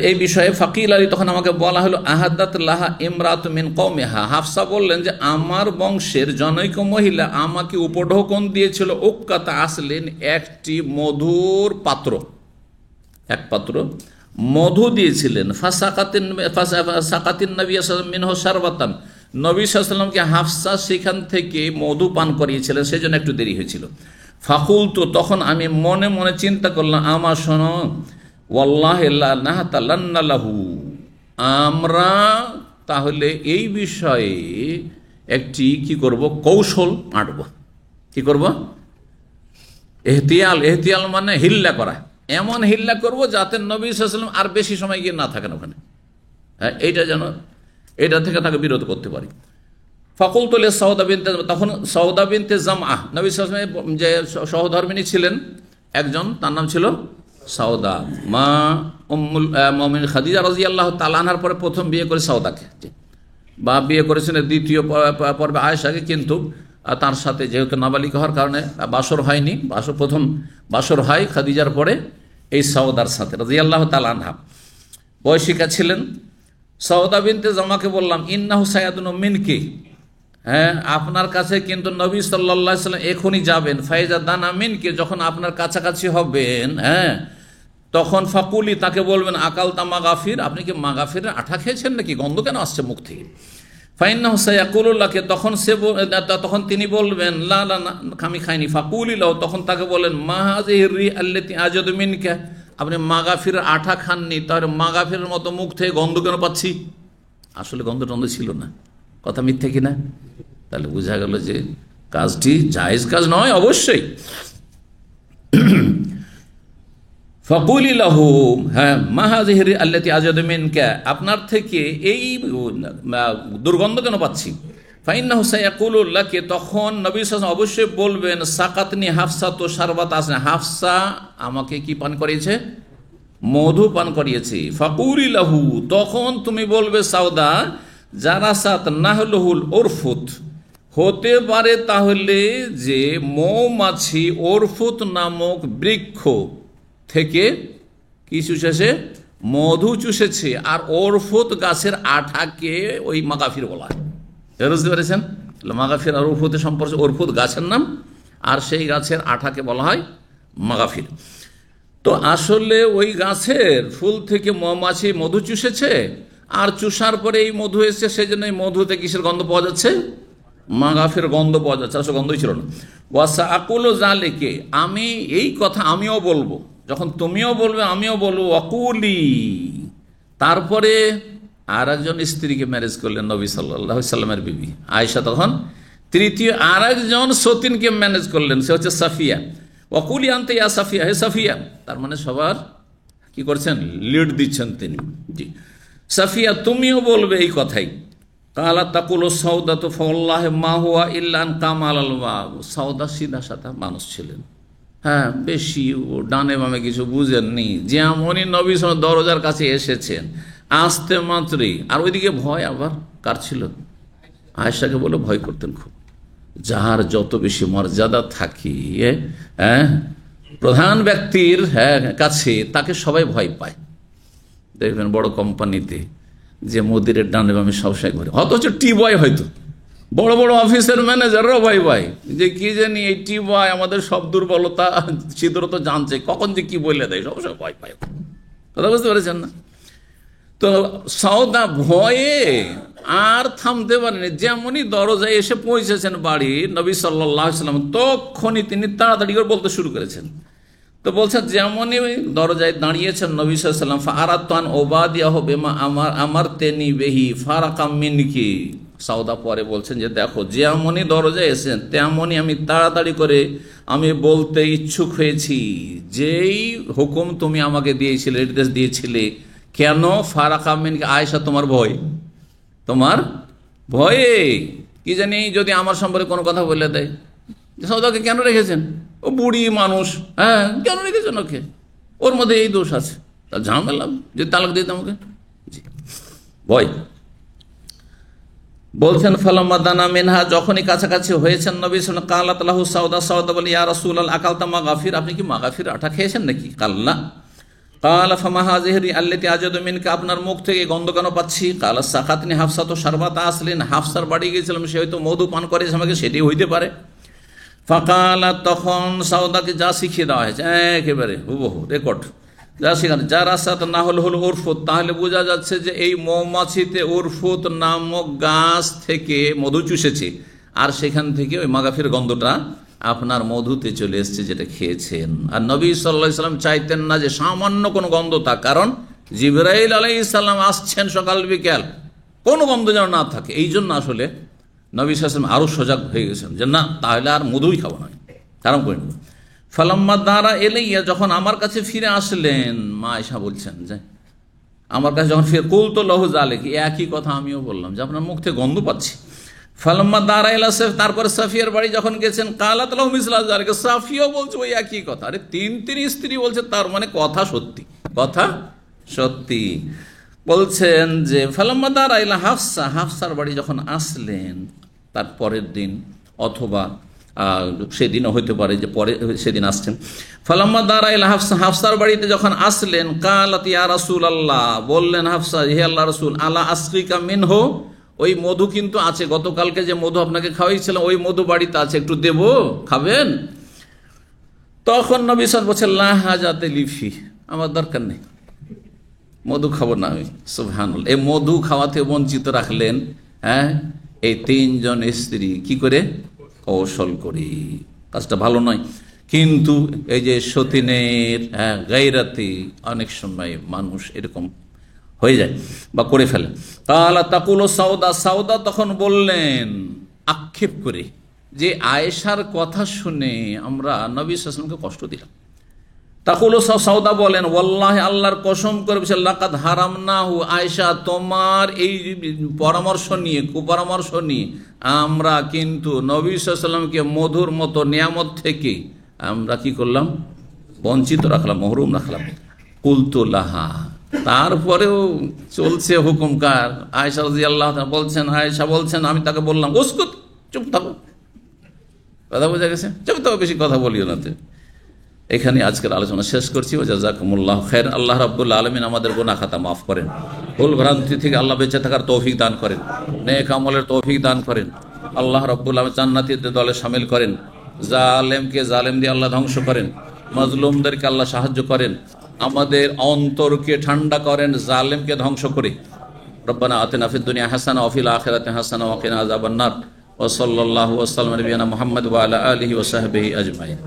এই বিষয়ে, ফাকিল আলী, তখন আমাকে বলা হলো আহাদাত লাহা ইমরাত মিন কওমিহা। হাফসা বললেন যে আমার বংশের জনৈক মহিলা আমাকে উপঢৌকন দিয়েছিল, উক্কাতা আসলেন, একটি মধুর পাত্র, এক পাত্র মধু দিয়েছিলেন। ফাসাকাতিন নবী সাল্লাল্লাহু মিনহু শারবাতান, নবী সাল্লাল্লাহু আলাইহি ওয়াসাল্লামকে হাফসা সেখান থেকে মধু পান করিয়েছিলেন, সেজন্য একটু দেরি হয়েছিল। ফাকুলতু, তখন আমি মনে মনে চিন্তা করলাম, আমার শোনো, ওয়াল্লাহি লা নাহতালান্না লাহু, আমরা তাহলে এই বিষয়ে একটি কি করব, কৌশল আঁটব। কি করব? এহতিয়াল মানে হিল্লা করা, এমন হিল্লা করব যাতে নবী সাল্লাল্লাহু আলাইহি ওয়াসাল্লাম আর বেশি সময় গিয়ে না থাকেন ওখানে, হ্যাঁ, এইটা যেন এটা থেকে তাকে বিরত করতে পারি। ফাকুলতু লি সাউদা বিনতে, তখন সাউদা বিনতে জামআহ, নবী সাল্লাল্লাহু আলাইহি ওয়াসাল্লাম যে সহধর্মিণী ছিলেন একজন, তার নাম ছিল সাউদা, মা উম্মুল মুমিনিন খাদিজা রাদিয়াল্লাহু তাআলা আনহার পরে প্রথম বিয়ে করে সাউদাকে, বা বিয়ে করেছিলেন দ্বিতীয় পর্বে আয়েশাকে, কিন্তু তার সাথে যেহেতু নাবালিকা হওয়ার কারণে বাসর হয়নি, প্রথম বাসর হয় খাদিজার পরে এই সাউদার সাথে রাদিয়াল্লাহু তাআলা আনহা, বয়সিকা ছিলেন। সাউদা বিনতে জামাকে বললাম, ইন্নাহু সায়াদুন মিনকি, হ্যাঁ, আপনার কাছে কিন্তু নবী সাল্লাল্লাহু আলাইহি ওয়াসাল্লাম এখনই যাবেন। ফাইজা দানা মিনকি, যখন আপনার কাছাকাছি হবেন, হ্যাঁ, তখন ফাকুলি, তাকে বলবেন, আকালতা মাগাফির, আপনি কি মাগাফিরের আঠা খেয়েছেন নাকি, গন্ধ কেন আসছে মুখ থেকে? ফাইন্নাহু সায়াকুলু লাকে, তখন তিনি বলবেন, লা লা, আমি খাইনি। ফাকুলি লাহু, তখন তাকে বলেন, মা হাযিহি রি আল্লাতী আজাদু মিনকা, আপনি মাগাফিরের আঠা খাননি, তাহলে মাগাফিরের মতো মুখ থেকে গন্ধ কেন পাচ্ছি? আসলে গন্ধ টন্ধ ছিল না, কথা মিথ্যে কিনা? তাহলে বোঝা গেল যে কাজটি জায়েজ কাজ নয় অবশ্যই। ফাকুলি লাহু, হ্যাঁ, মা হাযিহি রি আল্লাতী আজাদু মিনকা, আপনার থেকে এই দুর্গন্ধ কেন পাচ্ছি? ফাইন্নাহু সায়াকুলু লাকে, তখন নবী সাল্লাল্লাহু আলাইহি ওয়াসাল্লাম অবশ্যই বলবেন, সাকাতনি হাফসা তো শারবাত আসনে, হাফসা আমাকে কি পান করিয়েছে? মধু পান করিয়েছে। ফাকুলি লাহু, তখন তুমি বলবে সাউদা, জারাসাত নাহলুহুল উরফুত, হতে পারে তাহলে যে মৌমাছি ওরফুত নামক বৃক্ষ থেকে কি চুষেছে? মধু চুষেছে। আর ওরফুত গাছের আঠাকে ওই মাগাফির বলা হয়, বুঝতে পেরেছেন? মাগাফির আর ওরফুতের সম্পর্কে, ওরফুত গাছের নাম, আর সেই গাছের আঠাকে বলা হয় মাগাফির। তো আসলে ওই গাছের ফুল থেকে মৌমাছি মধু চুষেছে, আর চুষার পরে এই মধু এসেছে, সেই জন্য এই মধুতে কিসের গন্ধ পাওয়া যাচ্ছে? মাগাফির গন্ধ পাওয়া যাচ্ছে, আসলে গন্ধই ছিল না। ওয়াসা আকুলো জালেকে, আমি এই কথা আমিও বলবো, যখন তুমিও বলবে আমিও বলবো। অকুলি, তারপরে আর একজন স্ত্রীকে ম্যারেজ করলেন নবী সাল্লাল্লাহু আলাইহি ওয়াসাল্লামের বিবি আয়েশা, তখন তৃতীয় আর একজন সতীনকে ম্যানেজ করলেন, সে হচ্ছে সাফিয়া। ওয়াকুলি আনতে ইয়া সাফিয়া, হে সাফিয়া, তার মানে সবার কি করছেন? লিড দিচ্ছেন তিনি। জি, সাফিয়া তুমিও বলবে এই কথাই। কালা তাকুল সৌদা তো ফল্লাহ মা হুয়া ইল্লান কামাল আল বাব, সৌদা সিধা সাদা মানুষ ছিলেন, হ্যাঁ, বেশি ডানে বামে কিছু বুঝেননি। যেমনই নবী সাল্লাল্লাহু দরজার কাছে এসেছেন, আসতে মাত্রই, আর ওইদিকে ভয় আবার কার ছিল? আয়েশাকে বলে ভয় করতেন খুব। যার যত বেশি মর্যাদা থাকে, হ্যাঁ, প্রধান ব্যক্তির কাছে, তাকে সবাই ভয় পায়। দেখবেন বড় কোম্পানিতে যে মুদিরের ডানে বামে সবসময় ঘুরে, অথচ টি বয়, হয়তো বড় বড় অফিসের ম্যানেজাররাও ভয় পায় যে কি জানি এই টি বয় আমাদের সব দুর্বলতা ছিদ্র তো জানছে, কখন যে কি বলে দেয়, সবসময় ভয় পায়। কথা বুঝতে পেরেছেন না? তো সাউদা ভয়ে আর থামতে পারেনি, যেমনই দরজায় এসে পৌঁছেছেন বাড়ি নবী সাল্লাল্লাহু আলাইহি ওয়াসাল্লাম, তখনই তিনি তাড়াতাড়ি করে বলতে শুরু করেছেন। তো বলছেন, যেমনই দরজায় দাঁড়িয়েছেন নবী সাল্লাল্লাহু আলাইহি ওয়াসাল্লাম, ফাআরাতান ওবাদিয়াহু বিমা আমার তেনি বেহি ফারাকাম মিনকি। সাউদা পরে বলছেন যে দেখো, যেমনই দরজায় এসেছেন তেমনই আমি তাড়াতাড়ি করে আমি বলতে ইচ্ছুক হয়েছি, যেই হুকুম তুমি আমাকে দিয়েছিলে, নির্দেশ দিয়েছিলে। কেন? ফারাকাম মিনকি, আয়েশা তোমার ভয়, তোমার ভয়ে কি জানি যদি আমার সম্পর্কে কোনো কথা বলে দেয়, সৌদাকে কেন রেখেছেন, ও বুড়ি মানুষ, হ্যাঁ কেন রেখেছেন ওকে, ওর মধ্যে এই দোষ আছে, তার ঝামেলা, যদি তালাক দিতাম ওকে। জি ভয়। বলছেন ফালাম্মা দানা মিনহা, যখনই কাছাকাছি হয়েছেন নবী সাল্লাল্লাহু আলাইহি ওয়াসাল্লাম, কালাত লাহু সাউদা, সাউদা বলে ইয়া রাসূলুল্লাহ আকালতা মাগাফির, আপনি কি মাগাফির আটা খেয়েছেন নাকি? কাল্লা। কালা ফামা হাযিহি আল্লাতী আজাদু মিনকা, আপনার মুখ থেকে গন্ধ কেন পাচ্ছি? কালা সাকাতনি হাফসা, তো শারবাতা আসলেন, হাফসার বাড়ি গিয়েছিলাম, সে হয়তো মধু পান করেছে আমাকে, সেটাই হইতে পারে। ফাকালা, তখন সাউদাকে যা শিখিয়ে দেওয়া হয়েছে একেবারে হুবহু রেকর্ড, যা শিখানো, যার আসাত না হল হল উরফুত, তাহলে বোঝা যাচ্ছে যে এই মৌমাছিতে উরফুত নামক গাছ থেকে মধু চুষেছে, আর সেখান থেকে ওই মাগাফির গন্ধটা আপনার মধুতে চলে এসছে যেটা খেয়েছেন। আর নবী সাল্লাল্লাহু আলাইহি সাল্লাম চাইতেন না যে সামান্য কোনো গন্ধ থাক, কারণ জিবরাইল আলাইহিস সালাম আসছেন সকাল বিকেল, কোনো গন্ধ যেন না থাকে। এই জন্য আসলে নবী সাল্লাল্লাহু আলাইহি সাল্লাম আরো সজাগ হয়ে গেছেন যে না, তাহলে আর মধুই খাবো না, কারণ করে নেব। ফালাম্মা দারা এলাইয়া, যখন আমার কাছে ফিরে আসলেন, মা আয়েশা বলছেন যে আমার কাছে যখন ফিরে, কুলতু লাহু যালিক, একই কথা আমিও বললাম যে আপনার মুখ থেকে গন্ধ পাচ্ছি। ফালাম্মা দারা ইলা সাফ, তারপরে সাফিয়ার বাড়ি যখন গেছেন, কালাত লাহু মিসলা যালিক, সাফিয়াও বলছে ওই একই কথা। আরে তিন স্ত্রী বলছে, তার মানে কথা সত্যি, কথা সত্যি। বলছেন যে ফালাম্মা দারা ইলা হাফসা, হাফসার বাড়ি যখন আসলেন তার পরের দিন, অথবা সেদিনও হইতে পারে যে পরে সেদিন আসছেন। ফালাম্মা দারা ইলা হাফসা, হাফসার বাড়িতে যখন আসলেন, কালাত ইয়া রাসূলুল্লাহ, বললেন হাফসা, হে আল্লাহর রাসূল, আলা আসরিকা মিনহু, ওই মধু কিন্তু আছে, গতকালকে যে মধু আপনাকে খাওয়াইছিলাম ওই মধু বাড়িতে আছে, একটু দেবো, খাবেন? তখন নবী সাল্লাল্লাহু আলাইহি ওয়াসাল্লাম, লা হাজাতে লিফি, আমার দরকার নেই, মধু খাবো না আমি। সুবহানাল্লাহ, এই মধু খাওয়াতে বঞ্চিত রাখলেন হ্যাঁ এই তিনজন স্ত্রী, কি করে? কৌশল করি, কাজটা ভালো নয়। কিন্তু এই যে সতীনের গায়রাতে অনেক সময় মানুষ এরকম হয়ে যায় বা করে ফেলে। কালা তাকুল সাউদা, সাউদা তখন বললেন আক্ষেপ করে যে আয়েশার কথা শুনে আমরা নবী সাল্লাল্লাহু আলাইহি ওয়াসাল্লামকে কষ্ট দিলাম। তাকুল সাউদা বলেন, ওয়াল্লাহি আল্লাহর কসম করে লাকাদ হারামনাহু, আয়েশা তোমার এই পরামর্শ নিয়ে, কুপরামর্শ নিয়ে আমরা কিন্তু নবী সাল্লাল্লাহু আলাইহি ওয়াসাল্লামকে মধুর মতো নিয়ামত থেকে আমরা কি করলাম? বঞ্চিত রাখলাম, মহরুম রাখলাম। কুলতু লাহা, তারপরেও চলছে হুকুমকার। আয়েশা রাদিয়াল্লাহু তাআলা বলছেন, আয়েশা বলছেন, আমি তাকে বললাম উসকুত, চুপ থাকো, কথা বোঝা গেছে, চুপ থাকো, বেশি কথা বলিও না। এখানে আজকের আলোচনা শেষ করছি। জাযাকুমুল্লাহু খাইর। আল্লাহ রাব্বুল আলামিন আমাদের গুনাহ খাতা মাফ করেন, ভুল ভ্রান্তি থেকে আল্লাহ বেঁচে থাকার তৌফিক দান করেন, নেক আমলের তৌফিক দান করেন। আল্লাহ রাব্বুল আলামিন জান্নাতীদের দলে শামিল করেন। জালেমকে জালেম দিয়ে আল্লাহ ধ্বংস করেন, মাজলুমদেরকে আল্লাহ সাহায্য করেন, আমাদের অন্তরকে ঠান্ডা করেন জালেমকে ধ্বংস করে। রব্বানা আতিনা ফিদ দুনিয়া হাসানা ওয়া ফিল আখিরাতি হাসানা ওয়া কিনা আযাবান নার। ওয়া সাল্লাল্লাহু ওয়া সাল্লামা আলা নবিয়িনা মুহাম্মদ ওয়া আলা আলিহি ওয়া সাহবিহি আজমাইন।